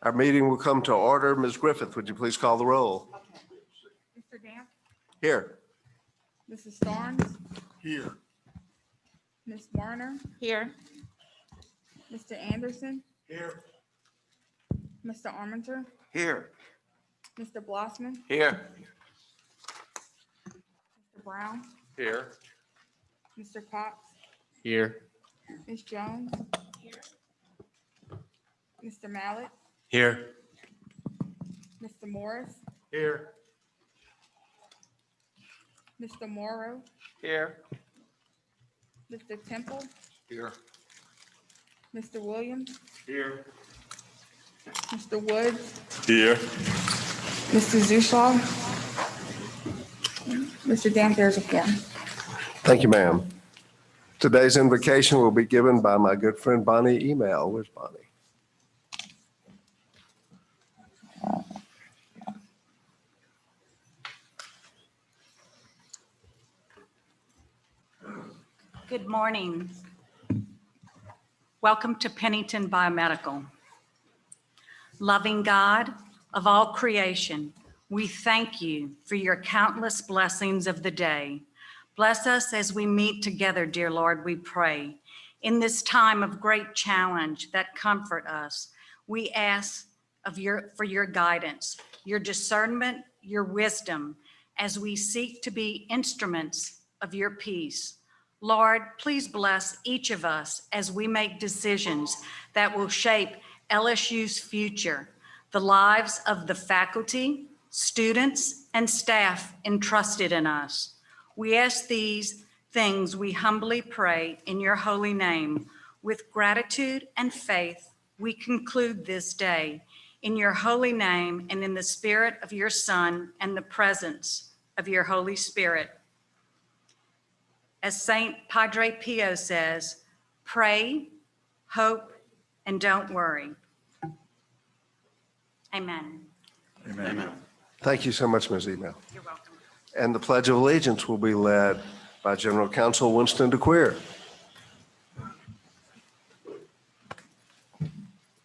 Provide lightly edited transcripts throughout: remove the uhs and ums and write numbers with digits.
Our meeting will come to order. Ms. Griffith, would you please call the roll? Okay. Mr. Damp, Here. Mrs. Starnes, Here. Ms. Warner, Here. Mr. Anderson, Here. Mr. Armenter, Here. Mr. Blossman, Here. Mr. Brown, Here. Mr. Cox, Here. Ms. Jones, Mr. Mallett, Here. Mr. Morris, Here. Mr. Morrow, Here. Mr. Temple, Here. Mr. Williams, Here. Mr. Woods, Here. Mr. Zushaw, Mr. Damp, there's a form. Thank you, ma'am. Today's invocation will be given by my good friend Bonnie Email. Where's Bonnie? Good morning. Welcome to Pennington Biomedical. Loving God of all creation, we thank you for your countless blessings of the day. Bless us as we meet together, dear Lord, we pray. In this time of great challenge that comfort us, we ask for your guidance, your discernment, your wisdom, as we seek to be instruments of your peace. Lord, please bless each of us as we make decisions that will shape LSU's future, the lives of the faculty, students, and staff entrusted in us. We ask these things, we humbly pray in your holy name. With gratitude and faith, we conclude this day in your holy name and in the spirit of your Son and the presence of your Holy Spirit. As Saint Padre Pio says, pray, hope, and don't worry. Amen. Amen. Thank you so much, Ms. Email. You're welcome. And the Pledge of Allegiance will be led by General Counsel Winston DeQueer.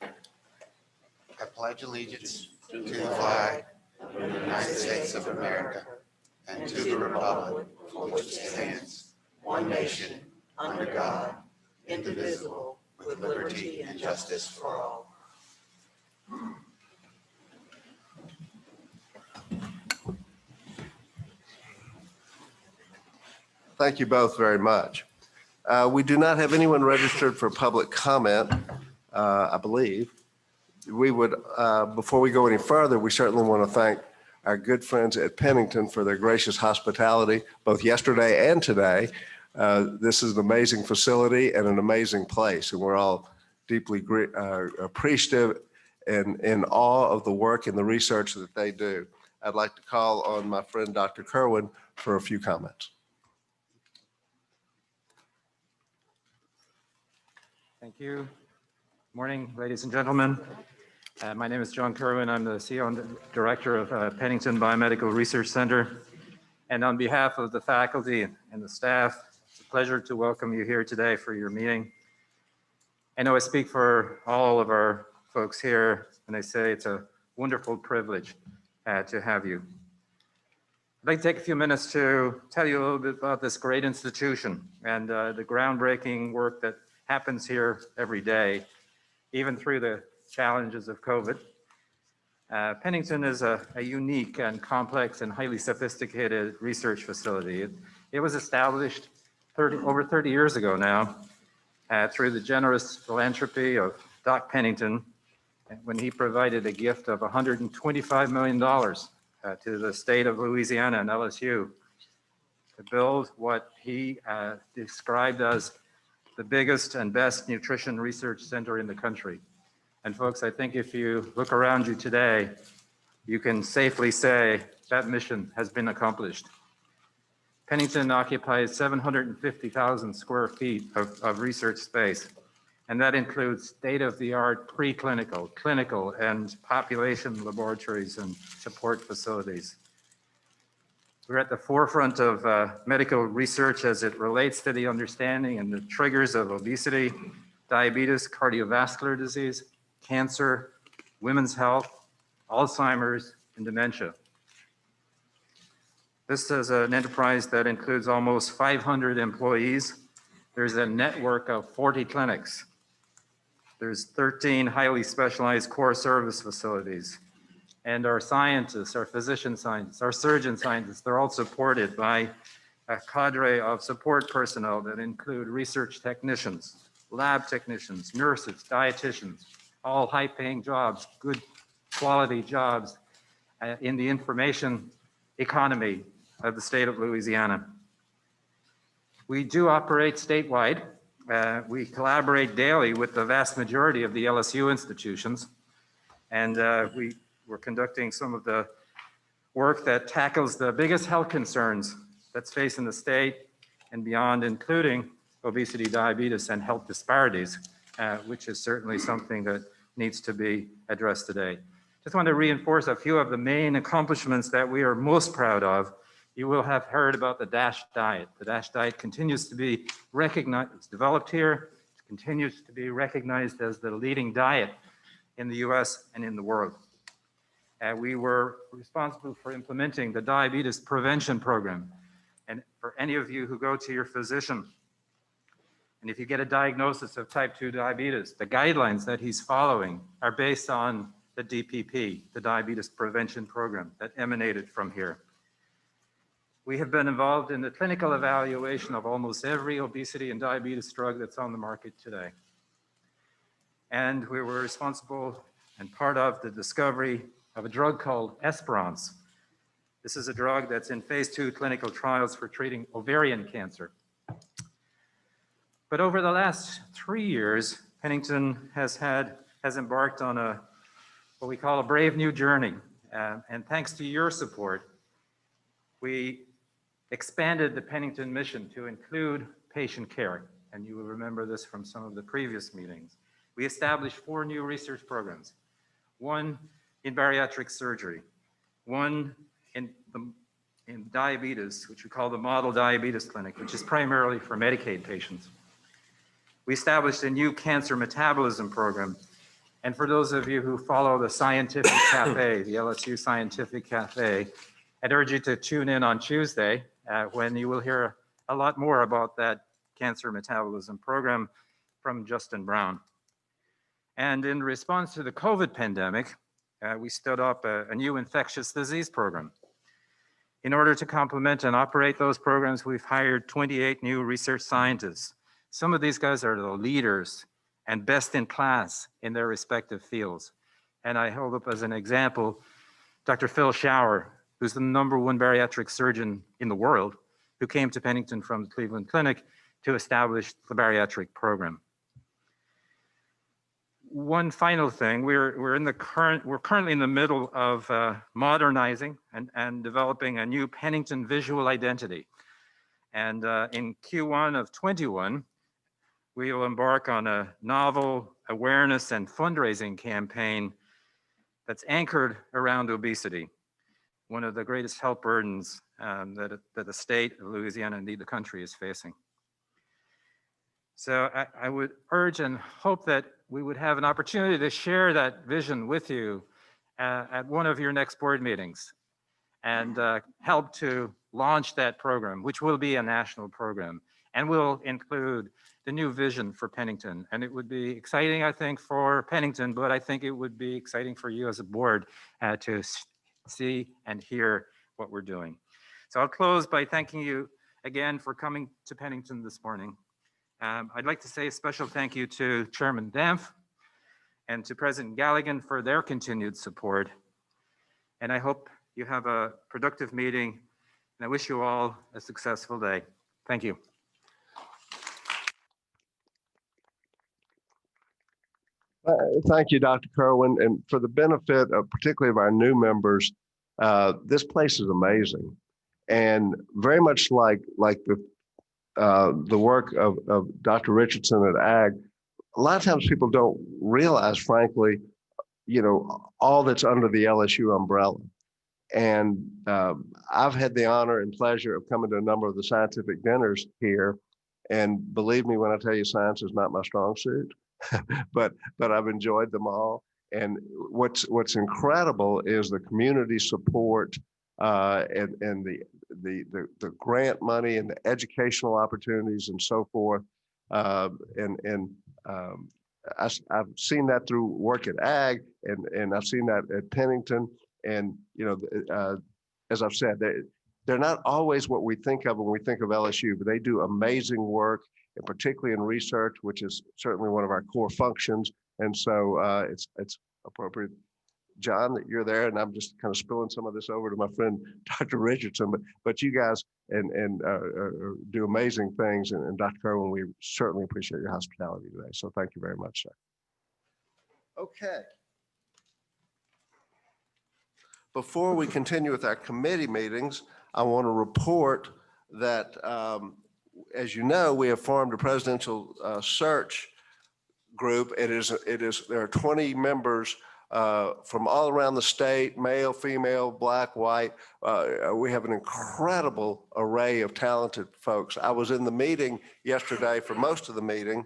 I pledge allegiance to the flag of the United States of America and to the republic for which it stands, one nation, under God, indivisible, with liberty and justice for all. Thank you both very much. We do not have anyone registered for public comment, I believe. We would, before we go any further, we certainly want to thank our good friends at Pennington for their gracious hospitality, both yesterday and today. This is an amazing facility and an amazing place, and we're all deeply appreciative and in awe of the work and the research that they do. I'd like to call on my friend, Dr. Kerwin, for a few comments. Thank you. Morning, ladies and gentlemen. My name is John Kerwin. I'm the CEO and Director of Pennington Biomedical Research Center. And on behalf of the faculty and the staff, it's a pleasure to welcome you here today for your meeting. I know I speak for all of our folks here when I say it's a wonderful privilege to have you. I'd like to take a few minutes to tell you a little bit about this great institution and the groundbreaking work that happens here every day, even through the challenges of COVID. Pennington is a unique and complex and highly sophisticated research facility. It was established over 30 years ago now through the generous philanthropy of Doc Pennington when he provided a gift of $125 million to the state of Louisiana and LSU to build what he described as the biggest and best nutrition research center in the country. And folks, I think if you look around you today, you can safely say that mission has been accomplished. Pennington occupies 750,000 square feet of research space, and that includes state-of-the-art preclinical, clinical, and population laboratories and support facilities. We're at the forefront of medical research as it relates to the understanding and the triggers of obesity, diabetes, cardiovascular disease, cancer, women's health, Alzheimer's, and dementia. This is an enterprise that includes almost 500 employees. There's a network of 40 clinics. There's 13 highly specialized core service facilities. And our scientists, our physician scientists, our surgeon scientists, they're all supported by a cadre of support personnel that include research technicians, lab technicians, nurses, dietitians, all high-paying jobs, good quality jobs in the information economy of the state of Louisiana. We do operate statewide. We collaborate daily with the vast majority of the LSU institutions, and we're conducting some of the work that tackles the biggest health concerns that's facing the state and beyond, including obesity, diabetes, and health disparities, which is certainly something that needs to be addressed today. Just want to reinforce a few of the main accomplishments that we are most proud of. You will have heard about the DASH diet. The DASH diet continues to be recognized, it's developed here, it continues to be recognized as the leading diet in the US and in the world. We were responsible for implementing the diabetes prevention program. And for any of you who go to your physician, and if you get a diagnosis of type 2 diabetes, the guidelines that he's following are based on the DPP, the diabetes prevention program that emanated from here. We have been involved in the clinical evaluation of almost every obesity and diabetes drug that's on the market today. And we were responsible and part of the discovery of a drug called Esperance. This is a drug that's in phase 2 clinical trials for treating ovarian cancer. But over the last 3 years, Pennington has embarked on what we call a brave new journey. And thanks to your support, we expanded the Pennington mission to include patient care. And you will remember this from some of the previous meetings. We established 4 new research programs, one in bariatric surgery, one in diabetes, which we call the Model Diabetes Clinic, which is primarily for Medicaid patients. We established a new cancer metabolism program. And for those of you who follow the Scientific Cafe, the LSU Scientific Cafe, I'd urge you to tune in on Tuesday when you will hear a lot more about that cancer metabolism program from Justin Brown. And in response to the COVID pandemic, we stood up a new infectious disease program. In order to complement and operate those programs, we've hired 28 new research scientists. Some of these guys are the leaders and best in class in their respective fields. And I held up as an example, Dr. Phil Shower, who's the #1 bariatric surgeon in the world, who came to Pennington from the Cleveland Clinic to establish the bariatric program. One final thing, we're currently in the middle of modernizing and developing a new Pennington visual identity. And in Q1 of 21, we will embark on a novel awareness and fundraising campaign that's anchored around obesity, one of the greatest health burdens that the state of Louisiana, indeed the country, is facing. So I would urge and hope that we would have an opportunity to share that vision with you at one of your next board meetings and help to launch that program, which will be a national program and will include the new vision for Pennington. And it would be exciting, I think, for Pennington, but I think it would be exciting for you as a board to see and hear what we're doing. So I'll close by thanking you again for coming to Pennington this morning. I'd like to say a special thank you to Chairman Dempf and to President Galligan for their continued support. And I hope you have a productive meeting, and I wish you all a successful day. Thank you. Thank you, Dr. Kerwin. And for the benefit of particularly of our new members, this place is amazing. And very much like the work of Dr. Richardson at Ag, a lot of times people don't realize, frankly, all that's under the LSU umbrella. And I've had the honor and pleasure of coming to a number of the scientific dinners here. And believe me when I tell you, science is not my strong suit, but I've enjoyed them all. And what's incredible is the community support and the grant money and the educational opportunities and so forth. I've seen that through work at Ag, and I've seen that at Pennington. And as I've said, they're not always what we think of when we think of LSU, but they do amazing work, and particularly in research, which is certainly one of our core functions. And so it's appropriate, John, that you're there, and I'm just kind of spilling some of this over to my friend Dr. Richardson. But you guys and do amazing things, and Dr. Kerwin, we certainly appreciate your hospitality today. So thank you very much, sir. Okay. Before we continue with our committee meetings, I want to report that, as you know, we have formed a presidential search group. There are 20 members from all around the state, male, female, black, white. We have an incredible array of talented folks. I was in the meeting yesterday for most of the meeting.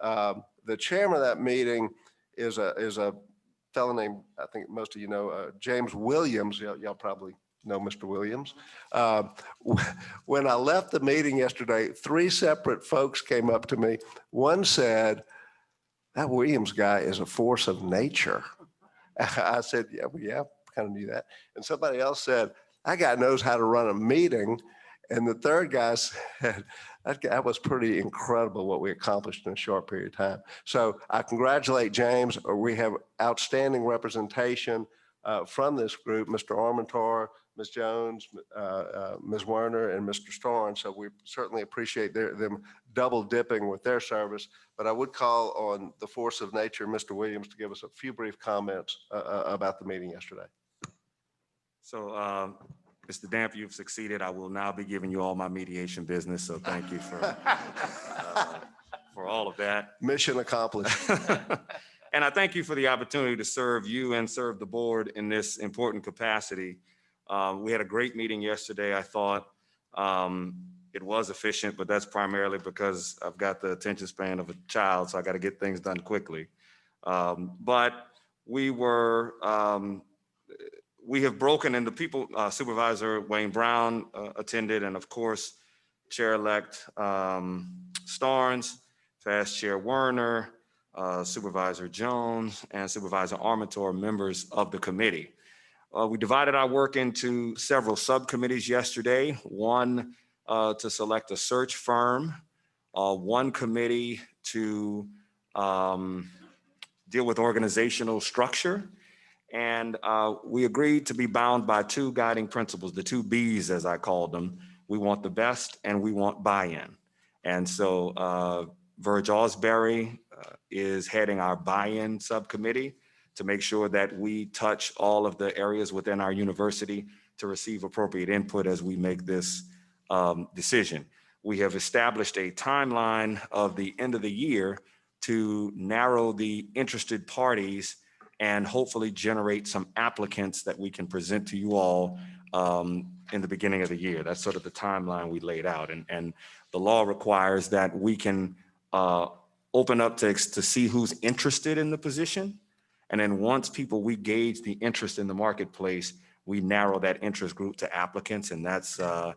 The chairman of that meeting is a fellow named, I think most of you know, James Williams. Y'all probably know Mr. Williams. When I left the meeting yesterday, 3 separate folks came up to me. One said, "That Williams guy is a force of nature." I said, yeah, kind of knew that. And somebody else said, "That guy knows how to run a meeting." And the third guy said, that was pretty incredible what we accomplished in a short period of time. So I congratulate James. We have outstanding representation from this group, Mr. Armentar, Ms. Jones, Ms. Werner, and Mr. Starn. So we certainly appreciate them double dipping with their service. But I would call on the force of nature, Mr. Williams, to give us a few brief comments about the meeting yesterday. So, Mr. Damp, you've succeeded. I will now be giving you all my mediation business. So thank you for all of that. Mission accomplished. And I thank you for the opportunity to serve you and serve the board in this important capacity. We had a great meeting yesterday. I thought it was efficient, but that's primarily because I've got the attention span of a child, so I got to get things done quickly. But we have broken into people. Supervisor Wayne Brown attended, and of course, Chair-elect Starnes, Fast Chair Werner, Supervisor Jones, and Supervisor Armentar, members of the committee. We divided our work into several subcommittees yesterday. One to select a search firm, one committee to deal with organizational structure, and we agreed to be bound by 2 guiding principles, the 2 B's as I called them. We want the best and we want buy-in. And so Virg Osbury is heading our buy-in subcommittee to make sure that we touch all of the areas within our university to receive appropriate input as we make this decision. We have established a timeline of the end of the year to narrow the interested parties and hopefully generate some applicants that we can present to you all in the beginning of the year. That's sort of the timeline we laid out. And the law requires that we can open up to see who's interested in the position. And then once we gauge the interest in the marketplace, we narrow that interest group to applicants. And that's the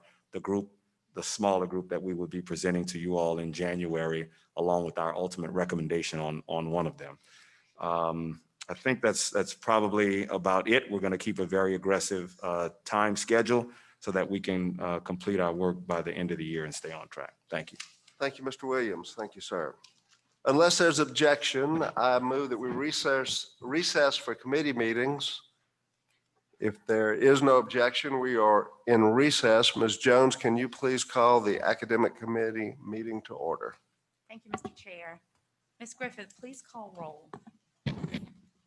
smaller group that we would be presenting to you all in January, along with our ultimate recommendation on one of them. I think that's probably about it. We're going to keep a very aggressive time schedule so that we can complete our work by the end of the year and stay on track. Thank you. Thank you, Mr. Williams. Thank you, sir. Unless there's objection, I move that we recess for committee meetings. If there is no objection, we are in recess. Ms. Jones, can you please call the academic committee meeting to order? Thank you, Mr. Chair. Ms. Griffith, please call roll.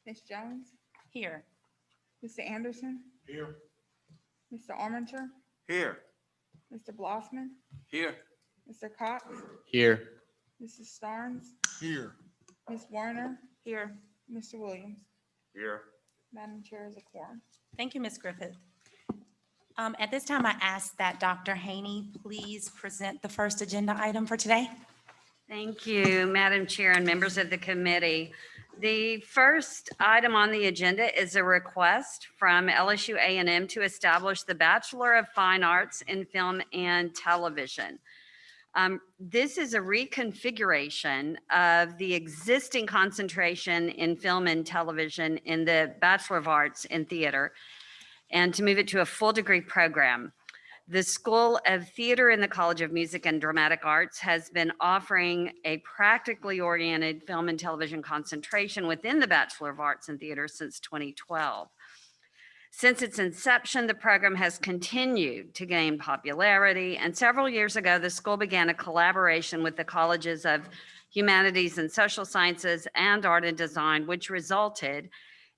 Ms. Jones, Here. Mr. Anderson, Here. Mr. Armentar, Here. Mr. Blossman, Here. Mr. Cox, Here. Mrs. Starnes, Here. Ms. Werner, Here. Mr. Williams. Here. Madam Chair is a quorum. Thank you, Ms. Griffith. At this time, I ask that Dr. Haney please present the first agenda item for today. Thank you, Madam Chair and members of the committee. The first item on the agenda is a request from LSU A&M to establish the Bachelor of Fine Arts in Film and Television. This is a reconfiguration of the existing concentration in film and television in the Bachelor of Arts in Theater, and to move it to a full degree program. The School of Theater in the College of Music and Dramatic Arts has been offering a practically oriented film and television concentration within the Bachelor of Arts in Theater since 2012. Since its inception, the program has continued to gain popularity, and several years ago, the school began a collaboration with the colleges of Humanities and Social Sciences and Art and Design, which resulted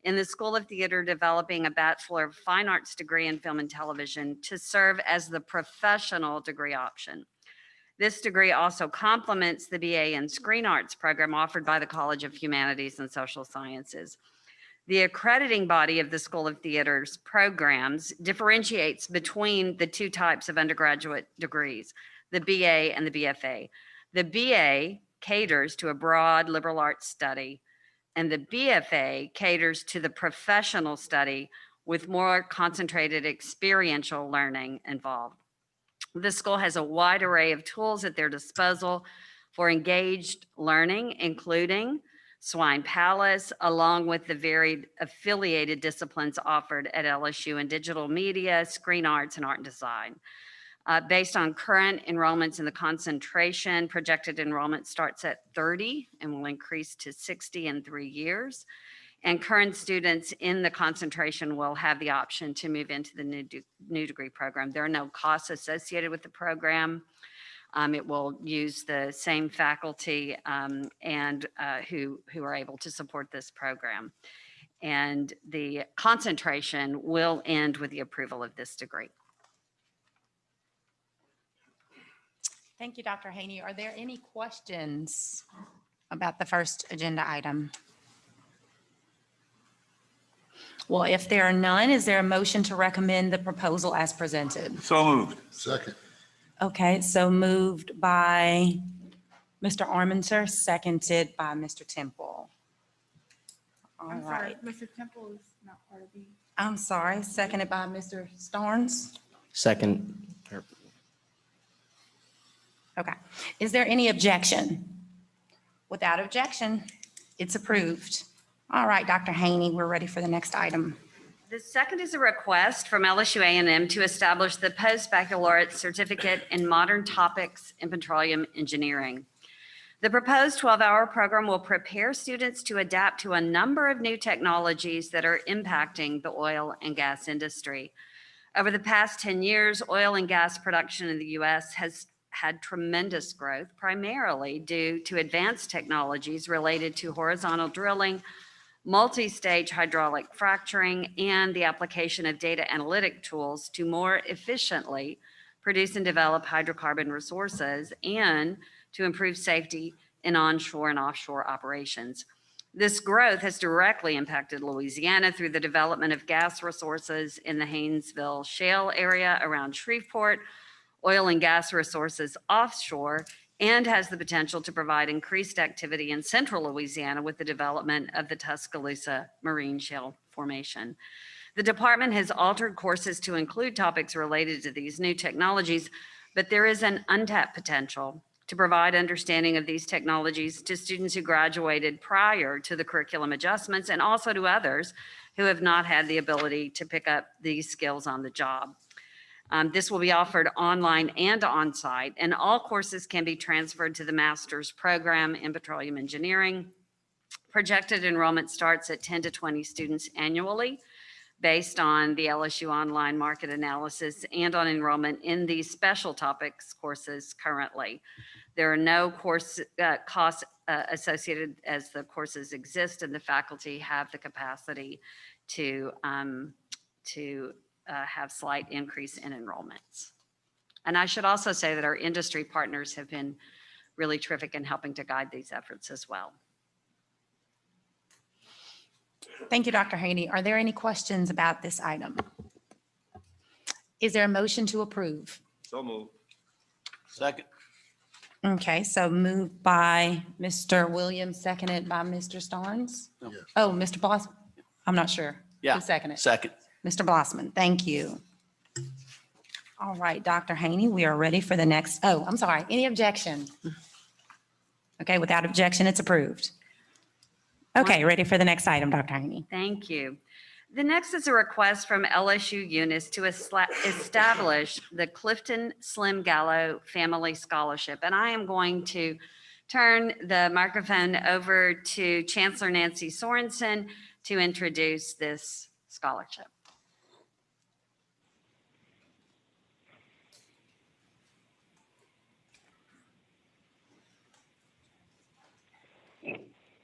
in the School of Theater developing a Bachelor of Fine Arts degree in film and television to serve as the professional degree option. This degree also complements the BA in Screen Arts program offered by the College of Humanities and Social Sciences. The accrediting body of the School of Theater's programs differentiates between the two types of undergraduate degrees, the BA and the BFA. The BA caters to a broad liberal arts study, and the BFA caters to the professional study with more concentrated experiential learning involved. The school has a wide array of tools at their disposal for engaged learning, including Swine Palace, along with the varied affiliated disciplines offered at LSU in digital media, screen arts, and art and design. Based on current enrollments in the concentration, projected enrollment starts at 30 and will increase to 60 in 3 years. And current students in the concentration will have the option to move into the new degree program. There are no costs associated with the program. It will use the same faculty and who are able to support this program. And the concentration will end with the approval of this degree. Thank you, Dr. Haney. Are there any questions about the first agenda item? Well, if there are none, is there a motion to recommend the proposal as presented? So moved. Second. Okay, so moved by Mr. Armenter, seconded by Mr. Temple. All I'm sorry, right. Mr. Temple is not part of the. I'm sorry, seconded by Mr. Starnes. Second. Okay. Is there any objection? Without objection, it's approved. All right, Dr. Haney, we're ready for the next item. The second is a request from LSU A&M to establish the Post-Baccalaureate Certificate in Modern Topics in Petroleum Engineering. The proposed 12-hour program will prepare students to adapt to a number of new technologies that are impacting the oil and gas industry. Over the past 10 years, oil and gas production in the U.S. has had tremendous growth, primarily due to advanced technologies related to horizontal drilling, multi-stage hydraulic fracturing, and the application of data analytic tools to more efficiently produce and develop hydrocarbon resources and to improve safety in onshore and offshore operations. This growth has directly impacted Louisiana through the development of gas resources in the Haynesville Shale area around Shreveport, oil and gas resources offshore, and has the potential to provide increased activity in central Louisiana with the development of the Tuscaloosa Marine Shale Formation. The department has altered courses to include topics related to these new technologies, but there is an untapped potential to provide understanding of these technologies to students who graduated prior to the curriculum adjustments and also to others who have not had the ability to pick up these skills on the job. This will be offered online and on-site, and all courses can be transferred to the master's program in petroleum engineering. Projected enrollment starts at 10 to 20 students annually based on the LSU online market analysis and on enrollment in these special topics courses currently. There are no course costs associated as the courses exist, and the faculty have the capacity to have slight increase in enrollments. And I should also say that our industry partners have been really terrific in helping to guide these efforts as well. Thank you, Dr. Haney. Are there any questions about this item? Is there a motion to approve? So moved. Second. Okay, so moved by Mr. Williams, seconded by Mr. Starnes? No. Oh, Mr. Bloss, I'm not sure. Yeah. Who seconded? Second. Mr. Blossman, thank you. All right, Dr. Haney, we are ready for the next, oh, I'm sorry, any objection? Okay, without objection, it's approved. Okay, ready for the next item, Dr. Haney. Thank you. The next is a request from LSU Eunice to establish the Clifton Slim Gallow Family Scholarship. And I am going to turn the microphone over to Chancellor Nancy Sorensen to introduce this scholarship.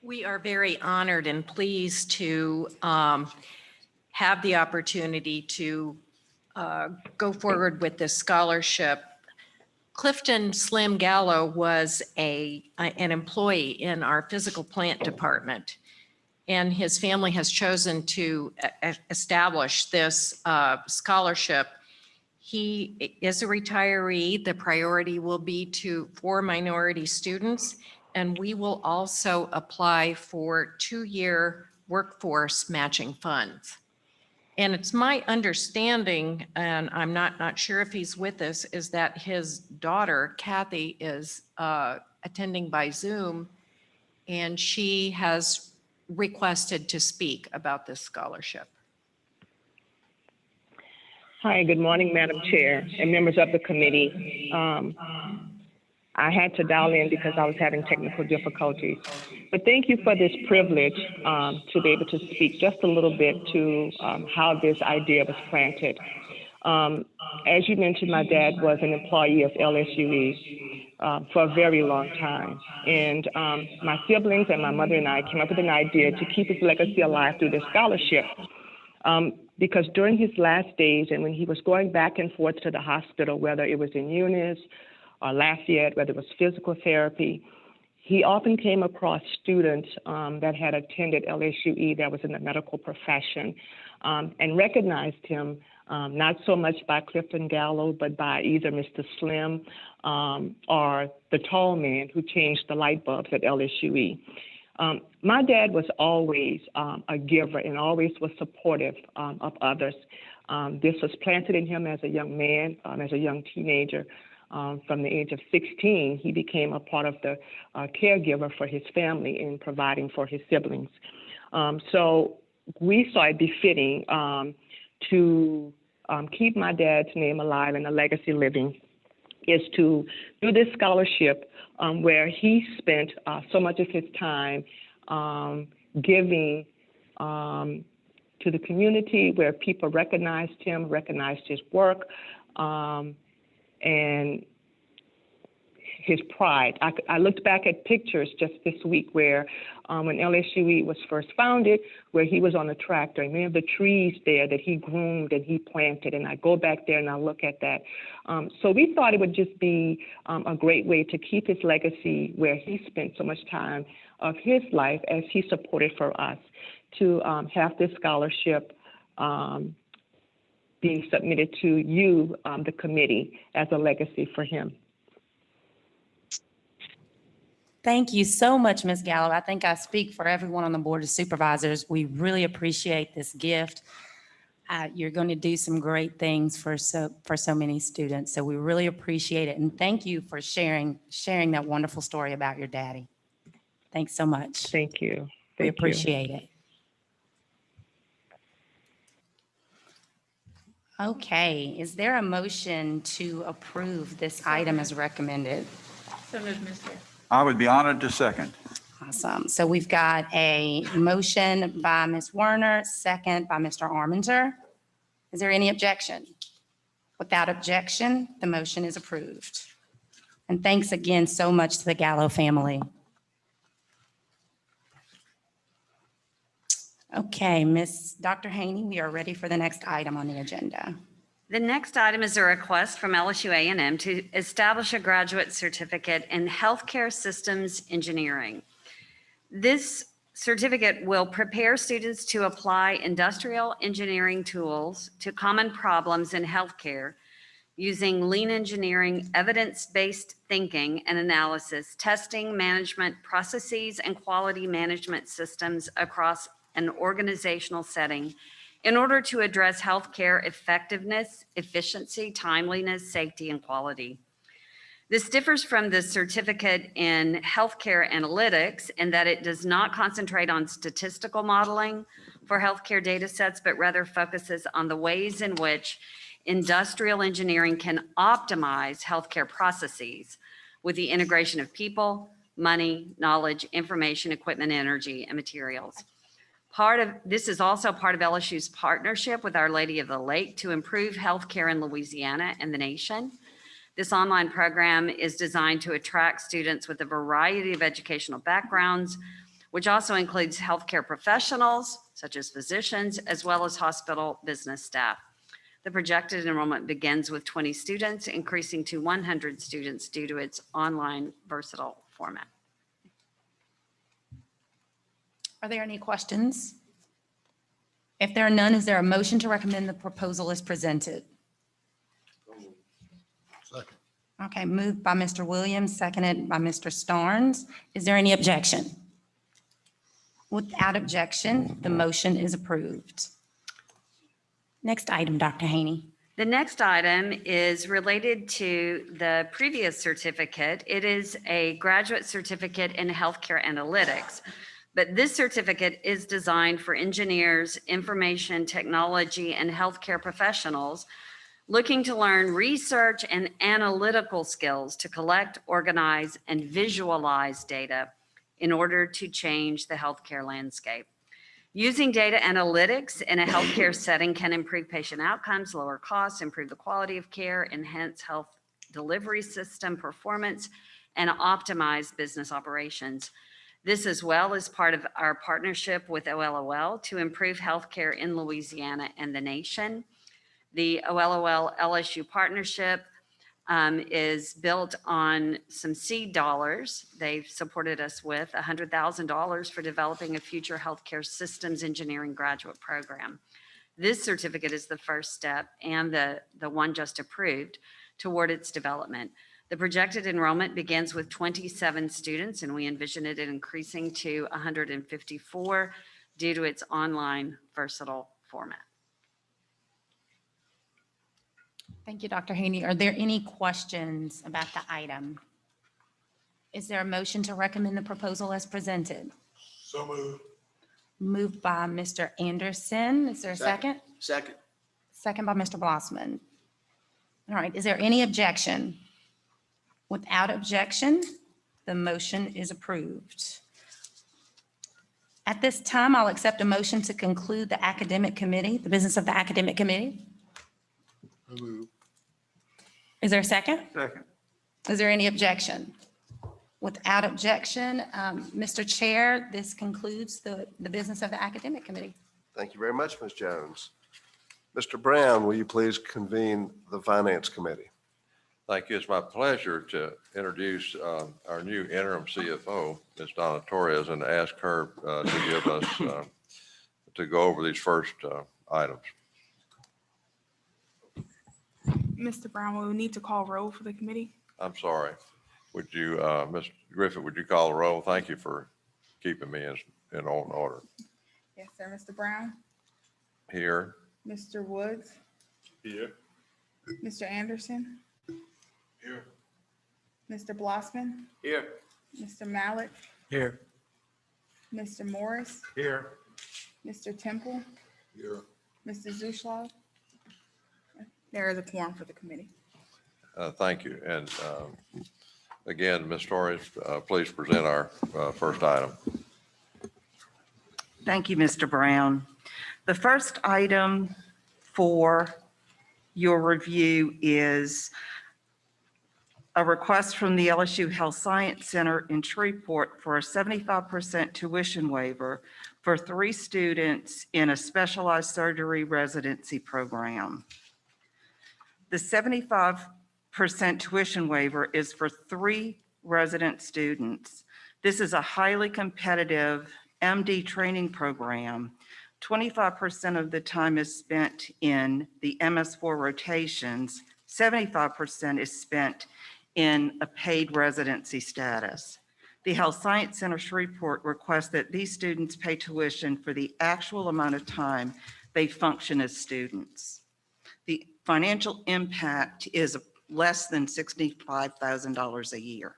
We are very honored and pleased to have the opportunity to go forward with this scholarship. Clifton Slim Gallow was an employee in our physical plant department, and his family has chosen to establish this scholarship. He is a retiree. The priority will be for minority students, and we will also apply for 2-year workforce matching funds. And it's my understanding, and I'm not sure if he's with us, is that his daughter, Kathy, is attending by Zoom, and she has requested to speak about this scholarship. Hi, good morning, Madam Chair and members of the committee. I had to dial in because I was having technical difficulties. But thank you for this privilege to be able to speak just a little bit to how this idea was planted. As you mentioned, my dad was an employee of LSU for a very long time. And my siblings and my mother and I came up with an idea to keep his legacy alive through this scholarship. Because during his last days and when he was going back and forth to the hospital, whether it was in Eunice or Lafayette, whether it was physical therapy, he often came across students that had attended LSUE that was in the medical profession and recognized him, not so much by Clifton Gallow, but by either Mr. Slim or the tall man who changed the light bulbs at LSUE. My dad was always a giver and always was supportive of others. This was planted in him as a young man, as a young teenager. From the age of 16, he became a part of the caregiver for his family in providing for his siblings. So we saw it befitting to keep my dad's name alive and a legacy living is to do this scholarship where he spent so much of his time giving to the community, where people recognized him, recognized his work, and his pride. I looked back at pictures just this week where when LSUE was first founded, where he was on a tractor, and many of the trees there that he groomed and he planted, and I go back there and I look at that. So we thought it would just be a great way to keep his legacy where he spent so much time of his life as he supported for us, to have this scholarship being submitted to you, the committee, as a legacy for him. Thank you so much, Ms. Gallow. I think I speak for everyone on the Board of Supervisors. We really appreciate this gift. You're going to do some great things for so many students. So we really appreciate it. And thank you for sharing that wonderful story about your daddy. Thanks so much. Thank you. We appreciate it. Okay, is there a motion to approve this item as recommended? So moved, Ms. Chair. I would be honored to second. Awesome. So we've got a motion by Ms. Werner, second by Mr. Arminger. Is there any objection? Without objection, the motion is approved. And thanks again so much to the Gallow family. Okay, Dr. Haney, we are ready for the next item on the agenda. The next item is a request from LSU A&M to establish a graduate certificate in healthcare systems engineering. This certificate will prepare students to apply industrial engineering tools to common problems in healthcare using lean engineering, evidence-based thinking and analysis, testing, management, processes, and quality management systems across an organizational setting in order to address healthcare effectiveness, efficiency, timeliness, safety, and quality. This differs from the certificate in healthcare analytics in that it does not concentrate on statistical modeling for healthcare data sets, but rather focuses on the ways in which industrial engineering can optimize healthcare processes with the integration of people, money, knowledge, information, equipment, energy, and materials. This is also part of LSU's partnership with Our Lady of the Lake to improve healthcare in Louisiana and the nation. This online program is designed to attract students with a variety of educational backgrounds, which also includes healthcare professionals, such as physicians, as well as hospital business staff. The projected enrollment begins with 20 students, increasing to 100 students due to its online versatile format. Are there any questions? If there are none, is there a motion to recommend the proposal as presented? Okay, moved by Mr. Williams, seconded by Mr. Starnes. Is there any objection? Without objection, the motion is approved. Next item, Dr. Haney. The next item is related to the previous certificate. It is a graduate certificate in healthcare analytics, but this certificate is designed for engineers, information technology, and healthcare professionals looking to learn research and analytical skills to collect, organize, and visualize data in order to change the healthcare landscape. Using data analytics in a healthcare setting can improve patient outcomes, lower costs, improve the quality of care, enhance health delivery system performance, and optimize business operations. This as well is part of our partnership with OLOL to improve healthcare in Louisiana and the nation. The OLOL LSU partnership is built on some seed dollars. They've supported us with $100,000 for developing a future healthcare systems engineering graduate program. This certificate is the first step and the one just approved toward its development. The projected enrollment begins with 27 students, and we envision it increasing to 154 due to its online versatile format. Thank you, Dr. Haney. Are there any questions about the item? Is there a motion to recommend the proposal as presented? So moved. Moved by Mr. Anderson. Is there a second? Second. Second by Mr. Blossman. All right, is there any objection? Without objection, the motion is approved. At this time, I'll accept a motion to conclude the academic committee, the business of the academic committee. Is there a second? Second. Is there any objection? Without objection, Mr. Chair, this concludes the business of the academic committee. Thank you very much, Ms. Jones. Mr. Brown, will you please convene the Finance Committee? Thank you. It's my pleasure to introduce our new interim CFO, Ms. Donna Torres, and ask her to give us, to go over these first items. Mr. Brown, will we need to call roll for the committee? I'm sorry. Would you, Ms. Griffith, would you call the roll? Thank you for keeping me in on order. Yes, sir. Mr. Brown, Here. Mr. Woods, Here. Mr. Anderson, Here. Mr. Blossman, Here. Mr. Mallett, Here. Mr. Morris, Here. Mr. Temple, Here. Mr. Zuschlag. There is a quorum for the committee. Thank you. And again, Ms. Torres, please present our first item. Thank you, Mr. Brown. The first item for your review is a request from the LSU Health Science Center in Shreveport for a 75% tuition waiver for 3 students in a specialized surgery residency program. The 75% tuition waiver is for 3 resident students. This is a highly competitive MD training program. 25% of the time is spent in the MS4 rotations, 75% is spent in a paid residency status. The Health Science Center Shreveport requests that these students pay tuition for the actual amount of time they function as students. The financial impact is less than $65,000 a year.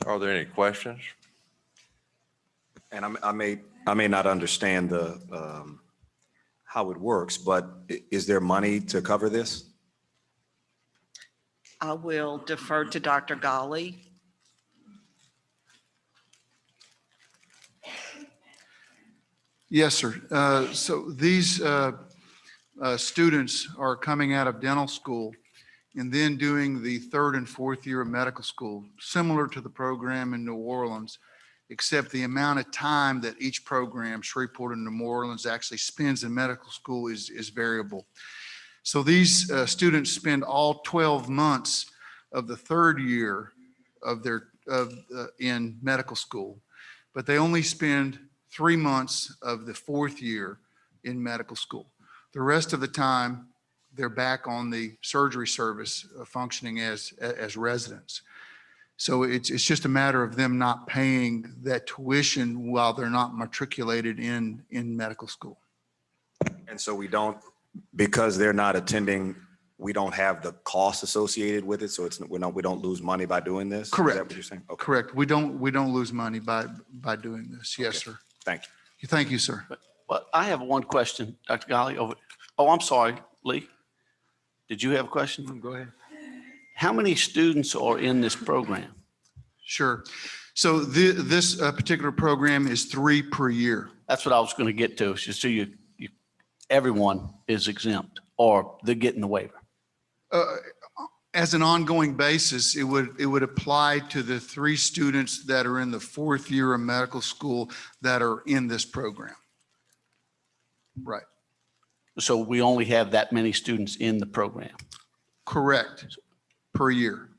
Are there any questions? And I may not understand the, how it works, but is there money to cover this? I will defer to Dr. Gallow. Yes, sir. So these students are coming out of dental school and then doing the 3rd and 4th year of medical school, similar to the program in New Orleans, except the amount of time that each program, Shreveport and New Orleans, actually spends in medical school is variable. So these students spend all 12 months of the 3rd year of in medical school, but they only spend 3 months of the 4th year in medical school. The rest of the time, they're back on the surgery service functioning as residents. So it's just a matter of them not paying that tuition while they're not matriculated in medical school. And so we don't, because they're not attending, we don't have the costs associated with it. So we don't lose money by doing this. Correct. Is that what you're saying? Okay. Correct. We don't lose money by doing this. Yes, Okay. sir. Thank you. Thank you, sir. Well, I have one question, Dr. Gallow. Oh, I'm sorry, Lee. Did you have a question? Go ahead. How many students are in this program? Sure. So this particular program is 3 per year. That's what I was going to get to. So everyone is exempt or they're getting the waiver. As an ongoing basis, it would apply to the 3 students that are in the 4th year of medical school that are in this program. Right. So we only have that many students in the program. Correct. Per year.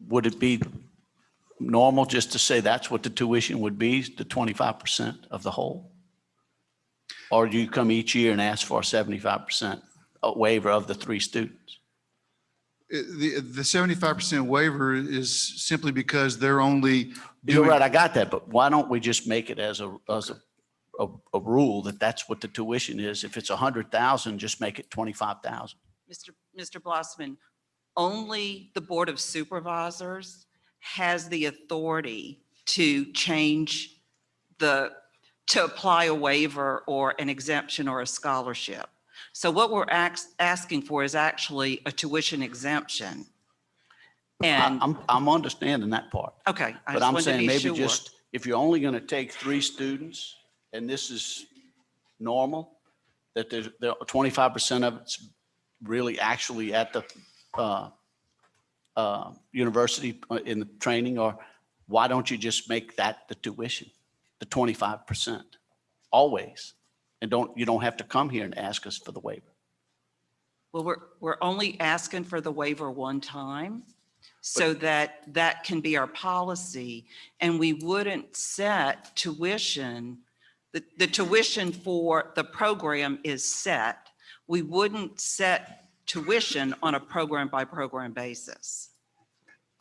Would it be normal just to say that's what the tuition would be, the 25% of the whole? Or do you come each year and ask for a 75% waiver of the 3 students? The 75% waiver is simply because they're only You're doing. right, I got that, but why don't we just make it as a rule that that's what the tuition is? If it's 100,000, just make it 25,000. Mr. Blossman, only the Board of Supervisors has the authority to change to apply a waiver or an exemption or a scholarship. So what we're asking for is actually a tuition exemption. And I'm understanding that part. okay, I But just I'm wanted to saying be maybe sure. just, if you're only going to take 3 students and this is normal, that there 25% of it's really actually at the university in the training, or why don't you just make that the tuition, the 25% always? And you don't have to come here and ask us for the waiver. Well, we're only asking for the waiver one time so that can be our policy. And we wouldn't set tuition, the tuition for the program is set. We wouldn't set tuition on a program by program basis.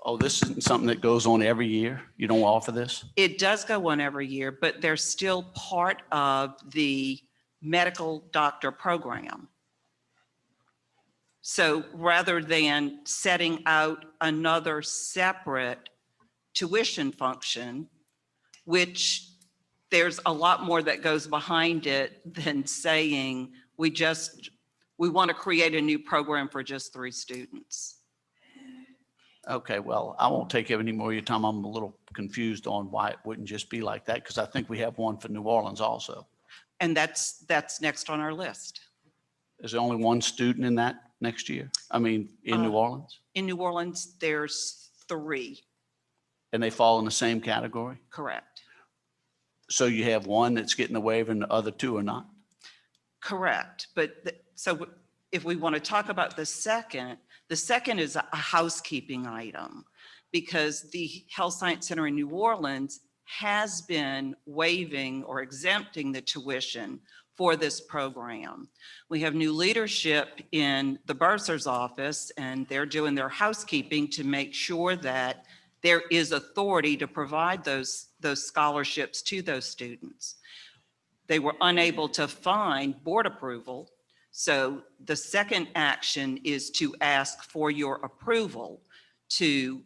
Oh, this isn't something that goes on every year? You don't offer this? It does go on every year, but they're still part of the medical doctor program. So rather than setting out another separate tuition function, which there's a lot more that goes behind it than saying we want to create a new program for just 3 students. Okay, well, I won't take any more of your time. I'm a little confused on why it wouldn't just be like that, because I think we have one for New Orleans also. And that's next on our list. Is there only 1 student in that next year? I mean, in New Orleans? In New Orleans, there's 3, And they fall in the same category? correct? So you have 1 that's getting the waiver and the other 2 are not? Correct. But so if we want to talk about the second is a housekeeping item, because the Health Science Center in New Orleans has been waiving or exempting the tuition for this program. We have new leadership in the bursar's office, and they're doing their housekeeping to make sure that there is authority to provide those scholarships to those students. They were unable to find board approval. So the second action is to ask for your approval to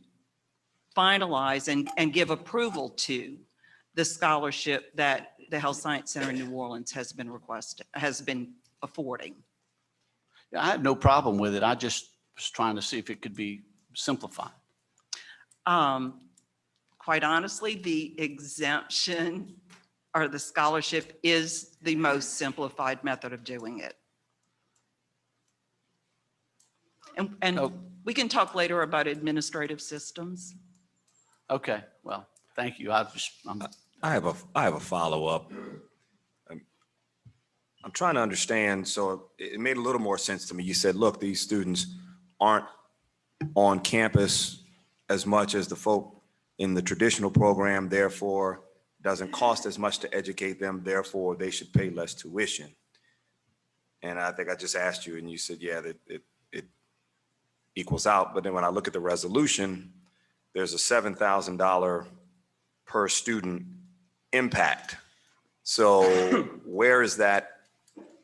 finalize and give approval to the scholarship that the Health Science Center in New Orleans has been affording. I have no problem with it. I just was trying to see if it could be simplified. Quite honestly, the exemption or the scholarship is the most simplified method of doing it. And we can talk later about administrative systems. Okay, well, thank you. I have a follow-up. I'm trying to understand, so it made a little more sense to me. You said, look, these students aren't on campus as much as the folk in the traditional program, therefore doesn't cost as much to educate them, therefore they should pay less tuition. And I think I just asked you and you said, yeah, that it equals out. But then when I look at the resolution, there's a $7,000 per student impact. So where is that?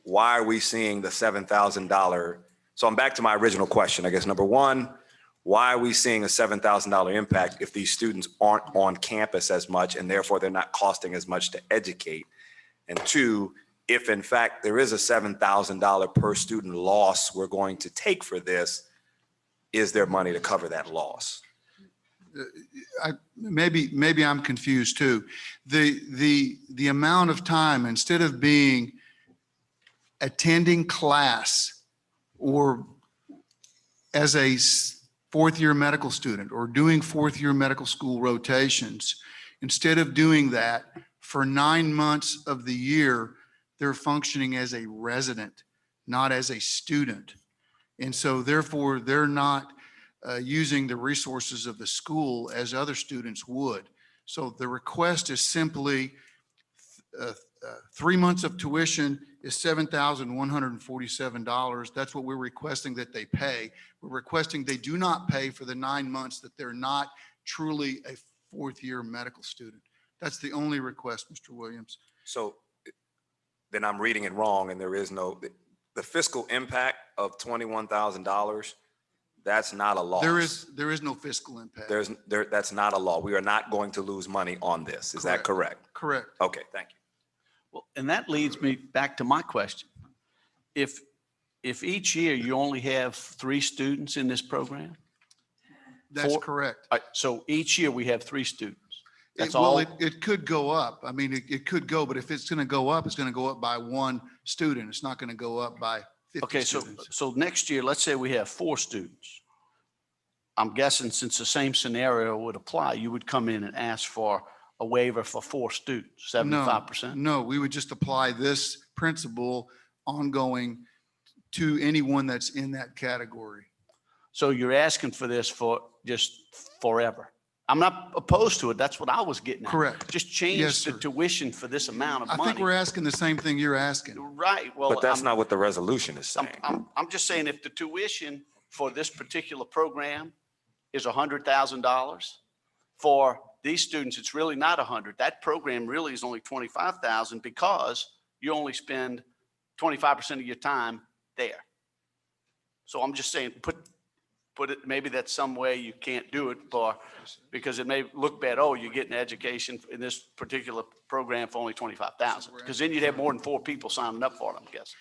Why are we seeing the $7,000? So I'm back to my original question. I guess number one, why are we seeing a $7,000 impact if these students aren't on campus as much and therefore they're not costing as much to educate? And two, if in fact there is a $7,000 per student loss we're going to take for this, is there money to cover that loss? Maybe I'm confused too. The amount of time, instead of being attending class or as a fourth-year medical student or doing fourth-year medical school rotations, instead of doing that for 9 months of the year, they're functioning as a resident, not as a student. And so therefore, they're not using the resources of the school as other students would. So the request is simply 3 months of tuition is $7,147. That's what we're requesting that they pay. We're requesting they do not pay for the 9 months that they're not truly a fourth-year medical student. That's the only request, Mr. Williams. So then I'm reading it wrong and there is no, the fiscal impact of $21,000, that's not a loss. There is no fiscal impact. That's not a law. We are not going to lose money on this. Is that correct? Correct. Okay, thank you. Well, and that leads me back to my question. If each year you only have 3 students in this program? That's correct. So each year we have 3 students. That's Well, all? it could go up. I mean, it could go, but if it's going to go up, it's going to go up by 1 student. It's not going to go up by 50 Okay, students. so next year, let's say we have 4 students. I'm guessing since the same scenario would apply, you would come in and ask for a waiver for 4 students, 75%? No, we would just apply this principle ongoing to anyone that's in that category. So you're asking for this for just forever? I'm not opposed to it. That's what I was getting at. Correct. Just change Yes, the sir. tuition for this amount of money. I think we're asking the same thing you're asking. Right, well. But that's not what the resolution is saying. I'm just saying if the tuition for this particular program is $100,000, for these students, it's really not 100. That program really is only 25,000 because you only spend 25% of your time there. So I'm just saying, put it, maybe that's some way you can't do it for, because it may look bad. Oh, you're getting education in this particular program for only 25,000, because then you'd have more than 4 people signing up for it, I'm guessing.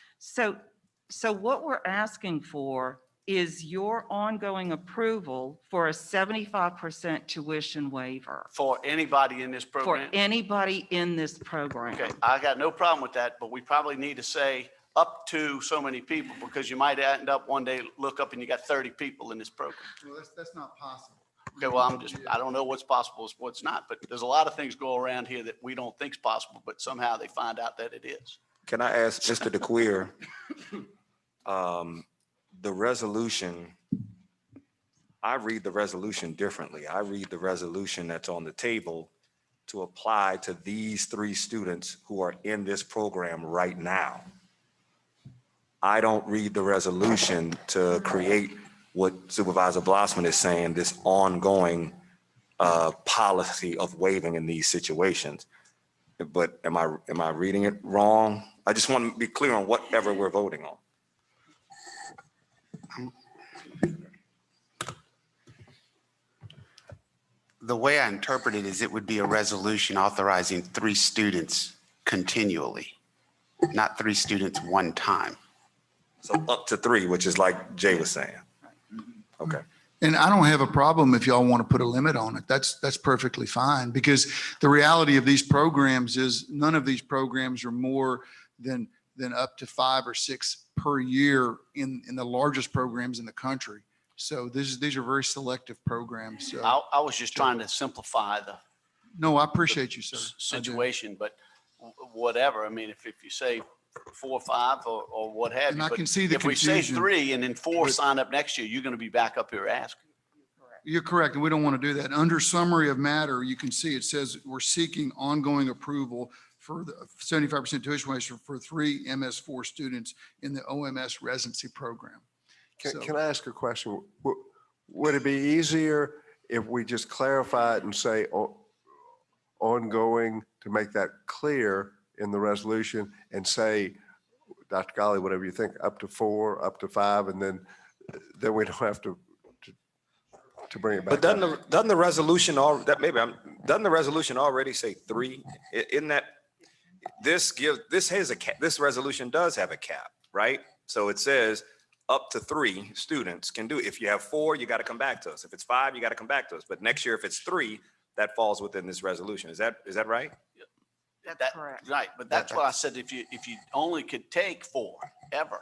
So what we're asking for is your ongoing approval for a 75% tuition waiver For anybody in this for program? anybody in this program. Okay, I got no problem with that, but we probably need to say up to so many people, because you might end up one day, look up and you got 30 people in this program. Well, that's not possible. Okay, well, I don't know what's possible, what's not, but there's a lot of things go around here that we don't think's possible, but somehow they find out that it is. Can I ask Mr. DeQueer, the resolution, I read the resolution differently. I read the resolution that's on the table to apply to these 3 students who are in this program right now. I don't read the resolution to create what Supervisor Blossman is saying, this ongoing policy of waiving in these situations. But am I reading it wrong? I just want to be clear on whatever we're voting on. The way I interpret it is it would be a resolution authorizing 3 students continually, not 3 students one time. So up to 3, which is like Jay was saying. Okay. And I don't have a problem if y'all want to put a limit on it. That's perfectly fine, because the reality of these programs is none of these programs are more than up to 5 or 6 per year in the largest programs in the country. So these are very selective programs. So, I was just trying to simplify the no, I appreciate you, sir. I do. situation, but whatever. I mean, if you say 4 or 5 or what have And you. I but can see the if we say confusion. 3 and then 4 But- sign up next year, you're going to be back up here asking. You're correct, and we don't want to do that. Under summary of matter, you can see it says we're seeking ongoing approval for the 75% tuition waiver for 3 MS4 students in the OMS residency program. So- Can I ask a question? Would it be easier if we just clarify it and say ongoing to make that clear in the resolution and say, Dr. Gallow, whatever you think, up to 4, up to 5, and then we don't have to bring it back. But doesn't the resolution doesn't the resolution already say 3? In that this resolution does have a cap, right? So it says up to 3 students can do it. If you have 4, you got to come back to us. If it's 5, you got to come back to us. But next year, if it's 3, that falls within this resolution. Is that right? That's correct. Right, but that's what I said, if you only could take 4 ever,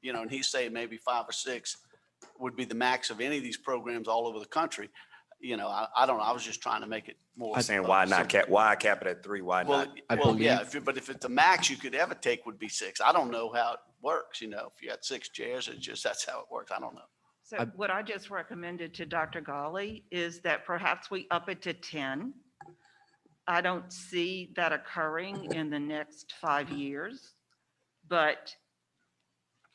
and he's saying maybe 5 or 6 would be the max of any of these programs all over the country. I don't know, I was just trying to make it more. I'm saying why not cap? Why cap it at 3? Why Well, not? yeah, but if it's the max you could ever take would be 6. I don't know how it works, if you had 6 chairs, that's how it works. I don't know. So what I just recommended to Dr. Galli is that perhaps we up it to 10. I don't see that occurring in the next 5 years, but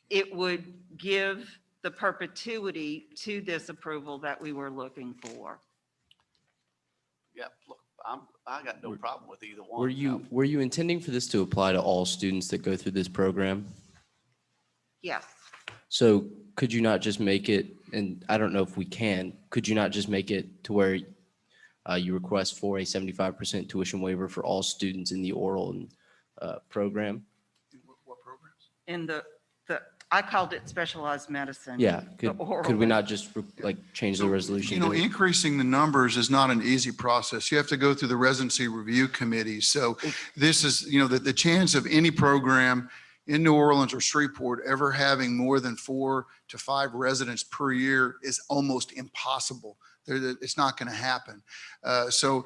it would give the perpetuity to this approval that we were looking for. Yeah, look, I got no problem with either one. Were you intending for this to apply to all students that go through this program? Yes. So could you not just make it, and I don't know if we can, could you not just make it to where you request for a 75% tuition waiver for all students in the oral program? What programs? In I called it specialized medicine. Yeah, the could oral we one. not just change the resolution? to- Increasing the numbers is not an easy process. You have to go through the residency review committee. So this is, the chance of any program in New Orleans or Shreveport ever having more than 4 to 5 residents per year is almost impossible. It's not going to happen. So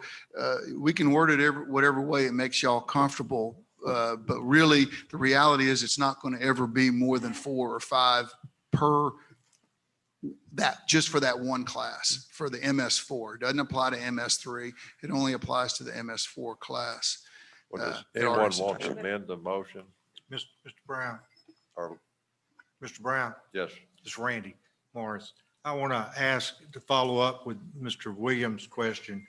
we can word it whatever way it makes y'all comfortable. But really, the reality is it's not going to ever be more than 4 or 5 per just for that one class, for the MS4. It doesn't apply to MS3. It only applies to the MS4 class. Does at our anyone want institution. to amend the motion? Mr. Brown, Or, Mr. Brown, yes, this is Randy Morris. I want to ask to follow up with Mr. Williams' question.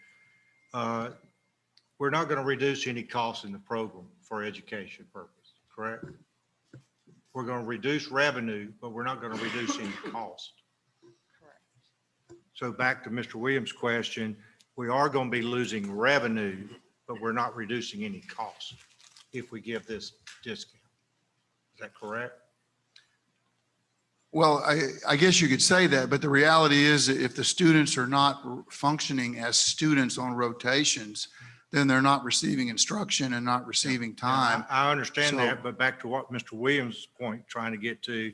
We're not going to reduce any costs in the program for education purpose, correct? We're going to reduce revenue, but we're not going to reduce any cost. So back to Mr. Williams' question, we are going to be losing revenue, but we're not reducing any cost if we give this discount. Is that correct? Well, I guess you could say that, but the reality is that if the students are not functioning as students on rotations, then they're not receiving instruction and not receiving time. I understand So- that, but back to what Mr. Williams' point trying to get to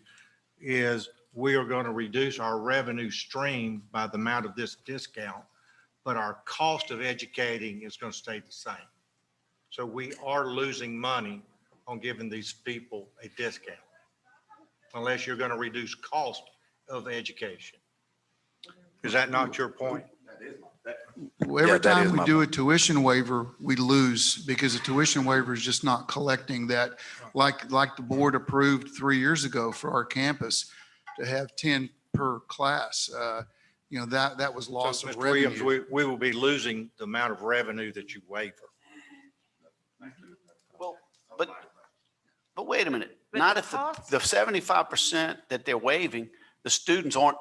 is we are going to reduce our revenue stream by the amount of this discount, but our cost of educating is going to stay the same. So we are losing money on giving these people a discount, unless you're going to reduce cost of education. Is that not your point? Every time we do a tuition waiver, we lose because a tuition waiver is just not collecting that. Like the board approved 3 years ago for our campus to have 10 per class. You know, that was loss So, of Mr. Williams, revenue. we will be losing the amount of revenue that you waiver. Well, but wait a minute. But Not the if cost- the 75% that they're waiving, the students aren't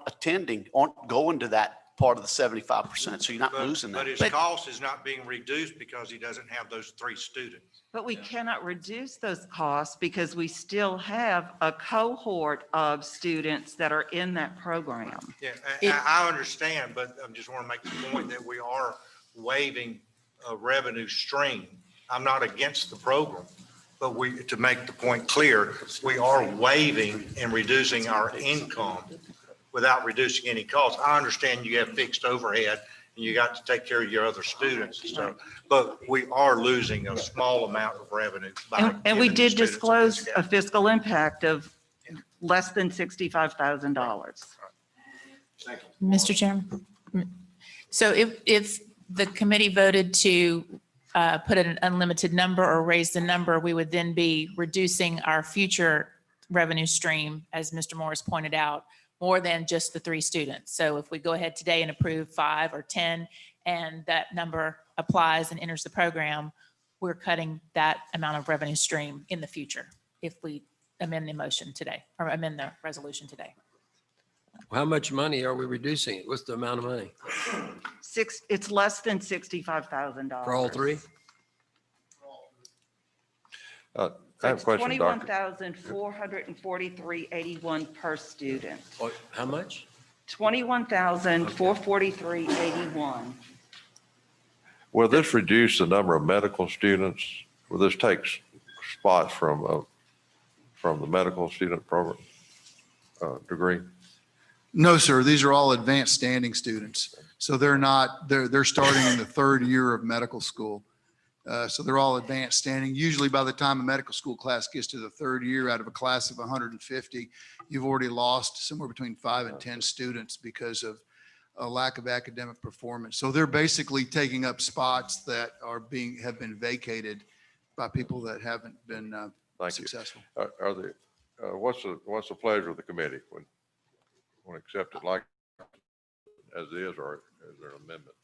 going to that part of the 75%. So you're not losing that. But his cost is not being reduced because he doesn't have those 3 students. But we cannot reduce those costs because we still have a cohort of students that are in that program. Yeah, I understand, but I just want to make the point that we are waiving a revenue stream. I'm not against the program, but to make the point clear, we are waiving and reducing our income without reducing any costs. I understand you have fixed overhead and you got to take care of your other students and stuff, but we are losing a small amount of revenue. And we giving the did students a disclose a discount. fiscal impact of less than $65,000. Mr. Chairman. So if the committee voted to put an unlimited number or raise the number, we would then be reducing our future revenue stream, as Mr. Morris pointed out, more than just the 3 students. So if we go ahead today and approve 5 or 10, and that number applies and enters the program, we're cutting that amount of revenue stream in the future if we amend the motion today or amend the resolution today. How much money are we reducing it? What's the amount of money It's less than $65,000. for all 3? I have a question, Doctor. $21,443.81 per student. How much? $21,443.81. Will this reduce the number of medical students? Will this take spots from the medical student program degree? No, sir. These are all advanced standing students. So they're starting in the 3rd year of medical school. So they're all advanced standing. Usually by the time a medical school class gets to the 3rd year, out of a class of 150, you've already lost somewhere between 5 and 10 students because of a lack of academic performance. So they're basically taking up spots that have been vacated by people that haven't been successful. What's the pleasure of the committee when accept it like as is, or is there an amendment?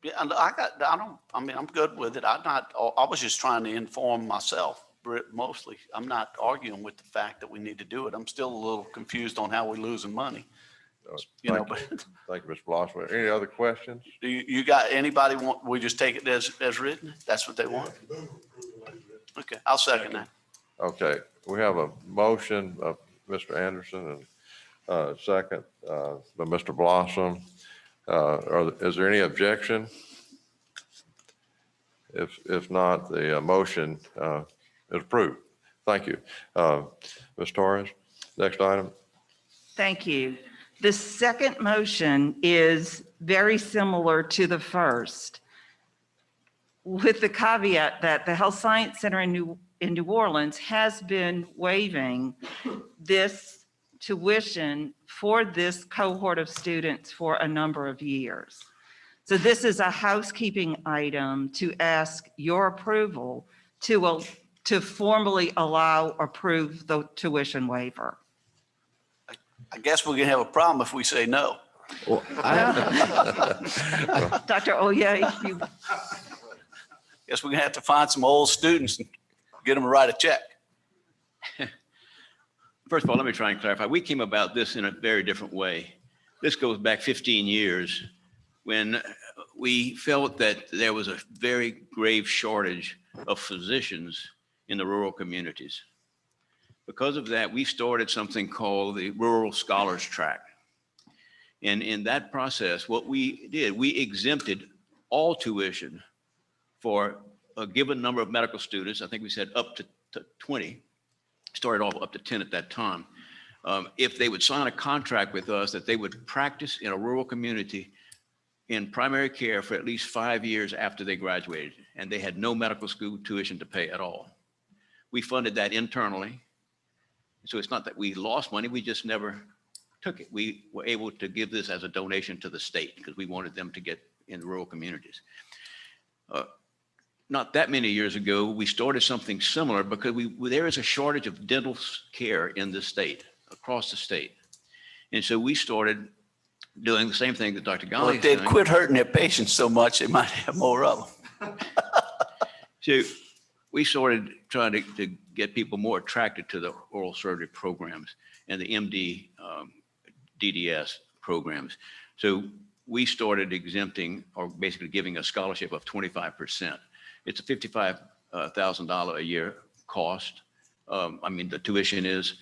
Yeah, I'm good with it. I was just trying to inform myself mostly. I'm not arguing with the fact that we need to do it. I'm still a little confused on how we're losing money. Thank you, Mr. Blossom. Any other questions? Do you got anybody we just take it as written? That's what they want? Okay, I'll second that. Okay, we have a motion of Mr. Anderson and second by Mr. Blossom. Is there any objection? If not, the motion is approved. Thank you. Ms. Torres, next item. Thank you. The second motion is very similar to the first, with the caveat that the Health Science Center in New Orleans has been waiving this tuition for this cohort of students for a number of years. So this is a housekeeping item to ask your approval to formally approve the tuition waiver. I guess we're gonna have a problem if we say no. Well, Dr. Oye, Guess we're gonna have to find some old students and get them to write a check. First of all, let me try and clarify. We came about this in a very different way. This goes back 15 years when we felt that there was a very grave shortage of physicians in the rural communities. Because of that, we started something called the Rural Scholars Track. And in that process, what we did, we exempted all tuition for a given number of medical students. I think we said up to 20, started off up to 10 at that time. If they would sign a contract with us that they would practice in a rural community in primary care for at least 5 years after they graduated, and they had no medical school tuition to pay at all. We funded that internally. So it's not that we lost money, we just never took it. We were able to give this as a donation to the state because we wanted them to get in rural communities. Not that many years ago, we started something similar because there is a shortage of dental care in the state, across the state. And so we started doing the same thing that Dr. Gallow Well, is if they'd doing. quit hurting their patients so much, they might have more of them. So we started trying to get people more attracted to the oral surgery programs and the MD DDS programs. So we started exempting or basically giving a scholarship of 25%. It's a $55,000 a year cost. I mean, the tuition is,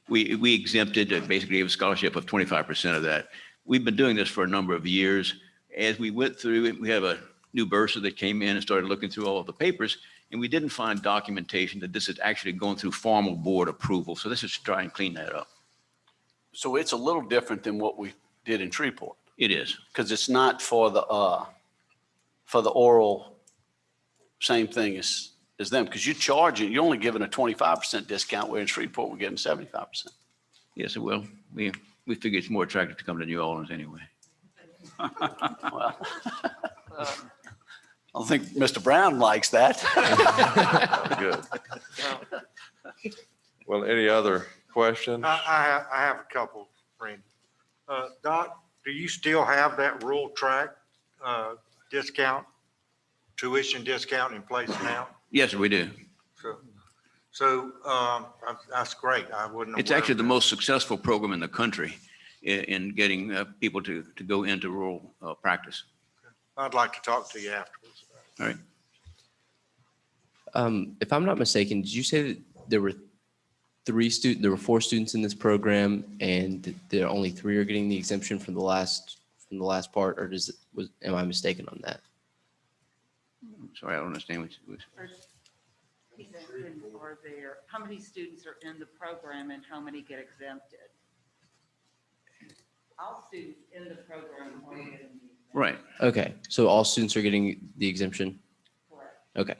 we exempted, basically gave a scholarship of 25% of that. We've been doing this for a number of years. As we went through it, we have a new bursar that came in and started looking through all of the papers, and we didn't find documentation that this is actually going through formal board approval. So this is to try and clean that up. So it's a little different than what we did in Shreveport. It is. Because it's not for the oral, same thing as them, because you're only giving a 25% discount, where in Shreveport, we're getting 75%. Yes, it will. We figure it's more attractive to come to New Orleans anyway. Well, I don't think Mr. Brown likes that. Good. Well, any other questions? I have a couple, Randy. Doc, do you still have that rural track discount, tuition discount in place now? Yes, we do. So that's great. I wouldn't. It's actually the most successful program in the country in getting people to go into rural practice. I'd like to talk to you afterwards. All right. If I'm not mistaken, did you say that there were four students in this program, and there only 3 are getting the exemption from the last part, or am I mistaken on that? Sorry, I don't understand what you. How many students are in the program and how many get exempted? All students in the program are getting the exemption. Right. Okay, so all students are getting the exemption? Correct. Okay.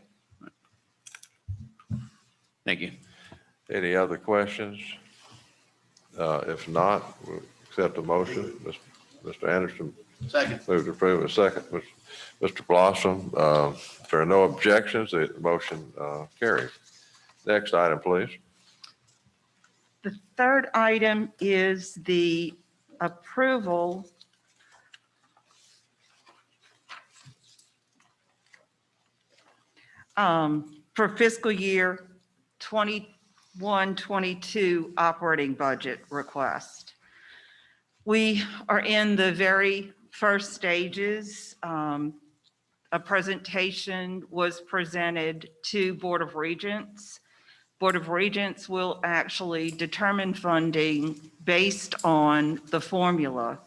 Thank you. Any other questions? If not, we'll accept the motion. Mr. Anderson. Second. Move to approve a second. Mr. Blossom, if there are no objections, the motion carries. Next item, please. The third item is the approval for fiscal year 21-22 operating budget request. We are in the very first stages. A presentation was presented to Board of Regents. Board of Regents will actually determine funding based on the formula.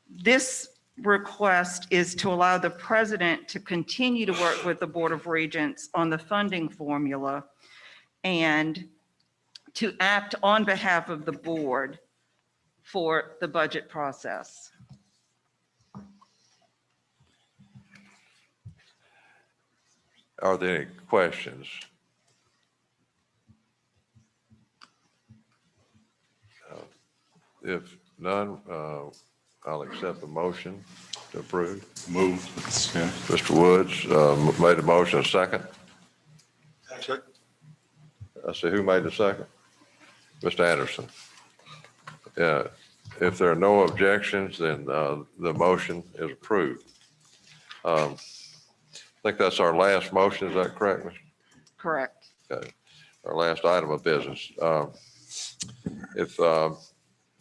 This request is to allow the president to continue to work with the Board of Regents on the funding formula and to act on behalf of the board for the budget process. Are there any questions? If none, I'll accept the motion to approve. Move. Mr. Woods made the motion, a second. I see, who made the second? Mr. Anderson. If there are no objections, then the motion is approved. I think that's our last motion, is that correct, Mr.? Correct. Okay, our last item of business. If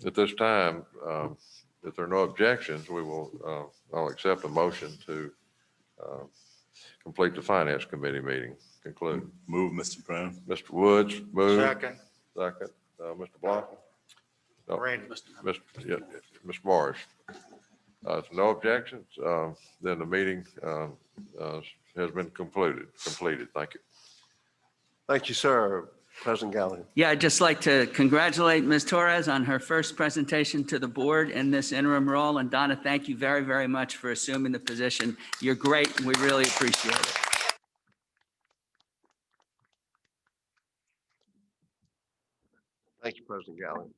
at this time, if there are no objections, we will, I'll accept a motion to complete the Finance Committee meeting, conclude. Move, Mr. Brown. Mr. Woods, move. Second. Second. Mr. Blocking? No, Randy. Mr. Morris. If no objections, then the meeting has been completed. Thank you. Thank you, sir. President Gallow. Yeah, I'd just like to congratulate Ms. Torres on her first presentation to the board in this interim role. And Donna, thank you very, very much for assuming the position. You're great, and we really appreciate it. Thank you, President Gallow.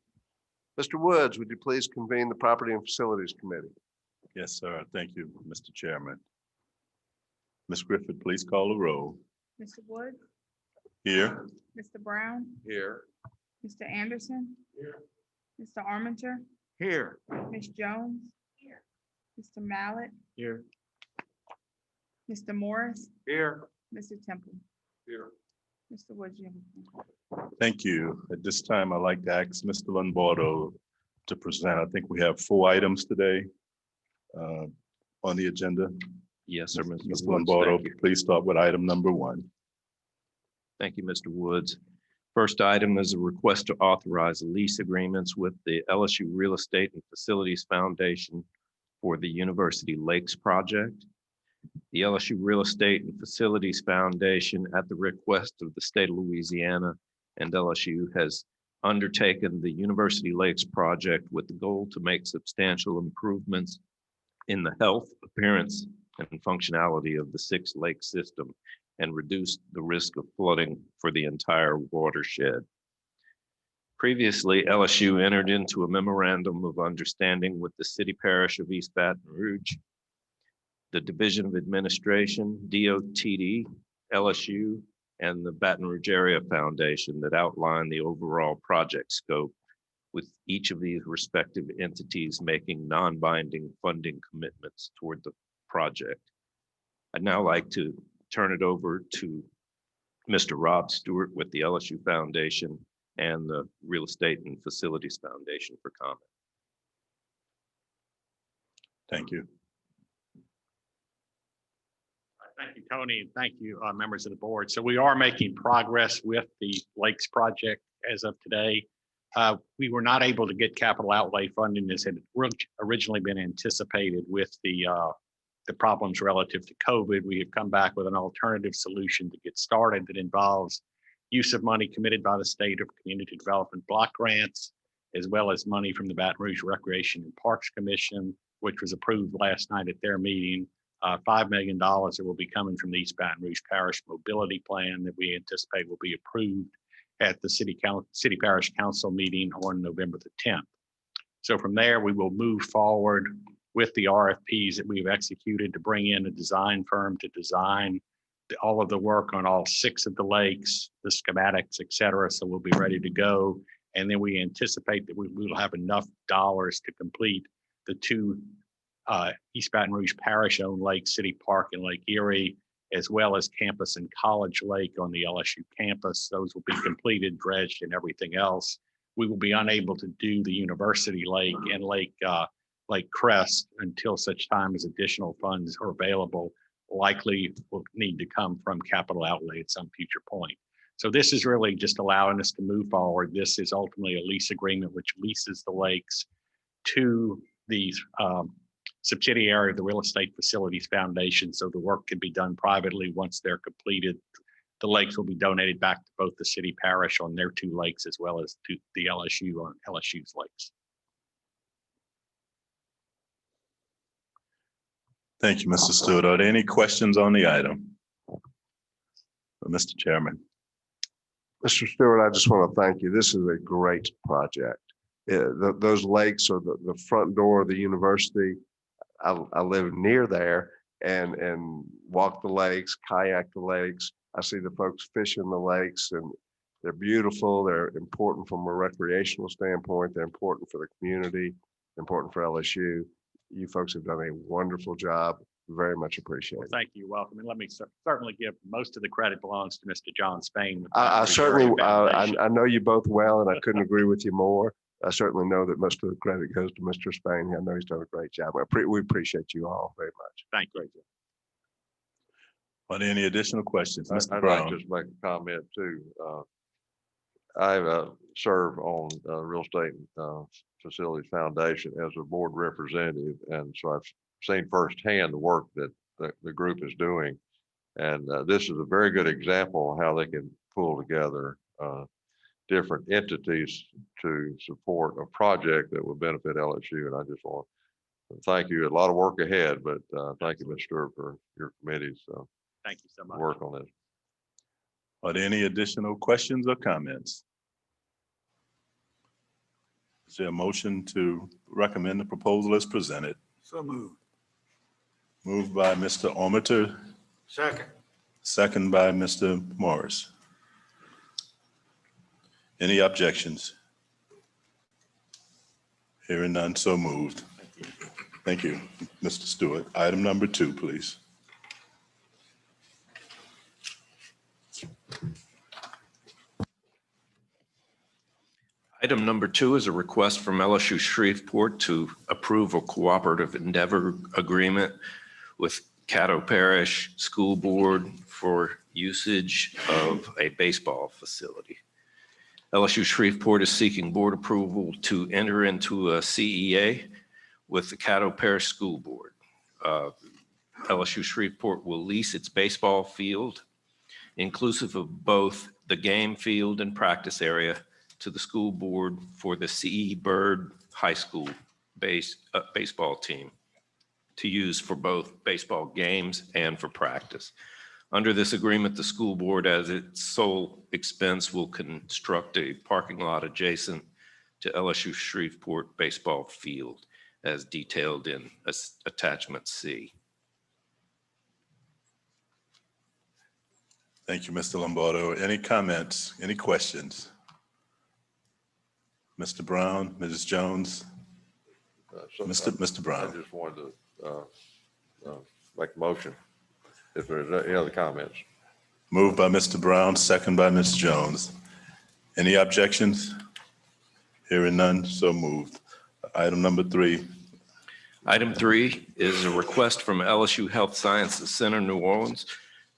Mr. Woods, would you please convene the Property and Facilities Committee? Yes, sir. Thank you, Mr. Chairman. Ms. Griffith, please call the roll. Mr. Woods, Here. Mr. Brown, Here. Mr. Anderson. Here. Mr. Armenter, Here. Ms. Jones. Here. Mr. Mallett, Here. Mr. Morris, Here. Mr. Temple. Here. Mr. Woods, you have Thank you. At this time, I'd like to ask Mr. Lombardo to present. I think we have 4 items today on the agenda. Yes, sir. Mr. Woods, Lombardo, thank you. please start with item number 1. Thank you, Mr. Woods. First item is a request to authorize lease agreements with the LSU Real Estate and Facilities Foundation for the University Lakes project. The LSU Real Estate and Facilities Foundation, at the request of the state of Louisiana and LSU, has undertaken the University Lakes project with the goal to make substantial improvements in the health, appearance, and functionality of the 6 lake system and reduce the risk of flooding for the entire watershed. Previously, LSU entered into a memorandum of understanding with the city parish of East Baton Rouge, the Division of Administration, DOTD, LSU, and the Baton Rouge Area Foundation that outline the overall project scope, with each of these respective entities making non-binding funding commitments toward the project. I'd now like to turn it over to Mr. Rob Stewart with the LSU Foundation and the Real Estate and Facilities Foundation for comment. Thank you. Thank you, Tony, and thank you, members of the board. So we are making progress with the Lakes project as of today. We were not able to get capital outlay funding as had originally been anticipated with the problems relative to COVID. We have come back with an alternative solution to get started that involves use of money committed by the state of community development block grants, as well as money from the Baton Rouge Recreation and Parks Commission, which was approved last night at their meeting. $5 million that will be coming from the East Baton Rouge Parish Mobility Plan that we anticipate will be approved at the City Parish Council meeting on November the 10th. So from there, we will move forward with the RFPs that we've executed to bring in a design firm to design all of the work on all 6 of the lakes, the schematics, et cetera. So we'll be ready to go. And then we anticipate that we will have enough dollars to complete the 2 East Baton Rouge Parish-owned lakes, City Park and Lake Erie, as well as Campus and College Lake on the LSU campus. Those will be completed, dredged, and everything else. We will be unable to do the University Lake and Lake Crest until such time as additional funds are available. Likely will need to come from capital outlay at some future point. So this is really just allowing us to move forward. This is ultimately a lease agreement which leases the lakes to the subsidiary of the Real Estate Facilities Foundation, so the work can be done privately. Once they're completed, the lakes will be donated back to both the city parish on their 2 lakes, as well as to the LSU on LSU's lakes. Thank you, Mr. Stewart. Are there any questions on the item? Mr. Chairman. Mr. Stewart, I just want to thank you. This is a great project. Those lakes are the front door of the university. I live near there and walk the lakes, kayak the lakes. I see the folks fishing the lakes, and they're beautiful. They're important from a recreational standpoint. They're important for the community, important for LSU. You folks have done a wonderful job. Very much appreciated. Thank you. Welcome. And let me certainly give most of the credit belongs to Mr. John Spain. with I the certainly, Foundation. I know you both well, and I couldn't agree with you more. I certainly know that most of the credit goes to Mr. Spain. I know he's done a great job. We appreciate you all very much. Thank you. Are there any additional questions? Mr. I'd like Brown. to just make a comment too. I serve on Real Estate Facilities Foundation as a board representative, and so I've seen firsthand the work that the group is doing. And this is a very good example of how they can pull together different entities to support a project that will benefit LSU. And I just want to thank you. A lot of work ahead, but thank you, Mr. Stewart, for your committee's Thank you so much. work on this. Are there any additional questions or comments? Is there a motion to recommend the proposal as presented? So moved. Moved by Mr. Ormiter, Second. second by Mr. Morris. Any objections? Hearing none, so moved. Thank you, Mr. Stewart. Item number 2, please. Item number 2 is a request from LSU Shreveport to approve a cooperative endeavor agreement with Caddo Parish School Board for usage of a baseball facility. LSU Shreveport is seeking board approval to enter into a CEA with the Caddo Parish School Board. LSU Shreveport will lease its baseball field, inclusive of both the game field and practice area, to the school board for the C.E. Bird High School baseball team to use for both baseball games and for practice. Under this agreement, the school board, as its sole expense, will construct a parking lot adjacent to LSU Shreveport baseball field as detailed in attachment C. Thank you, Mr. Lombardo. Any comments, any questions? Mr. Brown, Mrs. Jones, Mr. I Brown. just wanted to make a motion if there's any other comments. Moved by Mr. Brown, second by Ms. Jones. Any objections? Hearing none, so moved. Item number 3. Item 3 is a request from LSU Health Sciences Center, New Orleans,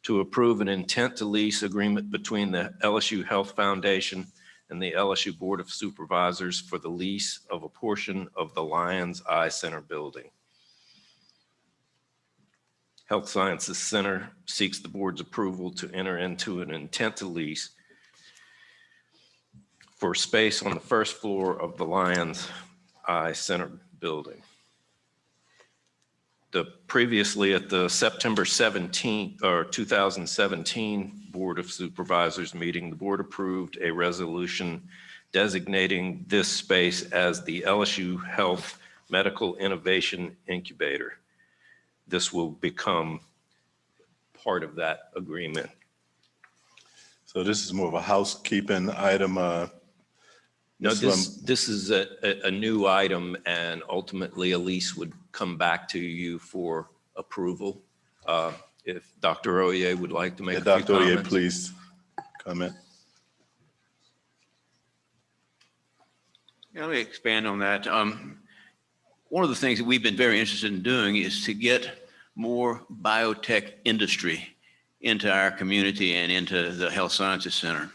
to approve an intent to lease agreement between the LSU Health Foundation and the LSU Board of Supervisors for the lease of a portion of the Lions Eye Center building. Health Sciences Center seeks the board's approval to enter into an intent to lease for space on the first floor of the Lions Eye Center building. Previously at the September 17th or 2017 Board of Supervisors meeting, the board approved a resolution designating this space as the LSU Health Medical Innovation Incubator. This will become part of that agreement. So this is more of a housekeeping item. No, this is a new item, and ultimately a lease would come back to you for approval. If Dr. Oye would like to make a few Dr. Oye, comments. please comment. Yeah, let me expand on that. One of the things that we've been very interested in doing is to get more biotech industry into our community and into the Health Sciences Center.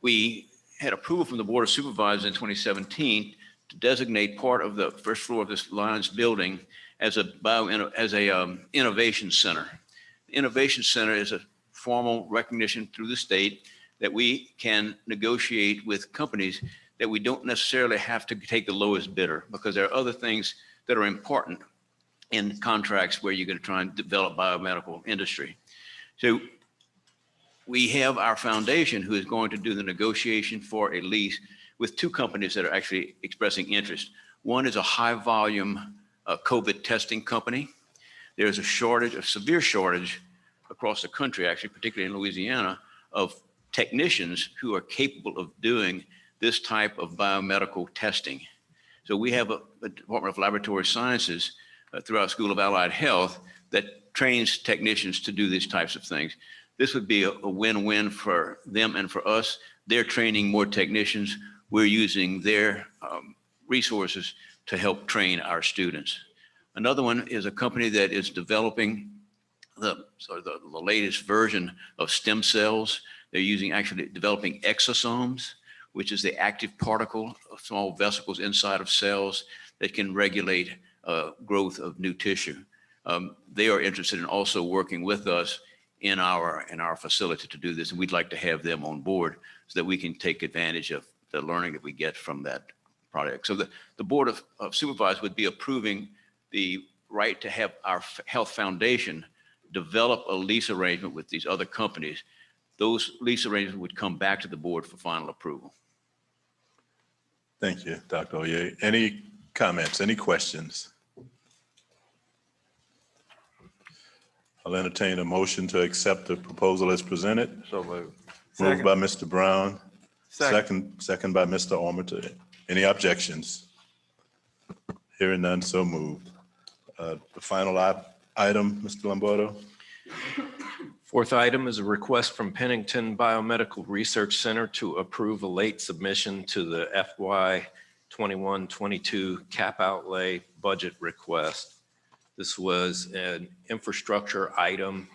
We had approval from the Board of Supervisors in 2017 to designate part of the first floor of this Lions building as a innovation center. The Innovation Center is a formal recognition through the state that we can negotiate with companies that we don't necessarily have to take the lowest bidder, because there are other things that are important in contracts where you're going to try and develop biomedical industry. So we have our foundation who is going to do the negotiation for a lease with 2 companies that are actually expressing interest. One is a high volume COVID testing company. There's a shortage, a severe shortage across the country, actually, particularly in Louisiana, of technicians who are capable of doing this type of biomedical testing. So we have a Department of Laboratory Sciences through our School of Allied Health that trains technicians to do these types of things. This would be a win-win for them and for us. They're training more technicians. We're using their resources to help train our students. Another one is a company that is developing the latest version of stem cells. They're actually developing exosomes, which is the active particle of small vesicles inside of cells that can regulate growth of new tissue. They are interested in also working with us in our facility to do this, and we'd like to have them on board so that we can take advantage of the learning that we get from that project. So the Board of Supervisors would be approving the right to have our health foundation develop a lease arrangement with these other companies. Those lease arrangements would come back to the board for final approval. Thank you, Dr. Oye. Any comments, any questions? I'll entertain a motion to accept the proposal as presented. So moved. Moved by Mr. Brown. Second. Second by Mr. Armature. Any objections? Hearing none, so moved. The final item, Mr. Lombardo. Fourth item is a request from Pennington Biomedical Research Center to approve a late submission to the FY 21-22 cap outlay budget request. This was an infrastructure item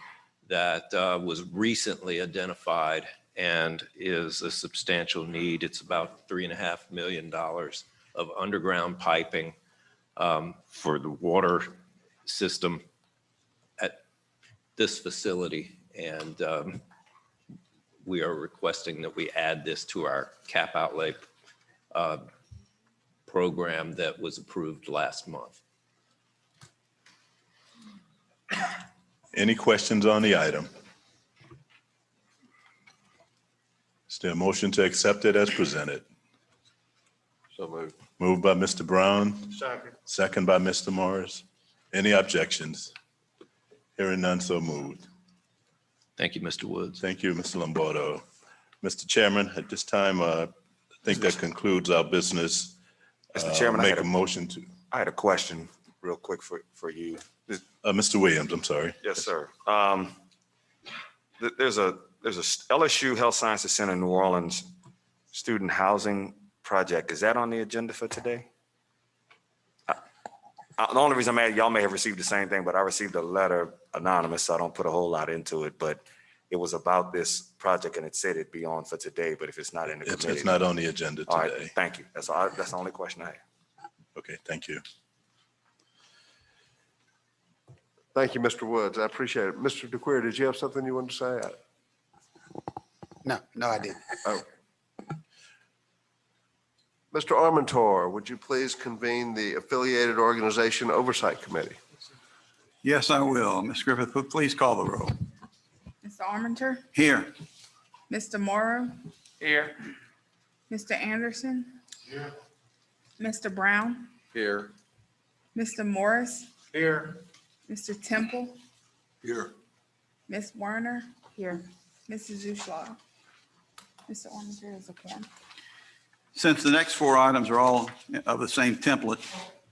that was recently identified and is a substantial need. It's about $3.5 million of underground piping for the water system at this facility. And we are requesting that we add this to our cap outlay program that was approved last month. Any questions on the item? Is there a motion to accept it as presented? So moved. Moved by Mr. Brown, Second. second by Mr. Morris. Any objections? Hearing none, so moved. Thank you, Mr. Woods. Thank you, Mr. Lombardo. Mr. Chairman, at this time, I think that concludes our business. Mr. Chairman, Make a motion to, I had a question real quick for you. Mr. Williams, I'm sorry. Yes, sir. There's a LSU Health Sciences Center in New Orleans student housing project. Is that on the agenda for today? The only reason I'm at, y'all may have received the same thing, but I received a letter anonymous, so I don't put a whole lot into it, but it was about this project and it said it'd be on for today, but if it's not in the committee. It's not on the agenda All right, today. thank you. That's all. That's the only question I have. Okay, thank you. Thank you, Mr. Woods. I appreciate it. Mr. DeQueer, did you have something you wanted to say? No, I didn't. Oh. Mr. Armentor, would you please convene the Affiliated Organization Oversight Committee? Yes, I will. Ms. Griffith, please call the roll. Mr. Armenter, Here. Mr. Morrow, Here. Mr. Anderson. Mr. Brown, Here. Mr. Morris, Here. Mr. Temple, Here. Ms. Werner. Here. Mrs. Zuschlag. Mr. Armenter is a quorum. Since the next four items are all of the same template,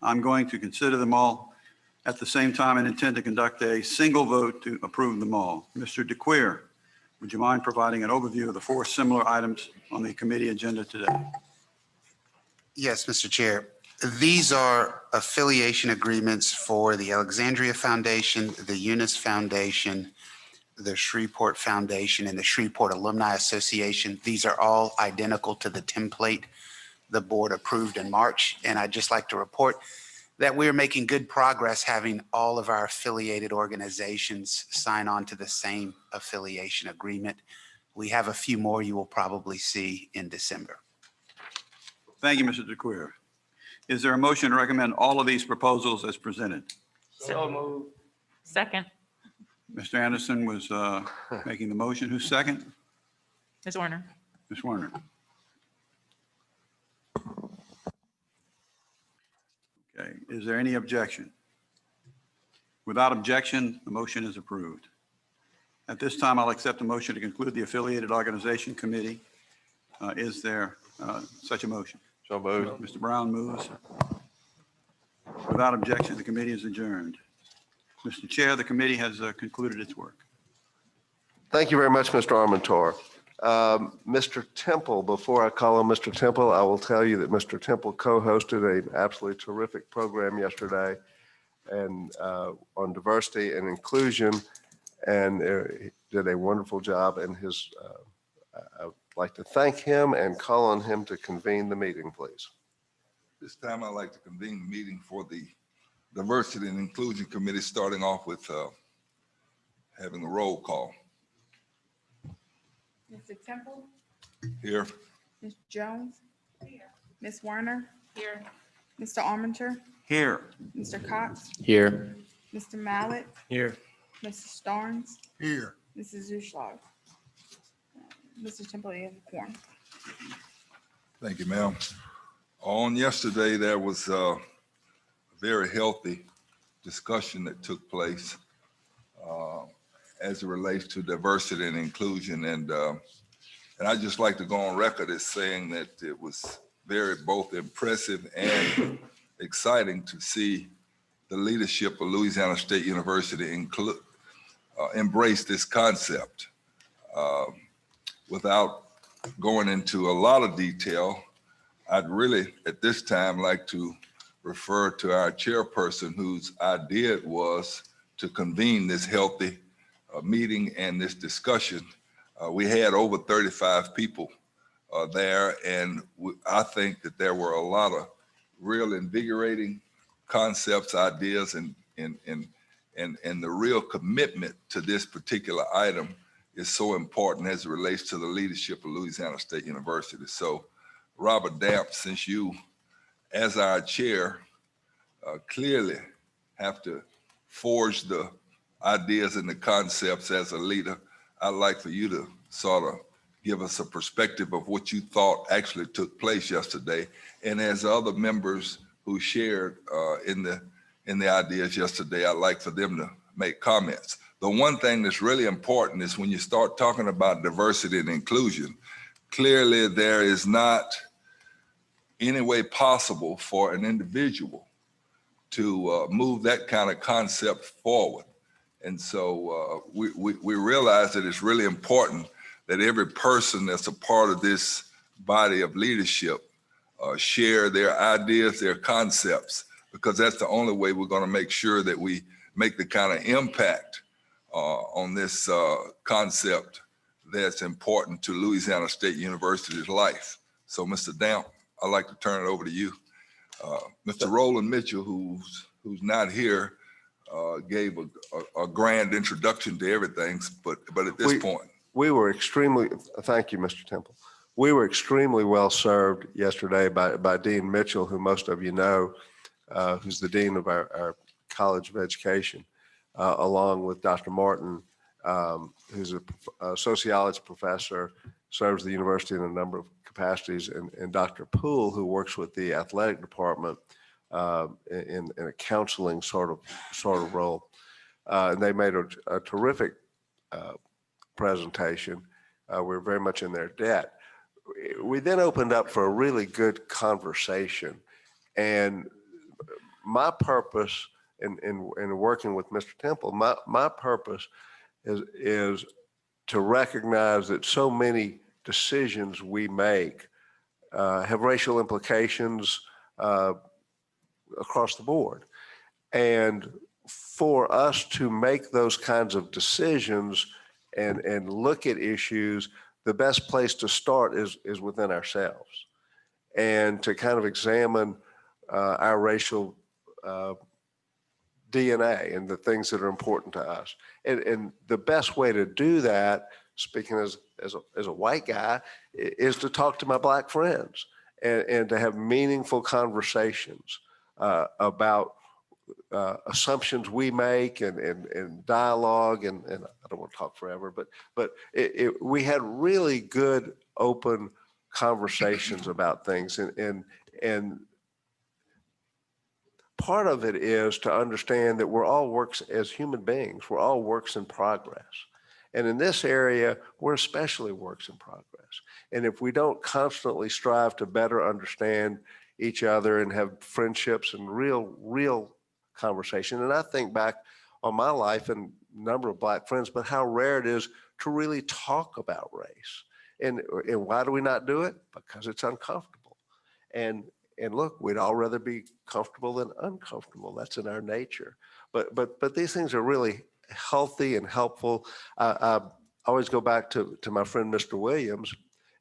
I'm going to consider them all at the same time and intend to conduct a single vote to approve them all. Mr. DeQueer, would you mind providing an overview of the four similar items on the committee agenda today? Yes, Mr. Chair. These are affiliation agreements for the Alexandria Foundation, the Eunice Foundation, the Shreveport Foundation, and the Shreveport Alumni Association. These are all identical to the template the board approved in March. And I'd just like to report that we're making good progress having all of our affiliated organizations sign on to the same affiliation agreement. We have a few more you will probably see in December. Thank you, Mr. DeQueer. Is there a motion to recommend all of these proposals as presented? So moved. Second, Mr. Anderson was making the motion. Who's second? Ms. Werner. Ms. Werner. Okay, is there any objection? Without objection, the motion is approved. At this time, I'll accept a motion to conclude the Affiliated Organization Committee. Is there such a motion? So moved. Mr. Brown moves. Without objection, the committee is adjourned. Mr. Chair, the committee has concluded its work. Thank you very much, Mr. Armentor. Mr. Temple, before I call on Mr. Temple, I will tell you that Mr. Temple co-hosted an absolutely terrific program yesterday and on diversity and inclusion, and did a wonderful job. And I'd like to thank him and call on him to convene the meeting, please. This time I'd like to convene the meeting for the Diversity and Inclusion Committee, starting off with having a roll call. Mr. Temple, Here. Ms. Jones. Here. Ms. Werner. Here. Mr. Armenter, Here. Mr. Cox, Here. Mr. Mallett, Here. Mrs. Starnes, Here. Mrs. Zuschlag. Mr. Temple, you have a quorum. Thank you, ma'am. On yesterday, there was a very healthy discussion that took place as it relates to diversity and inclusion. And I'd just like to go on record as saying that it was very both impressive and exciting to see the leadership of Louisiana State University embrace this concept. Without going into a lot of detail, I'd really, at this time, like to refer to our chairperson whose idea it was to convene this healthy meeting and this discussion. We had over 35 people there, and I think that there were a lot of real invigorating concepts, ideas, and the real commitment to this particular item is so important as it relates to the leadership of Louisiana State University. So, Robert Damp, since you, as our chair, clearly have to forge the ideas and the concepts as a leader, I'd like for you to sort of give us a perspective of what you thought actually took place yesterday. And as other members who shared in the ideas yesterday, I'd like for them to make comments. The one thing that's really important is when you start talking about diversity and inclusion, clearly there is not any way possible for an individual to move that kind of concept forward. And so we realize that it's really important that every person that's a part of this body of leadership share their ideas, their concepts, because that's the only way we're going to make sure that we make the kind of impact on this concept that's important to Louisiana State University's life. So, Mr. Damp, I'd like to turn it over to you. Mr. Roland Mitchell, who's not here, gave a grand introduction to everything, but at this point. We were extremely, thank you, Mr. Temple. We were extremely well served yesterday by Dean Mitchell, who most of you know, who's the Dean of our College of Education, along with Dr. Martin, who's a sociology professor, serves the university in a number of capacities, and Dr. Poole, who works with the athletic department in a counseling sort of role. And they made a terrific presentation. We're very much in their debt. We then opened up for a really good conversation. And my purpose in working with Mr. Temple, my purpose is to recognize that so many decisions we make have racial implications across the board. And for us to make those kinds of decisions and look at issues, the best place to start is within ourselves, and to kind of examine our racial DNA and the things that are important to us. And the best way to do that, speaking as a white guy, is to talk to my Black friends and to have meaningful conversations about assumptions we make and dialogue, and I don't want to talk forever, but we had really good open conversations about things, and part of it is to understand that we're all works as human beings. We're all works in progress. And in this area, we're especially works in progress. And if we don't constantly strive to better understand each other and have friendships and real conversation, and I think back on my life and a number of Black friends, but how rare it is to really talk about race. And why do we not do it? Because it's uncomfortable. And look, we'd all rather be comfortable than uncomfortable. That's in our nature. But these things are really healthy and helpful. I always go back to my friend, Mr. Williams,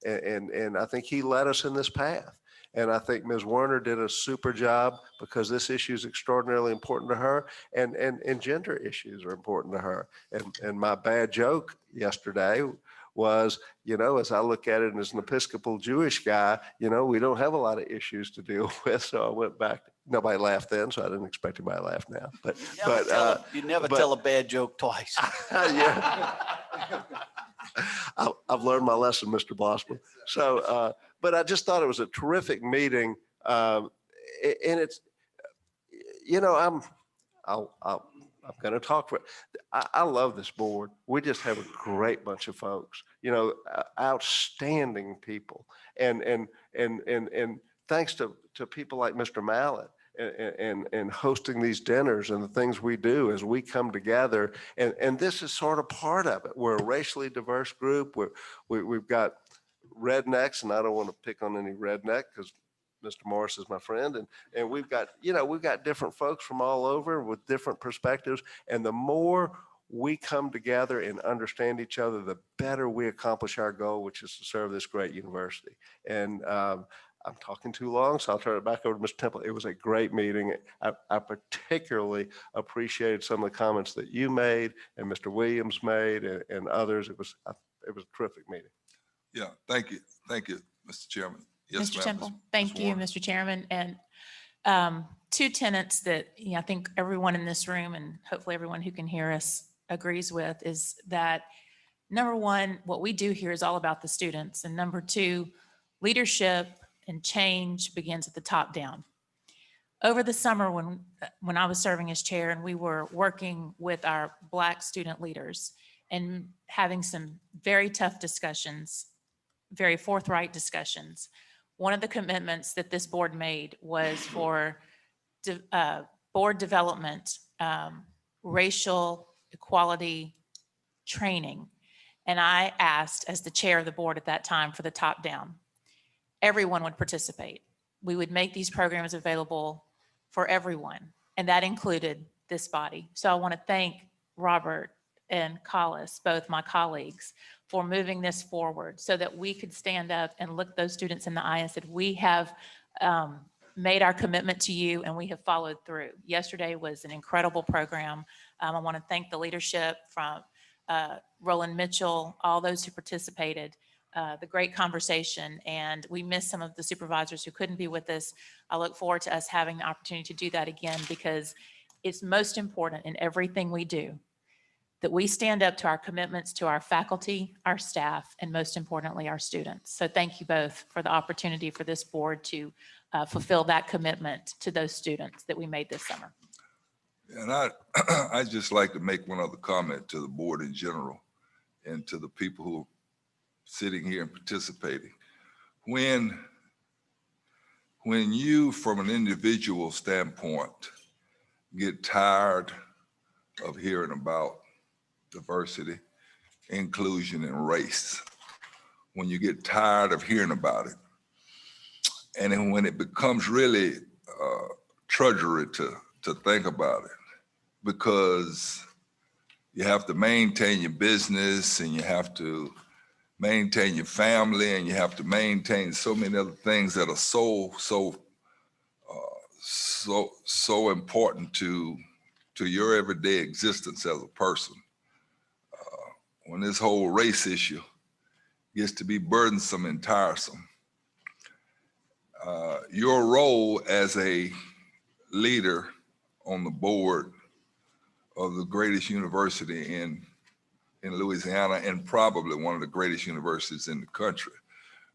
and I think he led us in this path. And I think Ms. Werner did a super job, because this issue is extraordinarily important to her, and gender issues are important to her. And my bad joke yesterday was, as I look at it as an Episcopal Jewish guy, we don't have a lot of issues to deal with. So I went back. Nobody laughed then, so I didn't expect anybody to laugh now. You never tell a bad joke twice. Yeah. I've learned my lesson, Mr. Blossman. So, but I just thought it was a terrific meeting And it's, you know, I'm going to talk for, I love this board. We just have a great bunch of folks, you know, outstanding people. And thanks to people like Mr. Mallett and hosting these dinners and the things we do as we come together. And this is sort of part of it. We're a racially diverse group. We've got rednecks, and I don't want to pick on any redneck because Mr. Morris is my friend, and we've got, you know, we've got different folks from all over with different perspectives. And the more we come together and understand each other, the better we accomplish our goal, which is to serve this great university. And I'm talking too long, so I'll turn it back over to Mr. Temple. It was a great meeting. I particularly appreciated some of the comments that you made and Mr. Williams made and others. It was a terrific meeting. Yeah, thank you. Thank you, Mr. Chairman. Yes, Mr. ma'am. Temple, thank you, Mr. Chairman. And two tenets that, you know, I think everyone in this room and hopefully everyone who can hear us agrees with is that, number one, what we do here is all about the students. And number two, leadership and change begins at the top down. Over the summer when I was serving as chair and we were working with our Black student leaders and having some very tough discussions, very forthright discussions, one of the commitments that this board made was for board development, racial equality training. And I asked, as the chair of the board at that time, for the top down. Everyone would participate. We would make these programs available for everyone, and that included this body. So I want to thank Robert and Collis, both my colleagues, for moving this forward so that we could stand up and look those students in the eye and said, we have made our commitment to you and we have followed through. Yesterday was an incredible program. I want to thank the leadership from Roland Mitchell, all those who participated, the great conversation, and we missed some of the supervisors who couldn't be with us. I look forward to us having the opportunity to do that again because it's most important in everything we do that we stand up to our commitments to our faculty, our staff, and most importantly, our students. So thank you both for the opportunity for this board to fulfill that commitment to those students that we made this summer. And I'd just like to make one other comment to the board in general and to the people who are sitting here and participating. When you, from an individual standpoint, get tired of hearing about diversity, inclusion, and race, when you get tired of hearing about it, and then when it becomes really drudgery to think about it, because you have to maintain your business and you have to maintain your family and you have to maintain so many other things that are so important to your everyday existence as a person. When this whole race issue gets to be burdensome and tiresome, your role as a leader on the board of the greatest university in Louisiana and probably one of the greatest universities in the country,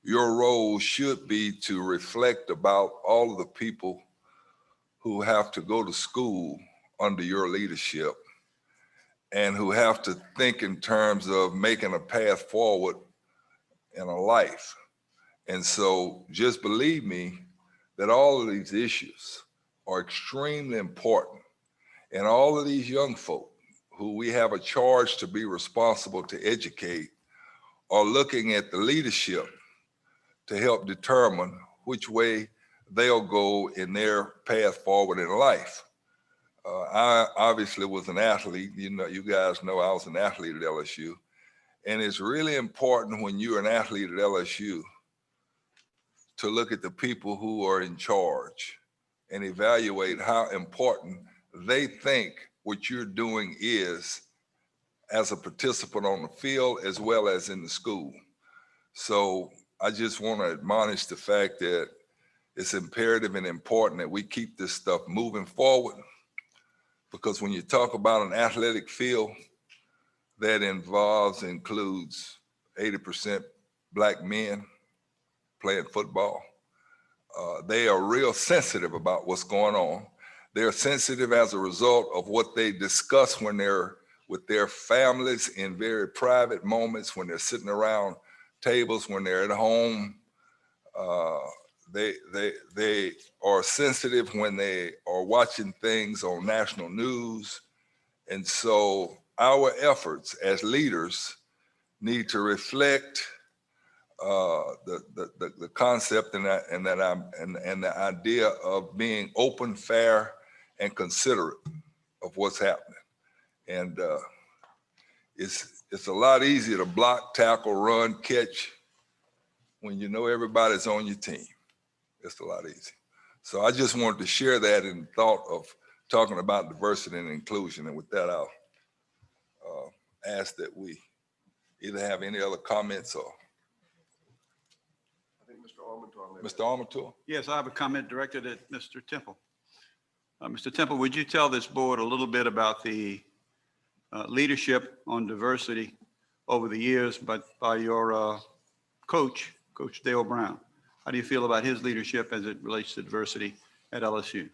your role should be to reflect about all of the people who have to go to school under your leadership and who have to think in terms of making a path forward in a life. And so just believe me that all of these issues are extremely important. And all of these young folk who we have a charge to be responsible to educate are looking at the leadership to help determine which way they'll go in their path forward in life. I obviously was an athlete. You guys know I was an athlete at LSU. And it's really important when you're an athlete at LSU to look at the people who are in charge and evaluate how important they think what you're doing is as a participant on the field as well as in the school. So I just want to admonish the fact that it's imperative and important that we keep this stuff moving forward, because when you talk about an athletic field that includes 80% Black men playing football, they are real sensitive about what's going on. They're sensitive as a result of what they discuss when they're with their families in very private moments, when they're sitting around tables, when they're at home. They are sensitive when they are watching things on national news. And so our efforts as leaders need to reflect the concept and the idea of being open, fair, and considerate of what's happening. And it's a lot easier to block, tackle, run, catch when you know everybody's on your team. It's a lot easier. So I just wanted to share that in thought of talking about diversity and inclusion. And with that, I'll ask that we either have any other comments or. I think Mr. Armentor. Mr. Armentor? Yes, I have a comment directed at Mr. Temple. Mr. Temple, would you tell this board a little bit about the leadership on diversity over the years, but by your coach, Coach Dale Brown? How do you feel about his leadership as it relates to diversity at LSU?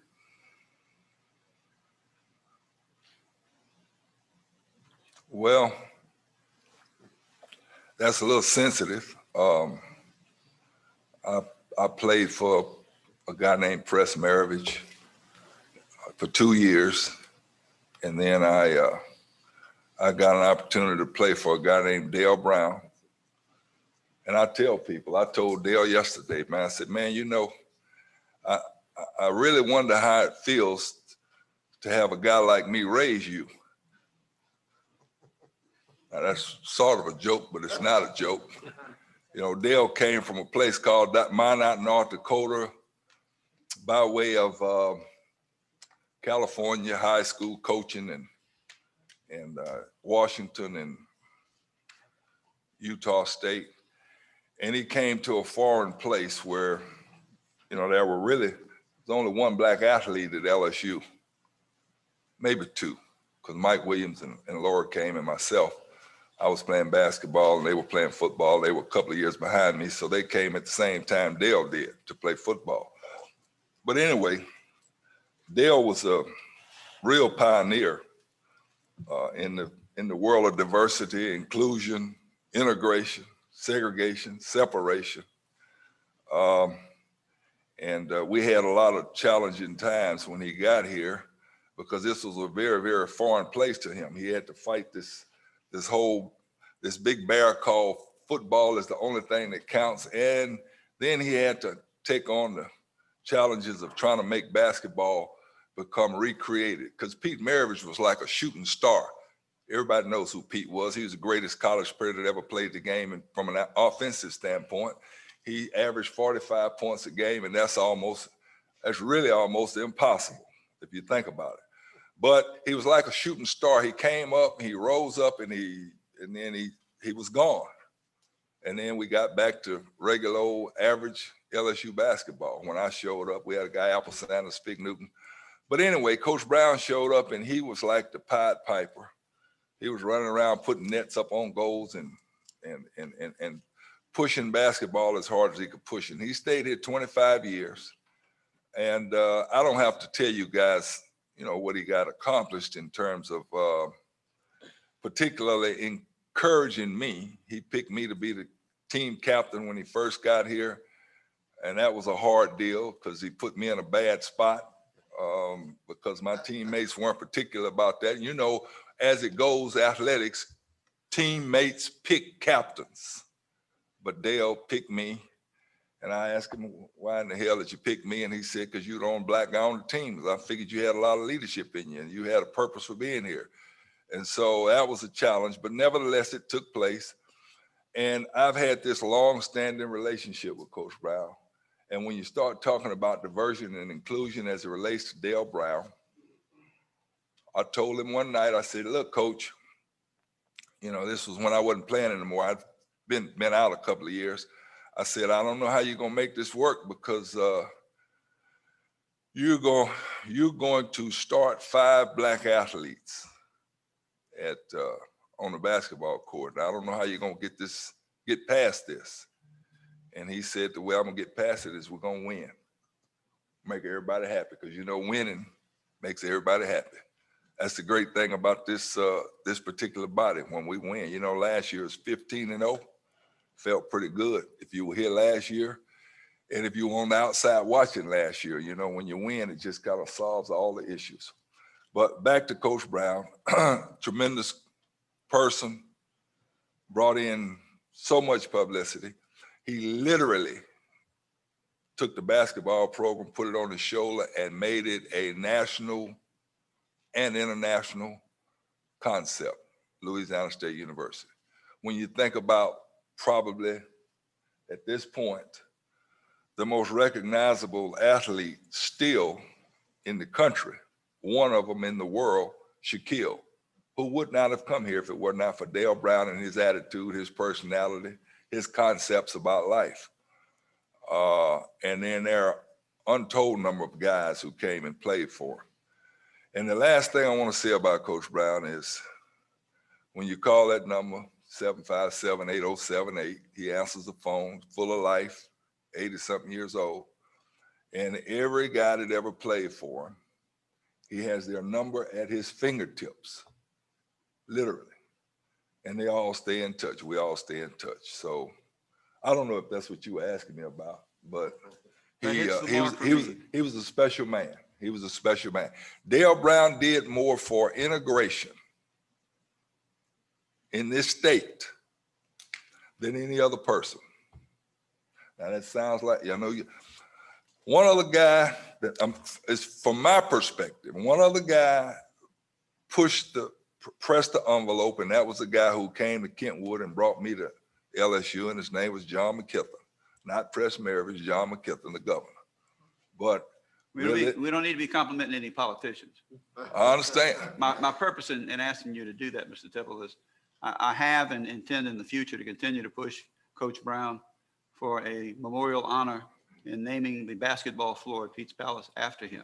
Well, that's a little sensitive. I played for a guy named Press Maravich for 2 years, and then I got an opportunity to play for a guy named Dale Brown. And I tell people, I told Dale yesterday, man, I said, man, you know, I really wonder how it feels to have a guy like me raise you. Now, that's sort of a joke, but it's not a joke. You know, Dale came from a place called Minot, North Dakota, by way of California high school coaching and Washington and Utah State. And he came to a foreign place where, you know, there was only one black athlete at LSU, maybe two, because Mike Williams and Laura came and myself. I was playing basketball and they were playing football. They were a couple of years behind me, so they came at the same time Dale did to play football. But anyway, Dale was a real pioneer in the world of diversity, inclusion, integration, segregation, separation. And we had a lot of challenging times when he got here because this was a very, very foreign place to him. He had to fight this big bear called football is the only thing that counts. And then he had to take on the challenges of trying to make basketball become recreated, because Pete Maravich was like a shooting star. Everybody knows who Pete was. He was the greatest college player that ever played the game. And from an offensive standpoint, he averaged 45 points a game, and that's really almost impossible if you think about it. But he was like a shooting star. He came up, he rose up, and then he was gone. And then we got back to regular old average LSU basketball. When I showed up, we had a guy, Apple Sanders, Spig Newton. But anyway, Coach Brown showed up, and he was like the Pied Piper. He was running around putting nets up on goals and pushing basketball as hard as he could push. And he stayed here 25 years. And I don't have to tell you guys, you know, what he got accomplished in terms of particularly encouraging me. He picked me to be the team captain when he first got here. And that was a hard deal because he put me in a bad spot because my teammates weren't particular about that. You know, as it goes, athletics, teammates pick captains. But Dale picked me. And I asked him, why in the hell did you pick me? And he said, because you're the only black guy on the team. I figured you had a lot of leadership in you and you had a purpose for being here. And so that was a challenge, but nevertheless, it took place. And I've had this long-standing relationship with Coach Brown. And when you start talking about diversion and inclusion as it relates to Dale Brown, I told him one night, I said, look, Coach, you know, this was when I wasn't playing anymore. I'd been out a couple of years. I said, I don't know how you're going to make this work because you're going to start 5 black athletes on the basketball court. I don't know how you're going to get past this. And he said, the way I'm going to get past it is we're going to win. make everybody happy, because you know winning makes everybody happy. That's the great thing about this this particular body. When we win, you know, last year was 15-0, felt pretty good. If you were here last year, and if you were on the outside watching last year, you know, when you win, it just kind of solves all the issues. But back to Coach Brown, tremendous person, brought in so much publicity. He literally took the basketball program, put it on his shoulder, and made it a national and international concept, Louisiana State University. When you think about probably at this point, the most recognizable athlete still in the country, one of them in the world, Shaquille, who would not have come here if it were not for Dale Brown and his attitude, his personality, his concepts about life. And then there are untold number of guys who came and played for him. And the last thing I want to say about Coach Brown is when you call that number, 757-8078, he answers the phone, full of life, 80-something years old. And every guy that ever played for him, he has their number at his fingertips, literally. And they all stay in touch. We all stay in touch. So I don't know if that's what you were asking me about, but he was a special man. He was a special man. Dale Brown did more for integration in this state than any other person. Now that sounds like, you know, one other guy that is from my perspective, one other guy pressed the envelope, and that was the guy who came to Kentwood and brought me to LSU, and his name was John McKithen, not Press Maravich, John McKithen, the governor. But we don't need to be complimenting any politicians. I understand. My purpose in asking you to do that, Mr. Tipple, is I have and intend in the future to continue to push Coach Brown for a memorial honor in naming the basketball floor at Pete's Palace after him.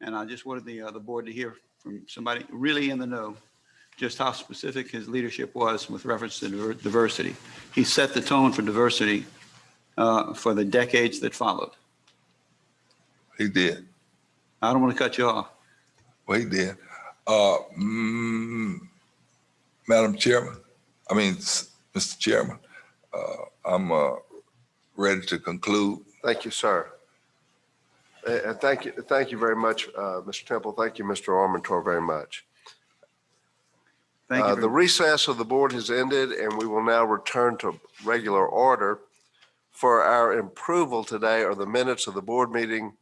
And I just wanted the board to hear from somebody really in the know just how specific his leadership was with reference to diversity. He set the tone for diversity for the decades that followed. He did. I don't want to cut you off. Well, he did. Madam Chairman, Mr. Chairman, I'm ready to conclude. Thank you, sir. And thank you very much, Mr. Temple. Thank you, Mr. Armentor, very much. Thank you. The recess of the board has ended, and we will now return to regular order. For our approval today are the minutes of the board meeting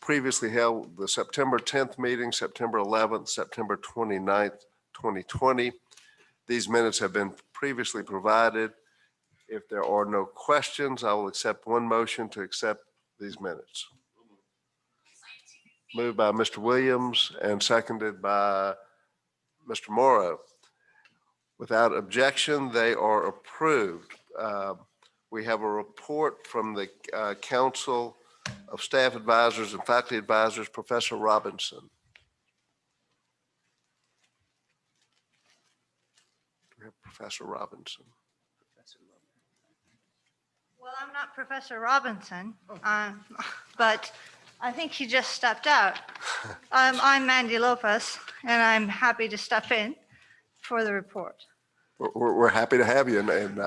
previously held, the September 10th meeting, September 11th, September 29th, 2020. These minutes have been previously provided. If there are no questions, I will accept one motion to accept these minutes. Moved by Mr. Williams and seconded by Mr. Morrow. Without objection, they are approved. We have a report from the Council of Staff Advisors and Faculty Advisors, Professor Robinson. Do we have Professor Robinson? Well, I'm not Professor Robinson, but I think he just stepped out. I'm Mandy Lopez, and I'm happy to step in for the report. We're happy to have you. And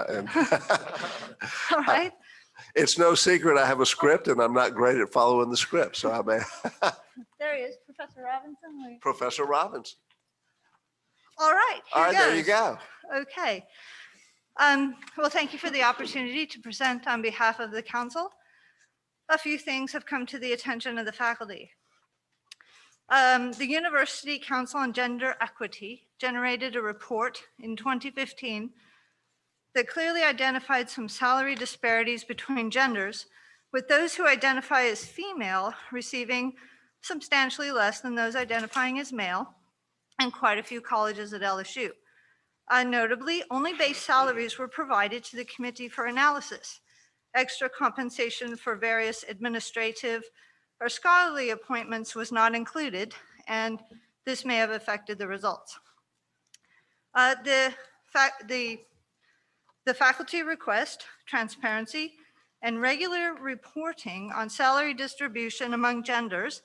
All right. It's no secret I have a script, and I'm not great at following the script. So I may. There he is, Professor Robinson. Professor Robinson. All right. All right, there you go. Okay. Well, thank you for the opportunity to present on behalf of the council. A few things have come to the attention of the faculty. The University Council on Gender Equity generated a report in 2015 that clearly identified some salary disparities between genders, with those who identify as female receiving substantially less than those identifying as male, and quite a few colleges at LSU. Notably, only base salaries were provided to the committee for analysis. Extra compensation for various administrative or scholarly appointments was not included, and this may have affected the results. The faculty request transparency and regular reporting on salary distribution among genders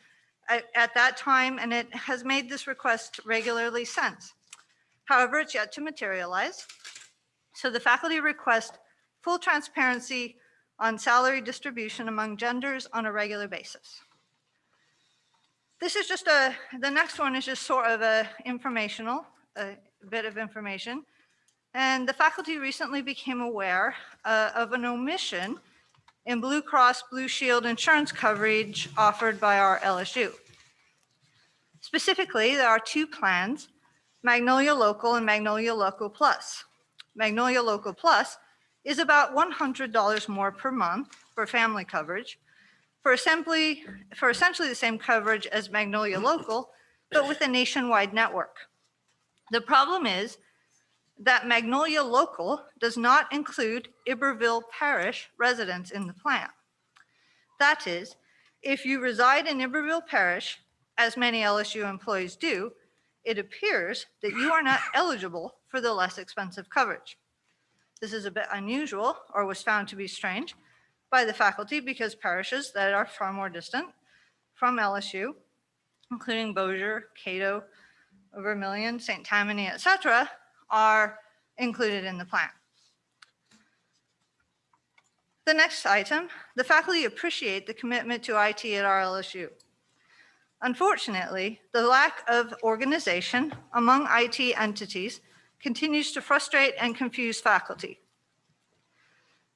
at that time, and it has made this request regularly since. However, it's yet to materialize. So the faculty request full transparency on salary distribution among genders on a regular basis. This is just the next one is just sort of a bit of information. And the faculty recently became aware of an omission in Blue Cross Blue Shield insurance coverage offered by our LSU. Specifically, there are two plans, Magnolia Local and Magnolia Local Plus. Magnolia Local Plus is about $100 more per month for family coverage for essentially the same coverage as Magnolia Local, but with a nationwide network. The problem is that Magnolia Local does not include Iberville Parish residents in the plan. That is, if you reside in Iberville Parish, as many LSU employees do, it appears that you are not eligible for the less expensive coverage. This is a bit unusual, or was found to be strange, by the faculty because parishes that are far more distant from LSU, including Bossier, Cato, Vermilion, St. Tammany, etc., are included in the plan. The next item, the faculty appreciate the commitment to IT at our LSU. Unfortunately, the lack of organization among IT entities continues to frustrate and confuse faculty.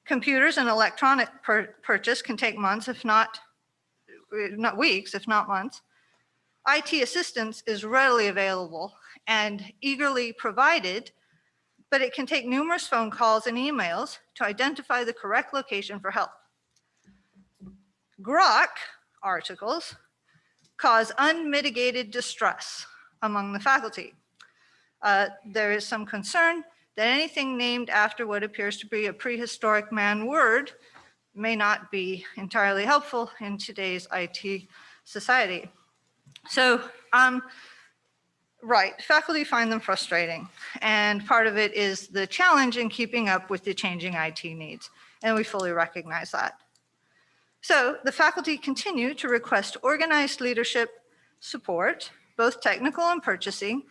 Computers and electronic purchase can take months, if not weeks, if not months. IT assistance is readily available and eagerly provided, but it can take numerous phone calls and emails to identify the correct location for help. Grok articles cause unmitigated distress among the faculty. There is some concern that anything named after what appears to be a prehistoric man word may not be entirely helpful in today's IT society. So, right, faculty find them frustrating, and part of it is the challenge in keeping up with the changing IT needs, and we fully recognize that. So the faculty continue to request organized leadership support, both technical and purchasing,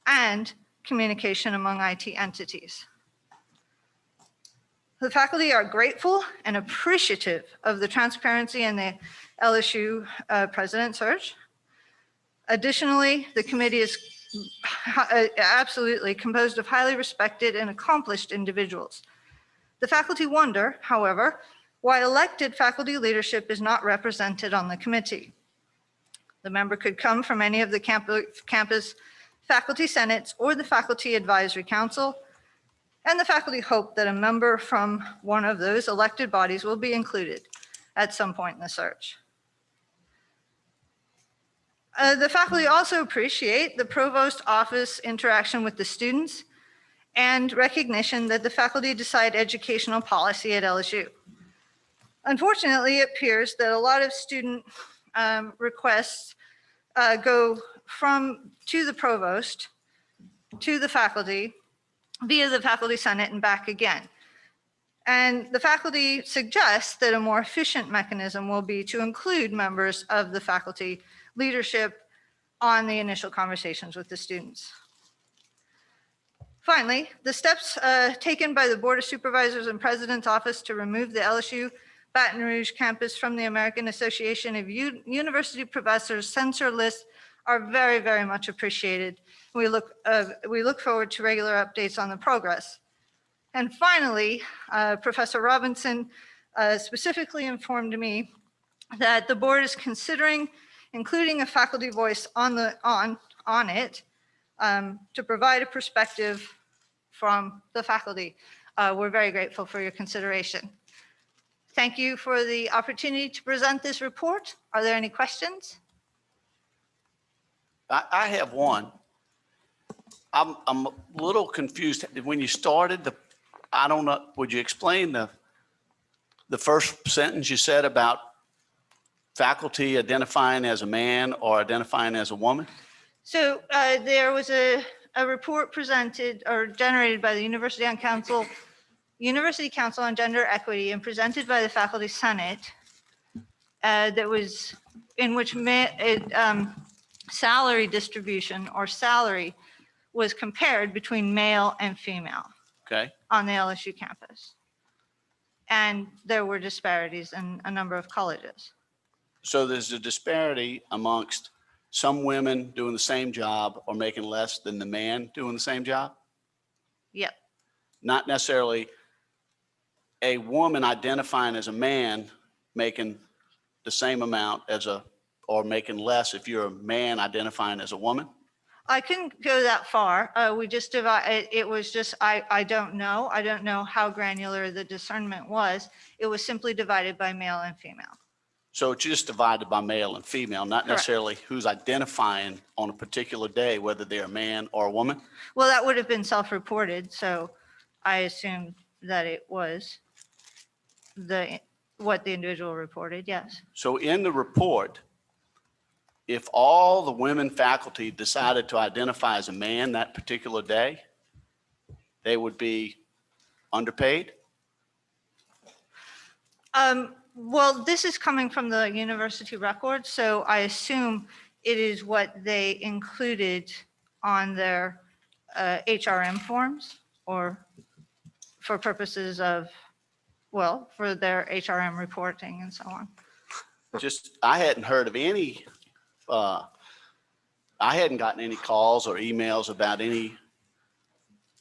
and communication among IT entities. The faculty are grateful and appreciative of the transparency in the LSU president search. Additionally, the committee is absolutely composed of highly respected and accomplished individuals. The faculty wonder, however, why elected faculty leadership is not represented on the committee. The member could come from any of the campus faculty senates or the faculty advisory council, and the faculty hope that a member from one of those elected bodies will be included at some point in the search. The faculty also appreciate the provost office interaction with the students and recognition that the faculty decide educational policy at LSU. Unfortunately, it appears that a lot of student requests go to the provost, to the faculty, via the faculty senate and back again. And the faculty suggests that a more efficient mechanism will be to include members of the faculty leadership on the initial conversations with the students. Finally, the steps taken by the Board of Supervisors and President's Office to remove the LSU Baton Rouge campus from the American Association of University Professors censor list are very, very much appreciated. We look forward to regular updates on the progress. And finally, Professor Robinson specifically informed me that the board is considering including a faculty voice on it to provide a perspective from the faculty. We're very grateful for your consideration. Thank you for the opportunity to present this report. Are there any questions? I have one. I'm a little confused. When you started, I don't know, would you explain the first sentence you said about faculty identifying as a man or identifying as a woman? So there was a report presented or generated by the University on Council University Council on Gender Equity and presented by the Faculty Senate that was in which salary distribution or salary was compared between male and female Okay. on the LSU campus. And there were disparities in a number of colleges. So there's a disparity amongst some women doing the same job or making less than the man doing the same job? Yep. Not necessarily a woman identifying as a man making the same amount as or making less if you're a man identifying as a woman? I couldn't go that far. We just divide, it was just, I don't know. I don't know how granular the discernment was. It was simply divided by male and female. So it's just divided by male and female, not Correct. necessarily who's identifying on a particular day, whether they're a man or a woman? Well, that would have been self-reported, so I assumed that it was what the individual reported, yes. So in the report, if all the women faculty decided to identify as a man that particular day, they would be underpaid? Well, this is coming from the university record, so I assume it is what they included on their HRM forms or for purposes of, well, for their HRM reporting and so on. Just, I hadn't heard of any, I hadn't gotten any calls or emails about any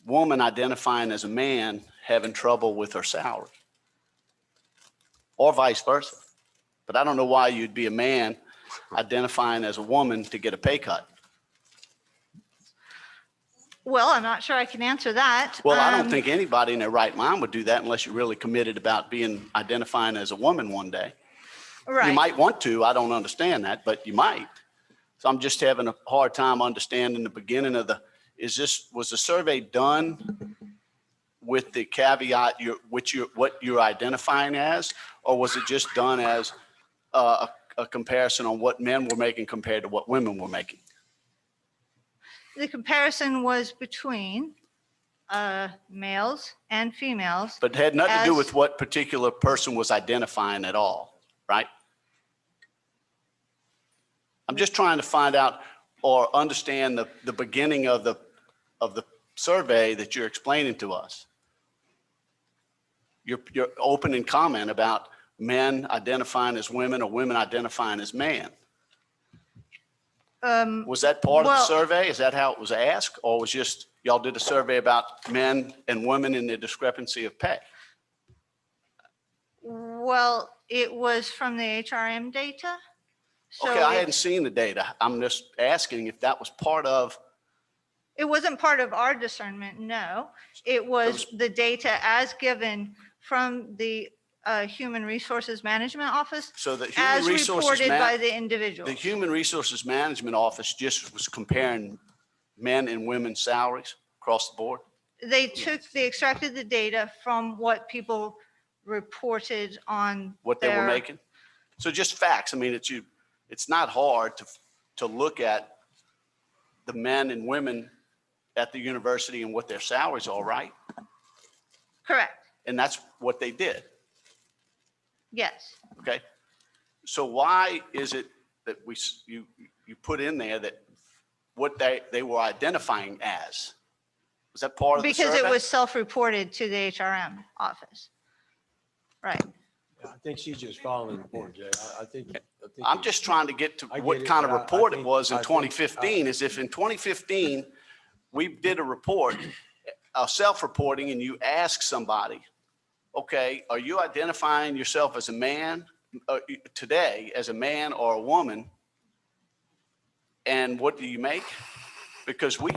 woman identifying as a man having trouble with her salary. Or vice versa. But I don't know why you'd be a man identifying as a woman to get a pay cut. Well, I'm not sure I can answer that. Well, I don't think anybody in their right mind would do that unless you're really committed about identifying as a woman one day. Right. You might want to, I don't understand that, but you might. So I'm just having a hard time understanding the beginning of was the survey done with the caveat what you're identifying as, or was it just done as a comparison on what men were making compared to what women were making? The comparison was between males and females. But it had nothing to do as- with what particular person was identifying at all, right? I'm just trying to find out or understand the beginning of the survey that you're explaining to us. Your opening comment about men identifying as women or women identifying as man. Was that part of the well- survey? Is that how it was asked? Or was just y'all did a survey about men and women and the discrepancy of pay? Well, it was from the HRM data. So Okay, I it- hadn't seen the data. I'm just asking if that was part of, It wasn't part of our discernment, no. It was the data as given from the Human Resources Management Office so the as Human Resources, reported by the the individual. Human Resources Management Office just was comparing men and women's salaries across the board? They extracted the data from what people reported on What they were their- making? So just facts. I mean, it's not hard to look at the men and women at the university and what their salaries are, right? Correct, And that's what they did, yes. okay? So why is it that you put in there that what they were identifying as? Was that part of the survey? Because it was self-reported to the HRM office. Right. I think she's just following the report, Jay. I think. I'm just trying to get to I get what it, kind of but I report it think- was in I think- 2015, is if in 2015, we did a report, self-reporting, and you ask somebody, okay, are you identifying yourself as a man today, as a man or a woman? And what do you make? Because we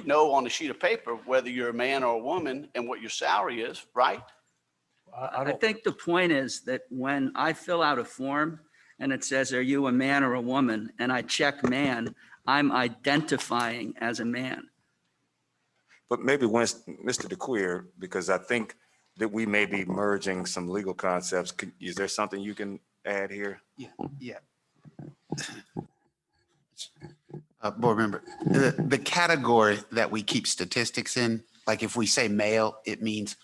know on a sheet of paper whether you're a man or a woman and what your salary is, right? I think the point is that when I fill out a form and it says, are you a man or a woman? And I check man, I'm identifying as a man. But maybe once, Mr. DeQueer, because I think that we may be merging some legal concepts. Is there something you can add here? Yeah. Board member, the category that we keep statistics in, like if we say male, it means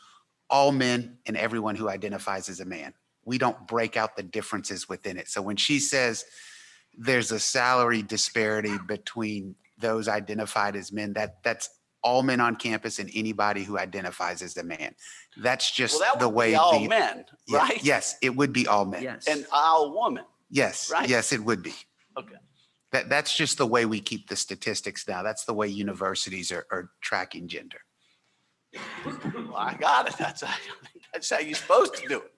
all men and everyone who identifies as a man. We don't break out the differences within it. So when she says there's a salary disparity between those identified as men, that's all men on campus and anybody who identifies as a man. That's just Well, that the would way be all the, men, yeah, right? yes, it would be all men. Yes. And all woman. Yes, Right. yes, it would be. Okay. That's just the way we keep the statistics now. That's the way universities are tracking gender. Well, I got it. That's how you're supposed to do it.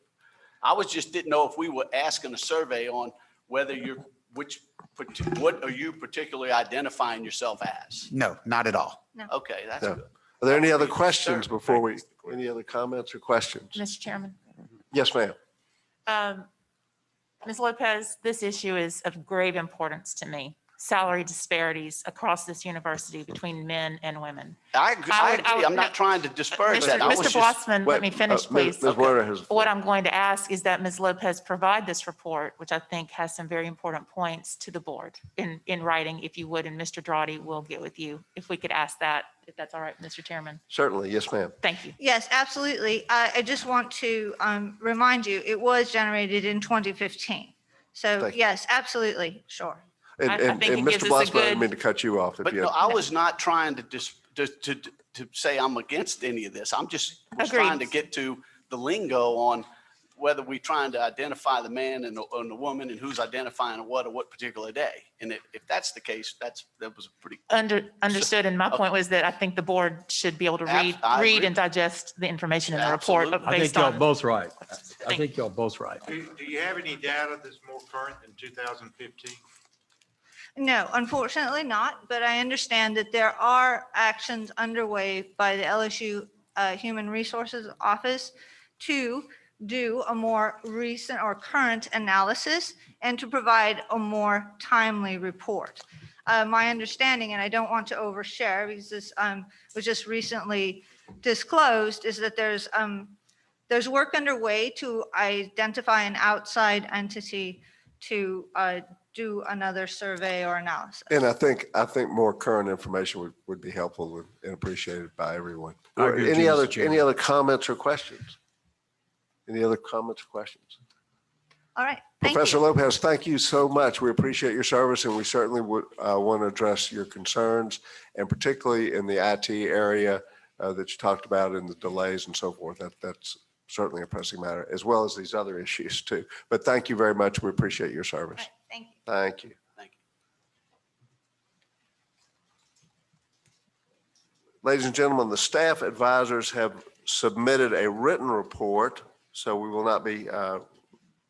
I just didn't know if we were asking a survey on whether what are you particularly identifying yourself as? No, not at all. Okay, that's No. good. Are there any other questions before any other comments or questions? Mr. Chairman. Yes, ma'am. Ms. Lopez, this issue is of grave importance to me. Salary disparities across this university between men and women. I agree. I'm not trying to disparage that. Mr. Blossman, let me finish, please. Ms. Werner has. What I'm going to ask is that Ms. Lopez provide this report, which I think has some very important points to the board in writing, if you would, and Mr. Drawdy will get with you. If we could ask that, if that's all right, Mr. Chairman. Certainly, yes, ma'am. Thank you. Yes, absolutely. I just want to remind you, it was generated in 2015. So Thank you. yes, absolutely, sure. And I think it Mr. gives us a Blossman, I didn't good- mean to cut you off. If But you no, had- I was not trying to say I'm against any of this. I'm just was Agreed. trying to get to the lingo on whether we're trying to identify the man and the woman and who's identifying what or what particular day. And if that's the case, that was a pretty. Understood. And my point was that I think the board should be able to I read agree. and digest the information in the report Absolutely. I think based y'all on. both right. I Thank think y'all both right. Do you have any data that's more current than 2015? No, unfortunately not, but I understand that there are actions underway by the LSU Human Resources Office to do a more recent or current analysis and to provide a more timely report. My understanding, and I don't want to overshare because this was just recently disclosed, is that there's work underway to identify an outside entity to do another survey or analysis. And I think more current information would be helpful and appreciated by everyone. I agree with Any you, Mr. other Chairman. comments or questions? Any other comments or questions? All right, thank Professor you. Lopez, thank you so much. We appreciate your service, and we certainly would want to address your concerns, and particularly in the IT area that you talked about and the delays and so forth. That's certainly a pressing matter, as well as these other issues too. But thank you very much. We appreciate your service. All right, thank you. Thank you. Thank you. Ladies and gentlemen, the staff advisors have submitted a written report, so we will not be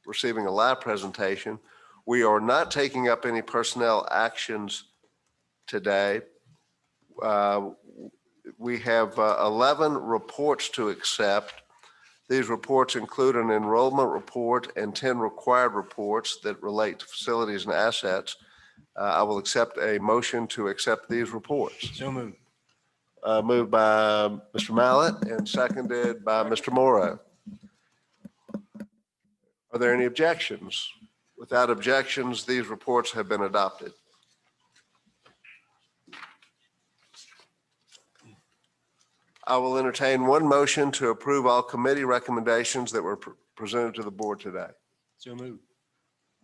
receiving a live presentation. We are not taking up any personnel actions today. We have 11 reports to accept. These reports include an enrollment report and 10 required reports that relate to facilities and assets. I will accept a motion to accept these reports. So moved. Moved by Mr. Mallett and seconded by Mr. Morrow. Are there any objections? Without objections, these reports have been adopted. I will entertain one motion to approve all committee recommendations that were presented to the board today. So moved.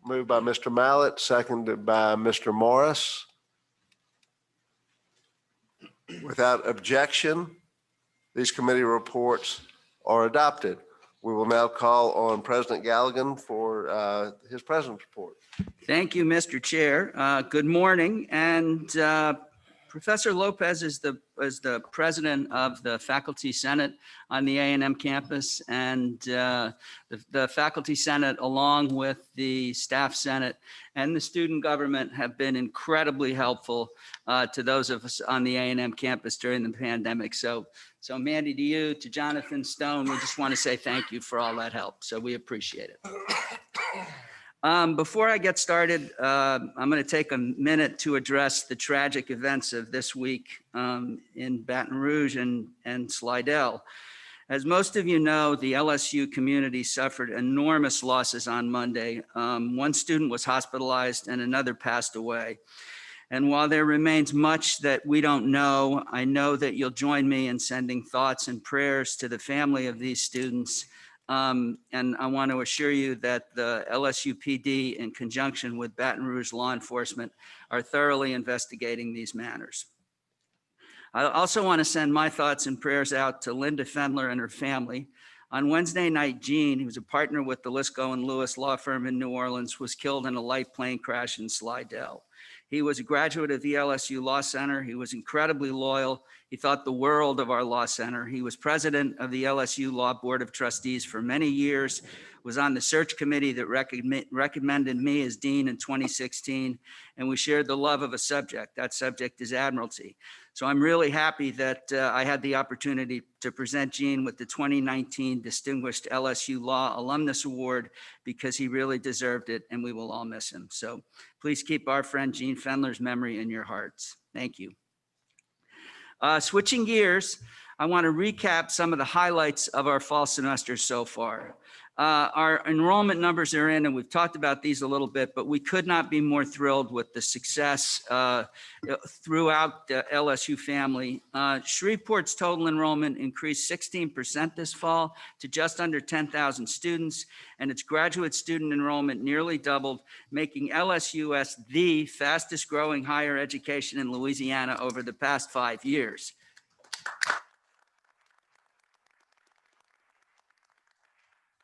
Moved by Mr. Mallett, seconded by Mr. Morris. Without objection, these committee reports are adopted. We will now call on President Galligan for his president's report. Thank you, Mr. Chair. Good morning. And Professor Lopez is the president of the Faculty Senate on the A&M campus. And the Faculty Senate, along with the Staff Senate and the student government, have been incredibly helpful to those of us on the A&M campus during the pandemic. So Mandy, to you, to Jonathan Stone, we just want to say thank you for all that help. So we appreciate it. Before I get started, I'm going to take a minute to address the tragic events of this week in Baton Rouge and Slidell. As most of you know, the LSU community suffered enormous losses on Monday. One student was hospitalized and another passed away. And while there remains much that we don't know, I know that you'll join me in sending thoughts and prayers to the family of these students. And I want to assure you that the LSU PD, in conjunction with Baton Rouge law enforcement, are thoroughly investigating these matters. I also want to send my thoughts and prayers out to Linda Fendler and her family. On Wednesday night, Gene, who's a partner with the Lisco and Lewis law firm in New Orleans, was killed in a light plane crash in Slidell. He was a graduate of the LSU Law Center. He was incredibly loyal. He thought the world of our law center. He was president of the LSU Law Board of Trustees for many years, was on the search committee that recommended me as dean in 2016, and we shared the love of a subject. That subject is admiralty. So I'm really happy that I had the opportunity to present Gene with the 2019 Distinguished LSU Law Alumnus Award, because he really deserved it, and we will all miss him. So please keep our friend Gene Fendler's memory in your hearts. Thank you. Switching gears, I want to recap some of the highlights of our fall semester so far. Our enrollment numbers are in, and we've talked about these a little bit, but we could not be more thrilled with the success throughout the LSU family. Shreveport's total enrollment increased 16% this fall to just under 10,000 students, and its graduate student enrollment nearly doubled, making LSUS the fastest growing higher education in Louisiana over the past 5 years.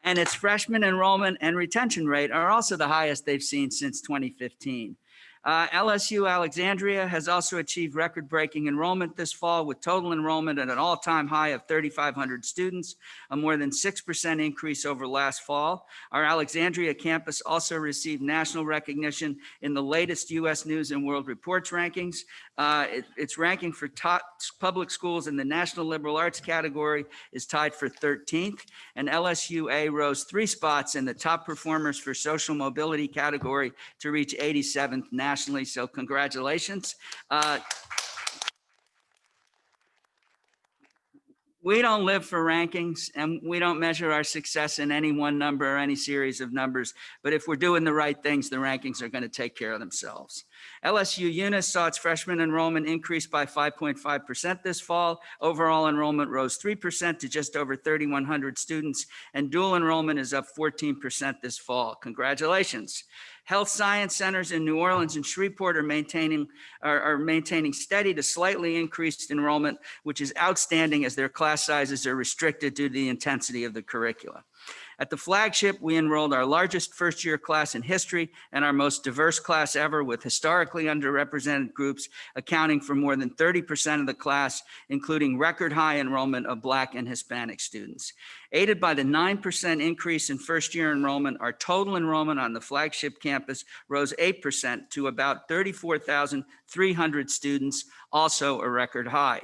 And its freshman enrollment and retention rate are also the highest they've seen since 2015. LSU Alexandria has also achieved record-breaking enrollment this fall, with total enrollment at an all-time high of 3,500 students, a more than 6% increase over last fall. Our Alexandria campus also received national recognition in the latest U.S. News and World Reports rankings. Its ranking for top public schools in the National Liberal Arts category is tied for 13th, and LSUA rose 3 spots in the top performers for social mobility category to reach 87th nationally. So congratulations. We don't live for rankings, and we don't measure our success in any one number or any series of numbers. But if we're doing the right things, the rankings are going to take care of themselves. LSU Eunice saw its freshman enrollment increase by 5.5% this fall. Overall enrollment rose 3% to just over 3,100 students, and dual enrollment is up 14% this fall. Congratulations. Health science centers in New Orleans and Shreveport are maintaining steady to slightly increased enrollment, which is outstanding as their class sizes are restricted due to the intensity of the curricula. At the flagship, we enrolled our largest first-year class in history and our most diverse class ever, with historically underrepresented groups accounting for more than 30% of the class, including record high enrollment of Black and Hispanic students. Aided by the 9% increase in first-year enrollment, our total enrollment on the flagship campus rose 8% to about 34,300 students, also a record high.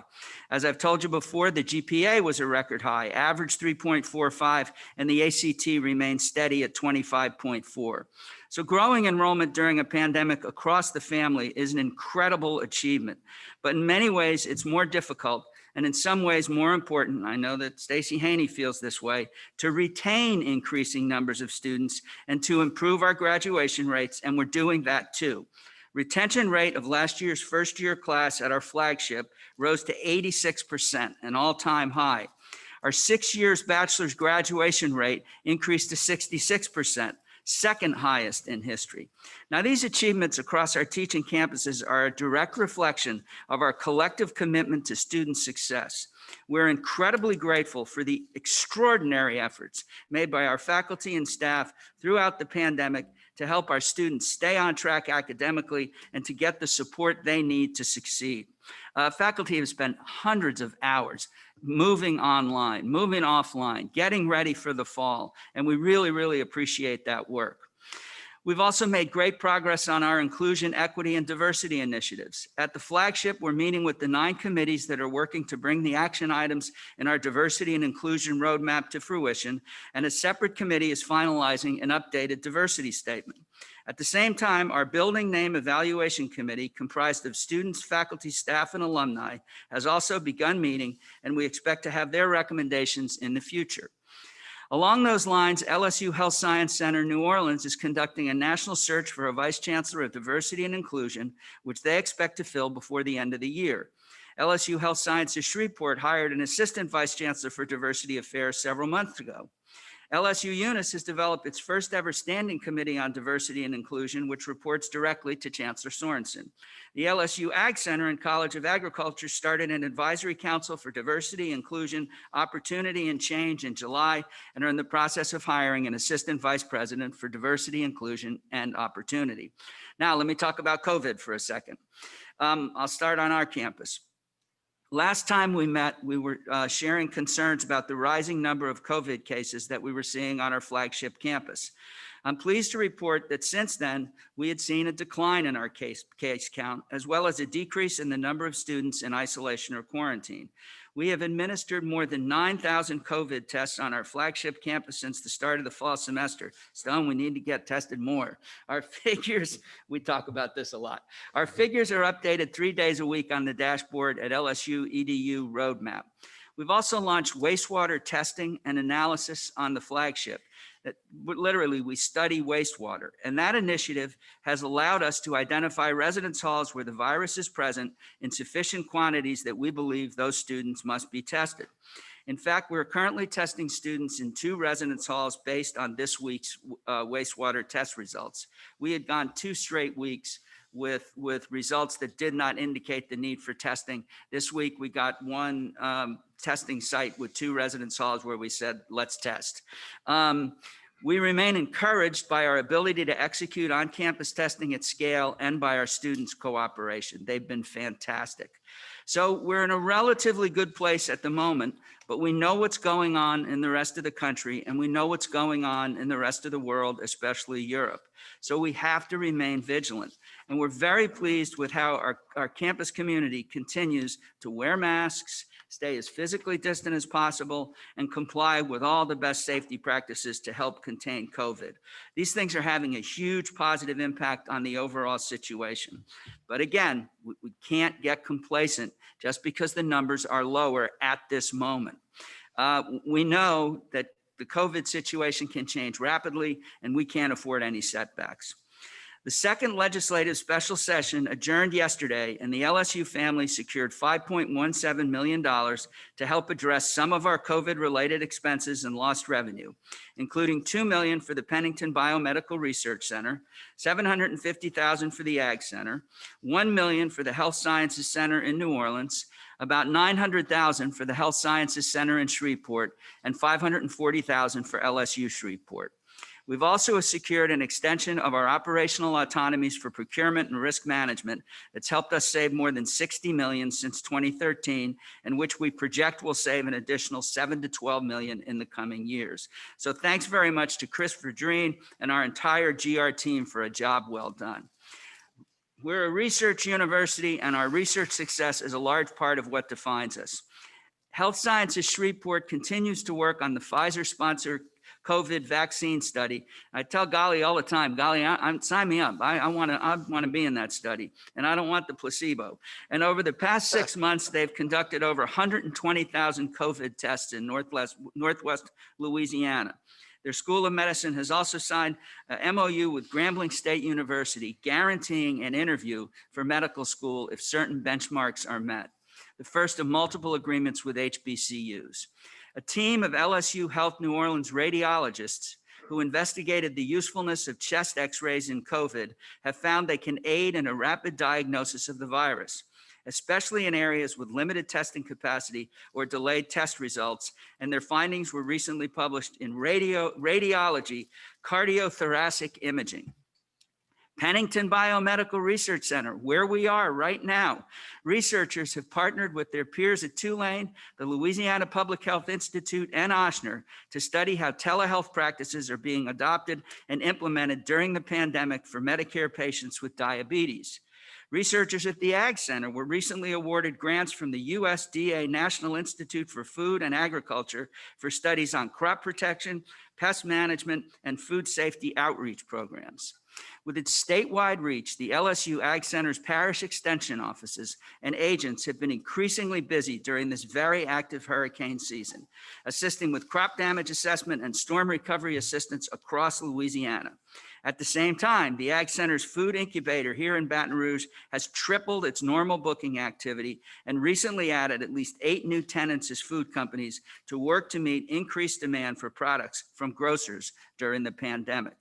As I've told you before, the GPA was a record high, average 3.45, and the ACT remained steady at 25.4. So growing enrollment during a pandemic across the family is an incredible achievement, but in many ways it's more difficult, and in some ways more important, I know that Stacey Haney feels this way, to retain increasing numbers of students and to improve our graduation rates, and we're doing that too. Retention rate of last year's first-year class at our flagship rose to 86%, an all-time high. Our 6 years bachelor's graduation rate increased to 66%, second highest in history. Now, these achievements across our teaching campuses are a direct reflection of our collective commitment to student success. We're incredibly grateful for the extraordinary efforts made by our faculty and staff throughout the pandemic to help our students stay on track academically and to get the support they need to succeed. Faculty have spent hundreds of hours moving online, moving offline, getting ready for the fall, and we really, really appreciate that work. We've also made great progress on our inclusion, equity, and diversity initiatives. At the flagship, we're meeting with the 9 committees that are working to bring the action items in our diversity and inclusion roadmap to fruition, and a separate committee is finalizing an updated diversity statement. At the same time, our building name evaluation committee, comprised of students, faculty, staff, and alumni, has also begun meeting, and we expect to have their recommendations in the future. Along those lines, LSU Health Science Center New Orleans is conducting a national search for a vice chancellor of diversity and inclusion, which they expect to fill before the end of the year. LSU Health Sciences Shreveport hired an assistant vice chancellor for diversity affairs several months ago. LSU Eunice has developed its first ever standing committee on diversity and inclusion, which reports directly to Chancellor Sorensen. The LSU Ag Center and College of Agriculture started an advisory council for diversity, inclusion, opportunity, and change in July, and are in the process of hiring an assistant vice president for diversity, inclusion, and opportunity. Now, let me talk about COVID for a second. I'll start on our campus. Last time we met, we were sharing concerns about the rising number of COVID cases that we were seeing on our flagship campus. I'm pleased to report that since then, we had seen a decline in our case count, as well as a decrease in the number of students in isolation or quarantine. We have administered more than 9,000 COVID tests on our flagship campus since the start of the fall semester. Stone, we need to get tested more. Our figures, we talk about this a lot. Our figures are updated 3 days a week on the dashboard at LSU EDU Roadmap. We've also launched wastewater testing and analysis on the flagship. That literally we study wastewater, and that initiative has allowed us to identify residence halls where the virus is present in sufficient quantities that we believe those students must be tested. In fact, we're currently testing students in 2 residence halls based on this week's wastewater test results. We had gone 2 straight weeks with results that did not indicate the need for testing. This week, we got 1 testing site with 2 residence halls where we said, let's test. We remain encouraged by our ability to execute on-campus testing at scale and by our students' cooperation. They've been fantastic. So we're in a relatively good place at the moment, but we know what's going on in the rest of the country, and we know what's going on in the rest of the world, especially Europe. So we have to remain vigilant. And we're very pleased with how our campus community continues to wear masks, stay as physically distant as possible, and comply with all the best safety practices to help contain COVID. These things are having a huge positive impact on the overall situation. But again, we can't get complacent just because the numbers are lower at this moment. We know that the COVID situation can change rapidly, and we can't afford any setbacks. The second legislative special session adjourned yesterday, and the LSU family secured $5.17 million to help address some of our COVID-related expenses and lost revenue, including $2 million for the Pennington Biomedical Research Center, $750,000 for the Ag Center, $1 million for the Health Sciences Center in New Orleans, about $900,000 for the Health Sciences Center in Shreveport, and $540,000 for LSU Shreveport. We've also secured an extension of our operational autonomies for procurement and risk management that's helped us save more than $60 million since 2013, and which we project will save an additional $7 to $12 million in the coming years. So thanks very much to Chris Verdreen and our entire GR team for a job well done. We're a research university, and our research success is a large part of what defines us. Health Sciences Shreveport continues to work on the Pfizer-sponsored COVID vaccine study. I tell Gallow all the time, Gallow, sign me up. I want to be in that study, and I don't want the placebo. And over the past 6 months, they've conducted over 120,000 COVID tests in Northwest Louisiana. Their School of Medicine has also signed an MOU with Grambling State University, guaranteeing an interview for medical school if certain benchmarks are met. The first of multiple agreements with HBCUs. A team of LSU Health New Orleans radiologists who investigated the usefulness of chest x-rays in COVID have found they can aid in a rapid diagnosis of the virus, especially in areas with limited testing capacity or delayed test results, and their findings were recently published in Radiology Cardiothoracic Imaging. Pennington Biomedical Research Center, where we are right now, researchers have partnered with their peers at Tulane, the Louisiana Public Health Institute, and Ochsner to study how telehealth practices are being adopted and implemented during the pandemic for Medicare patients with diabetes. Researchers at the Ag Center were recently awarded grants from the USDA National Institute for Food and Agriculture for studies on crop protection, pest management, and food safety outreach programs. With its statewide reach, the LSU Ag Center's parish extension offices and agents have been increasingly busy during this very active hurricane season, assisting with crop damage assessment and storm recovery assistance across Louisiana. At the same time, the Ag Center's food incubator here in Baton Rouge has tripled its normal booking activity and recently added at least 8 new tenants as food companies to work to meet increased demand for products from grocers during the pandemic.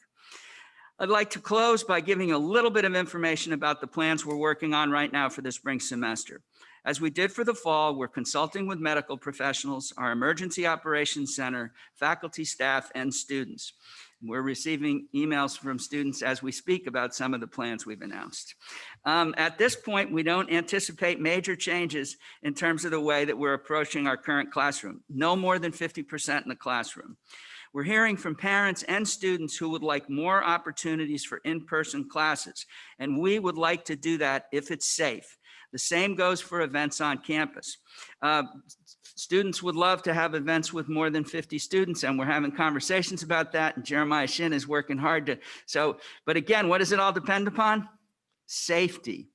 I'd like to close by giving a little bit of information about the plans we're working on right now for the spring semester. As we did for the fall, we're consulting with medical professionals, our emergency operations center, faculty, staff, and students. We're receiving emails from students as we speak about some of the plans we've announced. At this point, we don't anticipate major changes in terms of the way that we're approaching our current classroom. No more than 50% in the classroom. We're hearing from parents and students who would like more opportunities for in-person classes, and we would like to do that if it's safe. The same goes for events on campus. Students would love to have events with more than 50 students, and we're having conversations about that, and Jeremiah Shin is working hard to, but again, what does it all depend upon? Safety.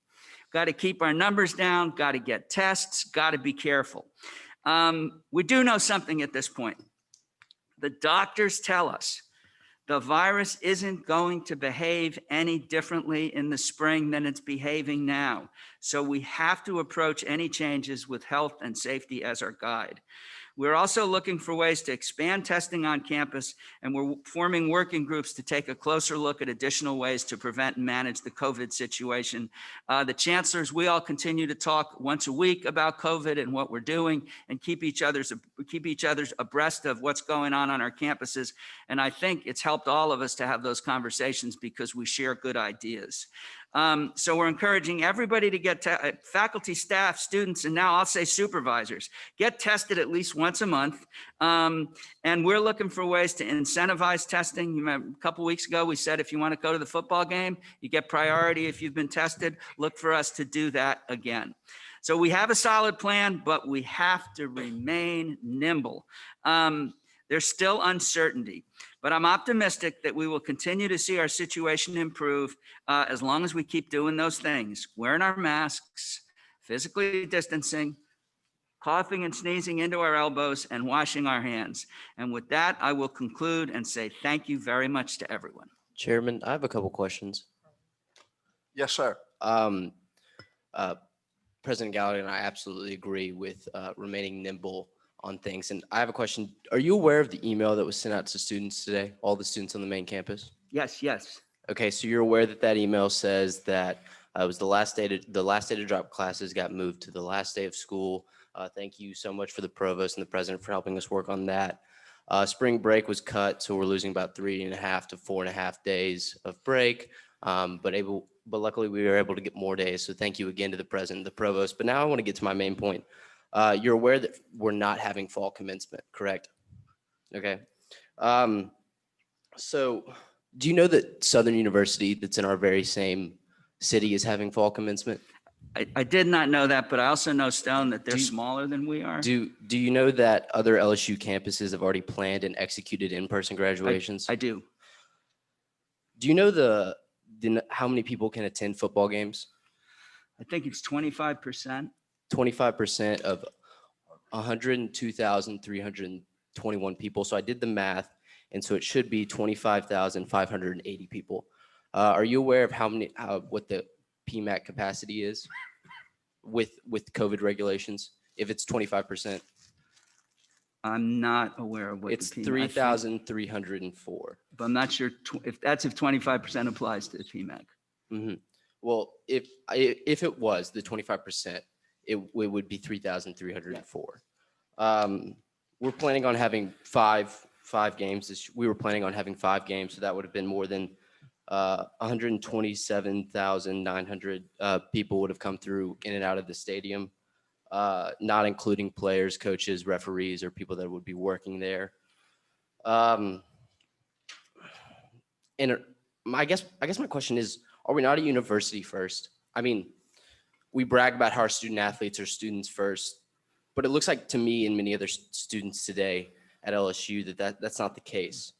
Got to keep our numbers down, got to get tests, got to be careful. We do know something at this point. The doctors tell us the virus isn't going to behave any differently in the spring than it's behaving now. So we have to approach any changes with health and safety as our guide. We're also looking for ways to expand testing on campus, and we're forming working groups to take a closer look at additional ways to prevent and manage the COVID situation. The chancellors, we all continue to talk once a week about COVID and what we're doing, and keep each other's abreast of what's going on our campuses. And I think it's helped all of us to have those conversations because we share good ideas. So we're encouraging everybody to get faculty, staff, students, and now I'll say supervisors, get tested at least once a month. And we're looking for ways to incentivize testing. You remember, a couple weeks ago, we said if you want to go to the football game, you get priority if you've been tested. Look for us to do that again. So we have a solid plan, but we have to remain nimble. There's still uncertainty, but I'm optimistic that we will continue to see our situation improve as long as we keep doing those things, wearing our masks, physically distancing, coughing and sneezing into our elbows, and washing our hands. And with that, I will conclude and say thank you very much to everyone. Chairman, I have a couple questions. Yes, sir. President Gallow and I absolutely agree with remaining nimble on things. And I have a question. Are you aware of the email that was sent out to students today, all the students on the main campus? Yes, yes. Okay, so you're aware that that email says that it was the last day to drop classes got moved to the last day of school. Thank you so much for the provost and the president for helping us work on that. Spring break was cut, so we're losing about 3.5 to 4.5 days of break. But luckily we were able to get more days. So thank you again to the president and the provost. But now I want to get to my main point. You're aware that we're not having fall commencement, correct? Okay. So do you know that Southern University, that's in our very same city, is having fall commencement? I did not know that, but I also know, Stone, that they're smaller than we are. Do you know that other LSU campuses have already planned and executed in-person graduations? I do. Do you know how many people can attend football games? I think it's 25%. 25% of 102,321 people. So I did the math, and so it should be 25,580 people. Are you aware of what the Pmac capacity is with COVID regulations? If it's 25%, I'm not aware of what it's the PMAC. 3,304. But I'm not sure if 25% applies to the PMAC. Mm-hmm. Well, if it was the 25%, it would be 3,304. We're planning on having five games. We were planning on having 5 games, so that would have been more than 127,900 people would have come through in and out of the stadium, not including players, coaches, referees, or people that would be working there. And I guess my question is, are we not a university first? I mean, we brag about how our student athletes are students first, but it looks like to me and many other students today at LSU that's not the case.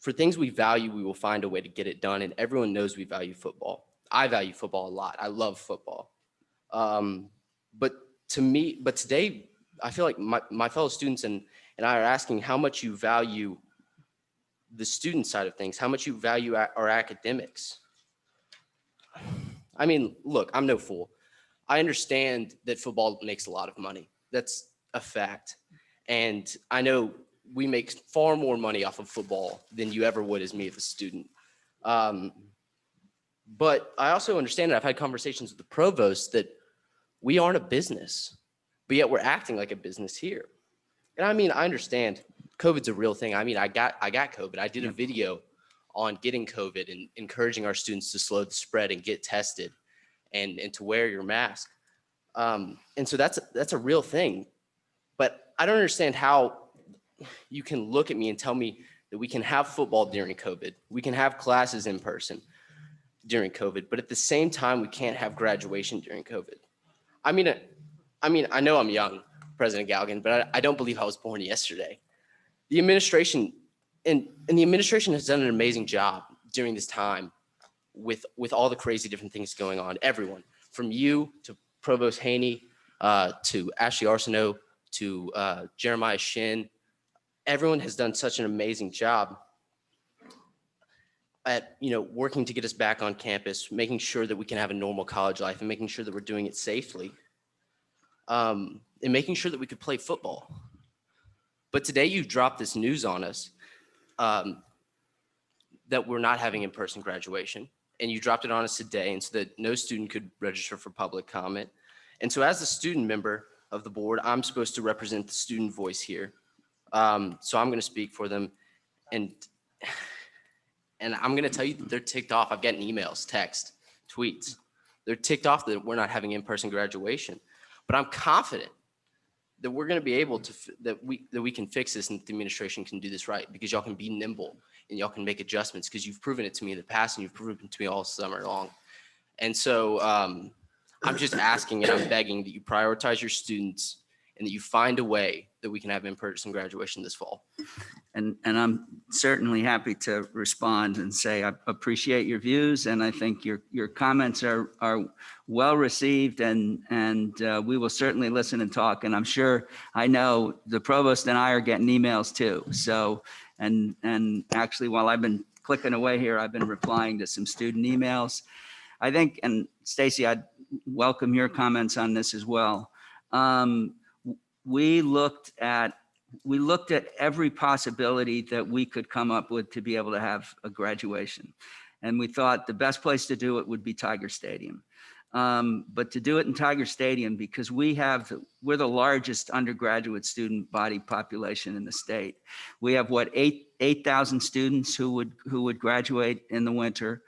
for things we value, we will find a way to get it done. And everyone knows we value football. I value football a lot. I love football. But today, I feel like my fellow students and I are asking how much you value the student side of things, how much you value our academics. I mean, look, I'm no fool. I understand that football makes a lot of money. That's a fact. And I know we make far more money off of football than you ever would as me as a student. But I also understand that I've had conversations with the provost that we aren't a business, but yet we're acting like a business here. And I mean, I understand COVID's a real thing. I mean, I got COVID. I did a video on getting COVID and encouraging our students to slow the spread and get tested and to wear your mask. And so that's a real thing. But I don't understand how you can look at me and tell me that we can have football during COVID. We can have classes in person during COVID, but at the same time, we can't have graduation during COVID. I mean, I know I'm young, President Galligan, but I don't believe I was born yesterday. The administration and the administration has done an amazing job during this time with all the crazy different things going on. Everyone, from you to Provost Haney, to Ashley Arsenault, to Jeremiah Shin, everyone has done such an amazing job at working to get us back on campus, making sure that we can have a normal college life, and making sure that we're doing it safely, and making sure that we could play football. But today you dropped this news on us that we're not having in-person graduation, and you dropped it on us today, and so that no student could register for public comment. And so as a student member of the board, I'm supposed to represent the student voice here. So I'm going to speak for them, and I'm going to tell you that they're ticked off. I've gotten emails, text, tweets. They're ticked off that we're not having in-person graduation, but I'm confident that we're going to be able to, that we can fix this and that the administration can do this right, because y'all can be nimble and y'all can make adjustments, because you've proven it to me in the past and you've proven it to me all summer long. And so I'm just asking and I'm begging that you prioritize your students and that you find a way that we can have in-person graduation this fall. And I'm certainly happy to respond and say I appreciate your views, and I think your comments are well received, and we will certainly listen and talk. And I'm sure, I know the provost and I are getting emails too. So, and actually while I've been clicking away here, I've been replying to some student emails. I think, and Stacy, I'd welcome your comments on this as well. We looked at every possibility that we could come up with to be able to have a graduation. And we thought the best place to do it would be Tiger Stadium. But to do it in Tiger Stadium, because we're the largest undergraduate student body population in the state. We have 8,000 students who would graduate in the winter.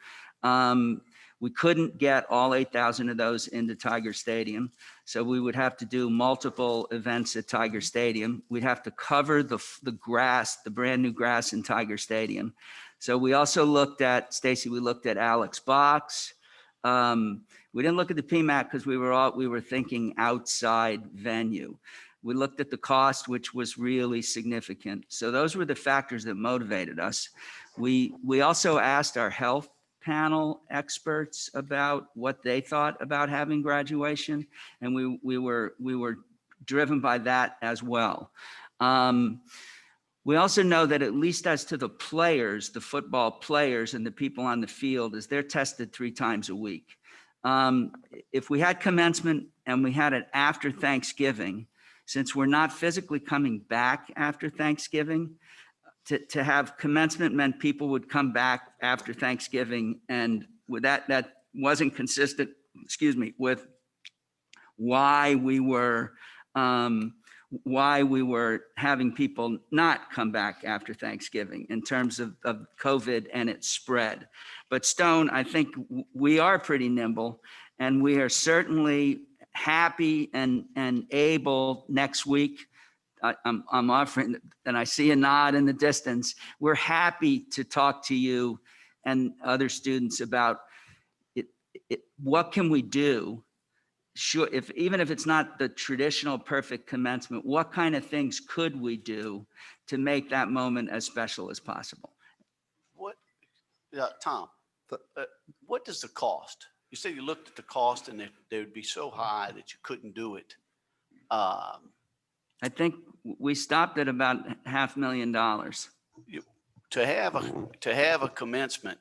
We couldn't get all 8,000 of those into Tiger Stadium. So we would have to do multiple events at Tiger Stadium. We'd have to cover the grass, the brand new grass in Tiger Stadium. So we also looked at, Stacy, we looked at Alex Box. We didn't look at the Pmac because we were thinking outside venue. We looked at the cost, which was really significant. So those were the factors that motivated us. We also asked our health panel experts about what they thought about having graduation, and we were driven by that as well. We also know that, at least as to the players, the football players and the people on the field, is they're tested 3 times a week. If we had commencement and we had it after Thanksgiving, since we're not physically coming back after Thanksgiving, to have commencement meant people would come back after Thanksgiving, and with that wasn't consistent, with why we were having people not come back after Thanksgiving in terms of COVID and its spread. But Stone, I think we are pretty nimble, and we are certainly happy and able next week. I'm offering, and I see a nod in the distance. We're happy to talk to you and other students about what can we do. Sure, even if it's not the traditional perfect commencement, what kind of things could we do to make that moment as special as possible? Yeah, Tom, what does the cost? You said you looked at the cost and they would be so high that you couldn't do it. I think we stopped at about $500,000. To have a commencement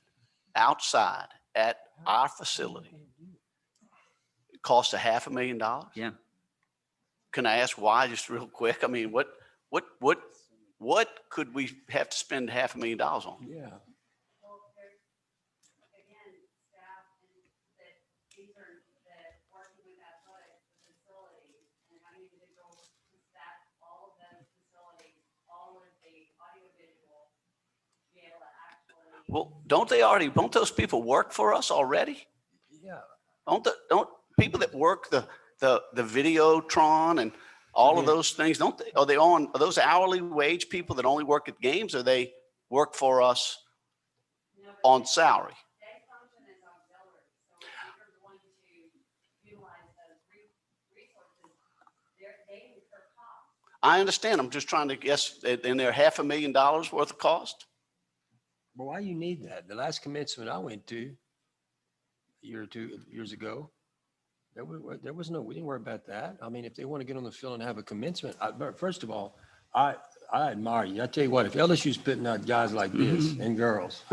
outside at our facility, it costs $500,000? Yeah. Can I ask why, just real quick? I mean, what could we have to spend $500,000 on? Yeah. Well, don't those people work for us already? Yeah. Don't people that work the Videotron and all of those things, are those hourly wage people that only work at games, or they work for us on salary? I understand. I'm just trying to guess, and they're $500,000 worth of cost? Well, why you need that? The last commencement I went to a year or 2 years ago, there was no, we didn't worry about that. I mean, if they want to get on the field and have a commencement, first of all, I admire you. I tell you what, if LSU's putting out guys like this and girls,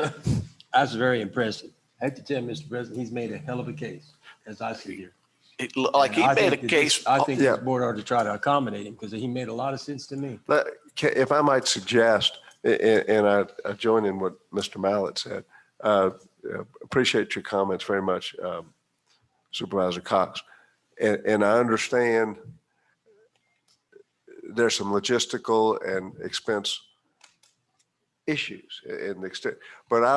that's very impressive. I have to tell Mr. President, he's made a hell of a case, as I see here. He made a case. I think this board ought to try to accommodate him, because he made a lot of sense to me. If I might suggest, and I join in what Mr. Mallett said, appreciate your comments very much, Supervisor Cox. And I understand there's some logistical and expense issues in the extent, but and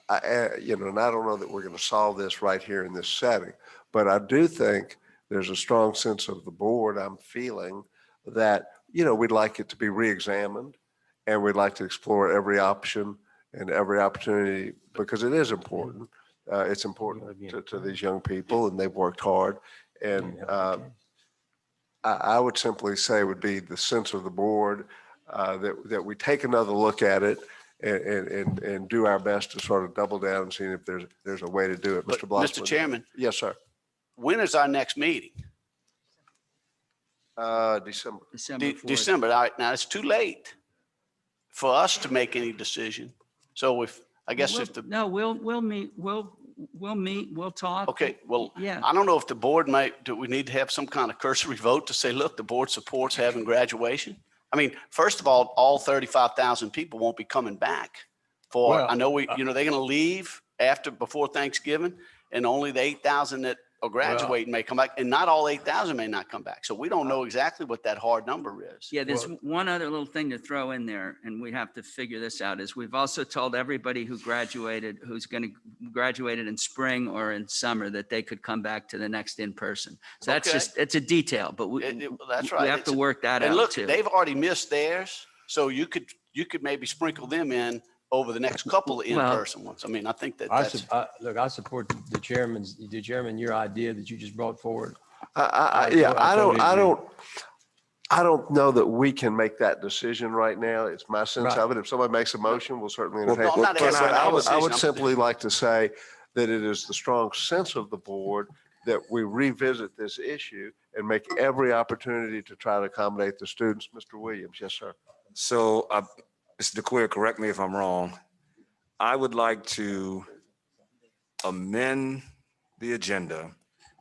I don't know that we're going to solve this right here in this setting, but I do think there's a strong sense of the board, I'm feeling, that, we'd like it to be reexamined, and we'd like to explore every option and every opportunity, because it is important. It's important to these young people, and they've worked hard. And I would simply say it would be the sense of the board that we take another look at it and do our best to sort of double down and see if there's a way to do it. Mr. Blossman. Mr. Chairman. Yes, sir. When is our next meeting? December. December. All right, now it's too late for us to make any decision. So No, we'll meet, we'll talk. Okay, well, Yeah. I don't know if the board do we need to have some kind of cursory vote to say, look, the board supports having graduation? I mean, first of all 35,000 people won't be coming back I know they're going to leave before Thanksgiving, and only the 8,000 that are graduating may come back, and not all 8,000 may not come back. So we don't know exactly what that hard number is. Yeah, there's one other little thing to throw in there, and we have to figure this out, is we've also told everybody who's going to graduated in spring or in summer, that they could come back to the next in-person. So that's it's a detail, but that's right. We have to work that out and look, too. they've already missed theirs, so you could maybe sprinkle them in over the next couple of in-person ones. I mean, I think that's. Look, I support the chairman, your idea that you just brought forward. I don't know that we can make that decision right now. It's my sense of it. If somebody makes a motion, we'll certainly entertain it. But I would simply like to say that it is the strong sense of the board that we revisit this issue and make every opportunity to try to accommodate the students. Mr. Williams, yes, sir. So, Mr. DeQuire, correct me if I'm wrong. I would like to amend the agenda,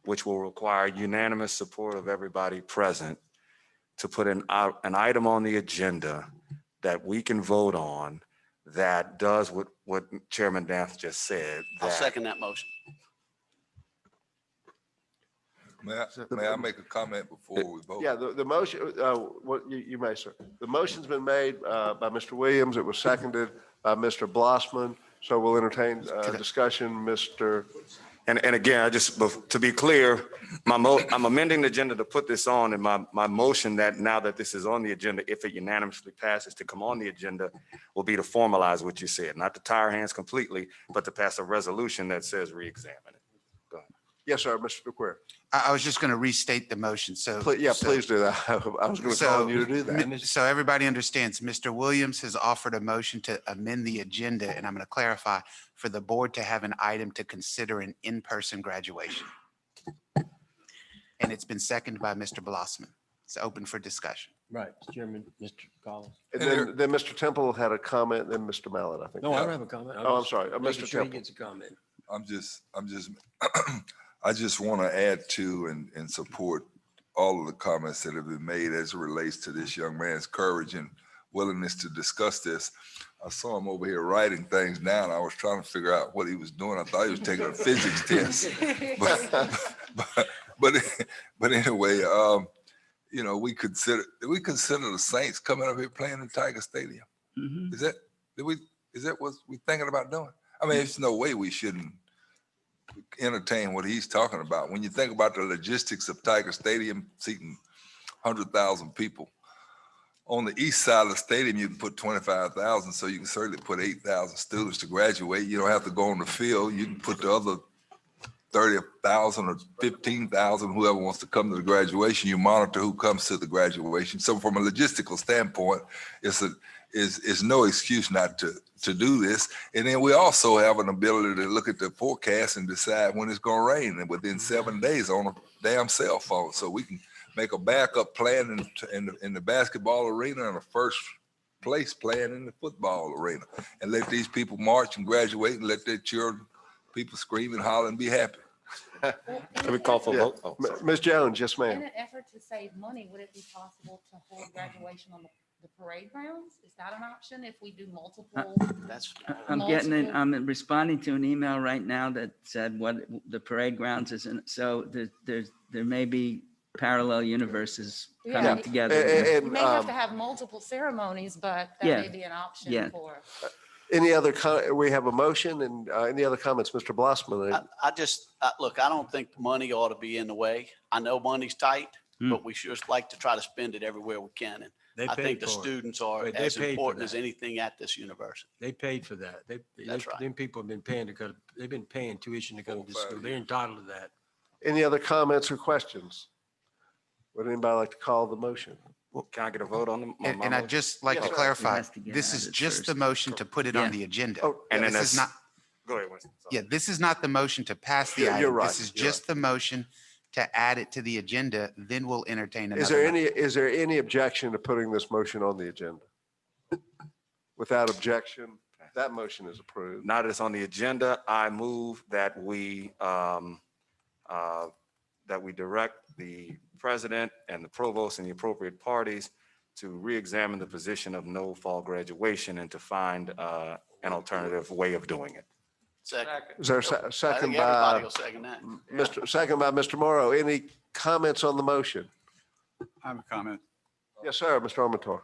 which will require unanimous support of everybody present, to put an item on the agenda that we can vote on that does what Chairman Danth just said. I'll second that motion. May I make a comment before we vote? Yeah, the motion, what you may, sir. The motion's been made by Mr. Williams. It was seconded by Mr. Blossman. So we'll entertain discussion, Mr. And again, to be clear, I'm amending the agenda to put this on, and my motion that now that this is on the agenda, if it unanimously passes to come on the agenda, will be to formalize what you said, not to tie our hands completely, but to pass a resolution that says re-examine it. Go ahead. Yes, sir, Mr. DeQuire. I was just going to restate the motion, so. Please do that. I was going to call on you to do that. So everybody understands, Mr. Williams has offered a motion to amend the agenda, and I'm going to clarify, for the board to have an item to consider an in-person graduation. And it's been seconded by Mr. Blossman. It's open for discussion. Right, Mr. Chairman, Mr. Collins. And then Mr. Temple had a comment, then Mr. Mallett, I think. No, I don't have a comment. Oh, I'm sorry. Making Mr. sure he Temple. gets a comment. I just want to add to and support all of the comments that have been made as it relates to this young man's courage and willingness to discuss this. I saw him over here writing things down. I was trying to figure out what he was doing. I thought he was taking a physics test. But anyway, you know, we consider the Saints coming up here playing in Tiger Stadium. Mhm. Is that what we're thinking about doing? I mean, there's no way we shouldn't entertain what he's talking about. When you think about the logistics of Tiger Stadium seating 100,000 people, on the east side of the stadium, you can put 25,000, so you can certainly put 8,000 students to graduate. You don't have to go on the field. You can put the other 30,000 or 15,000, whoever wants to come to the graduation. You monitor who comes to the graduation. So from a logistical standpoint, it's no excuse not to do this. And then we also have an ability to look at the forecast and decide when it's going to rain, and within 7 days on a damn cell phone. So we can make a backup plan in the basketball arena and a first place plan in the football arena, and let these people march and graduate and let their children, people scream and holler and be happy. Can we call for a vote? Oh, sorry. Ms. Jones, yes, In ma'am. an effort to save money, would it be possible to hold graduation on the parade grounds? Is that an option if we do multiple? That's, I'm responding to an email right now that said what the parade grounds isn't. So there may be parallel universes Yeah. coming together. You may have to have multiple ceremonies, but that Yeah. may be an option Yeah. for. Any other, we have a motion and any other comments, Mr. Blossman? look, I don't think money ought to be in the way. I know money's tight, but we sure like to try to spend it everywhere we can. And They I think paid the for it. students are Right, they as paid for important as that. anything at this university. They paid for that. That's right. Them people have been paying to go, they've been paying tuition to go to school. They're entitled to that. Any other comments or questions? Would anybody like to call the motion? Can I get a vote on them? And I'd just like Yes, to sir. clarify, It has to get this out is of just first. the motion to put it on Yeah. the agenda. Oh, And then This is that's, not, go ahead, Winston. Sorry. yeah, this is not the motion to pass the You're item. right. This is You're just the motion to add it to the agenda, then we'll entertain Is another. there any objection to putting this motion on the agenda? Without objection, that motion is approved. Now that it's on the agenda, I move that we direct the president and the provost and the appropriate parties to re-examine the position of no fall graduation and to find an alternative way of doing it. Second. Is there a I second think everybody by will second that. Mr. Morrow? Any comments on the motion? I have a comment. Yes, sir, Mr. Armator.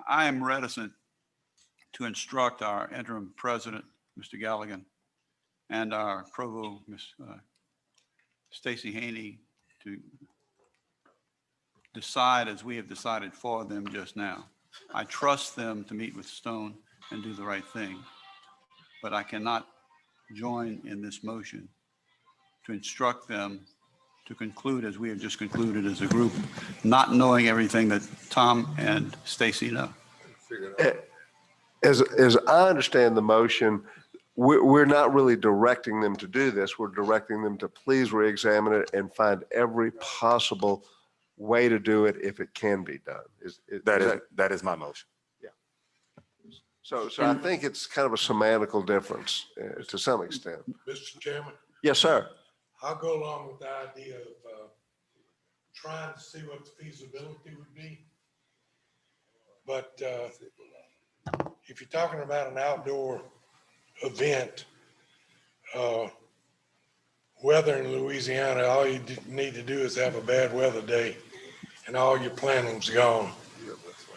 I am reticent to instruct our interim president, Mr. Galligan, and our provost, Ms. Stacy Haney, to decide as we have decided for them just now. I trust them to meet with Stone and do the right thing, but I cannot join in this motion to instruct them to conclude as we have just concluded as a group, not knowing everything that Tom and Stacy know. As I understand the motion, we're not really directing them to do this. We're directing them to please re-examine it and find every possible way to do it if it can be done. That is my motion. So I think it's kind of a semantical difference to some extent. Mr. Chairman, Yes, sir. I'll go along with the idea of trying to see what the feasibility would be. But if you're talking about an outdoor event, weather in Louisiana, all you need to do is have a bad weather day and all your planning's gone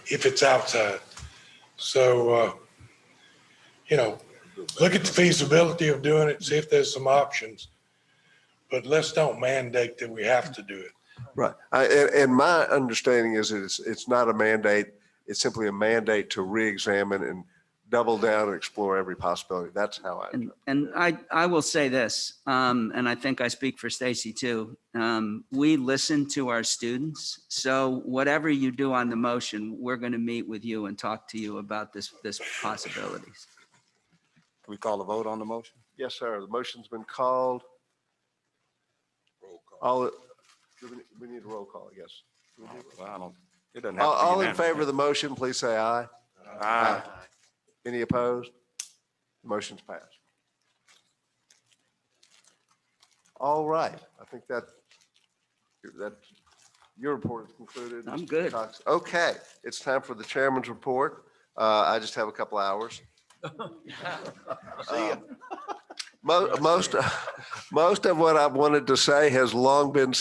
if it's outside. So, look at the feasibility of doing it, see if there's some options, but let's don't mandate that we have to do it. Right. And my understanding is that it's not a mandate. It's simply a mandate to re-examine and double down and explore every possibility. That's how I. And I will say this, and I think I speak for Stacy too. We listen to our students. So whatever you do on the motion, we're going to meet with you and talk to you about this possibilities. Can we call a vote on the motion? Yes, sir. The motion's been called. All, we need a roll call, I guess. Well, I don't, it doesn't have to be All in unanimous. favor of the motion, please say aye. Aye. Any opposed? Motion's passed. All right. I think that your report is concluded. I'm Mr. good. Cox. Okay, it's time for the chairman's report. I just have a couple hours. Most of what I wanted to say has long been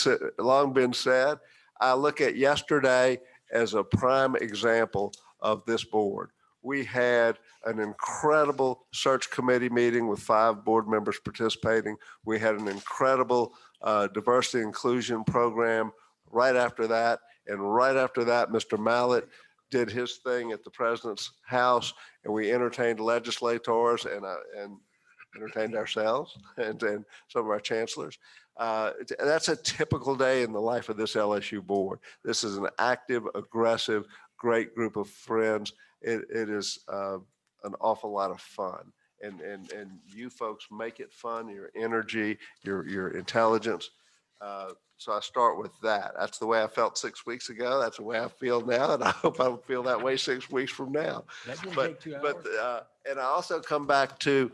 said. I look at yesterday as a prime example of this board. We had an incredible search committee meeting with 5 board members participating. We had an incredible diversity inclusion program right after that. And right after that, Mr. Mallett did his thing at the president's house, and we entertained legislators and entertained ourselves and some of our chancellors. That's a typical day in the life of this LSU board. This is an active, aggressive, great group of friends. It is an awful lot of fun. And you folks make it fun, your energy, your intelligence. So I start with that. That's the way I felt 6 weeks ago. That's the way I feel now. And I hope I feel that way 6 weeks from now. That didn't take 2 hours. And I also come back to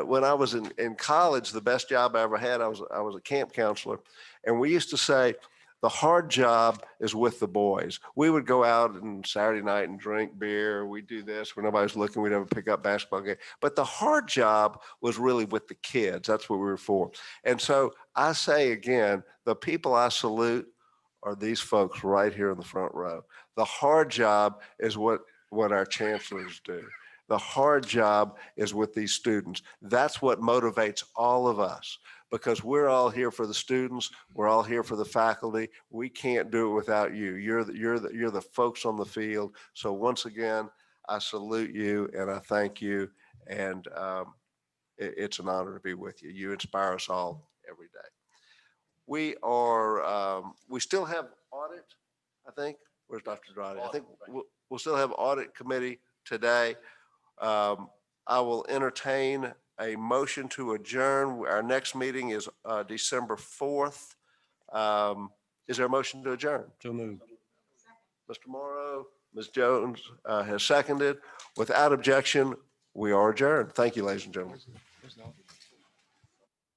when I was in college, the best job I ever had, I was a camp counselor. And we used to say, the hard job is with the boys. We would go out on Saturday night and drink beer. We'd do this when nobody's looking. We'd have a pickup basketball game. But the hard job was really with the kids. That's what we were for. And so I say again, the people I salute are these folks right here in the front row. The hard job is what our chancellors do. The hard job is with these students. That's what motivates all of us, because we're all here for the students. We're all here for the faculty. We can't do it without you. You're the folks on the field. So once again, I salute you and I thank you. And it's an honor to be with you. You inspire us all every day. We still have audit, I think. Where's Dr. Drade? I think we'll still have audit committee today. I will entertain a motion to adjourn. Our next meeting is December 4th. Is there a motion to adjourn? So moved. Mr. Morrow, Ms. Jones has seconded. Without objection, we are adjourned. Thank you, ladies and gentlemen.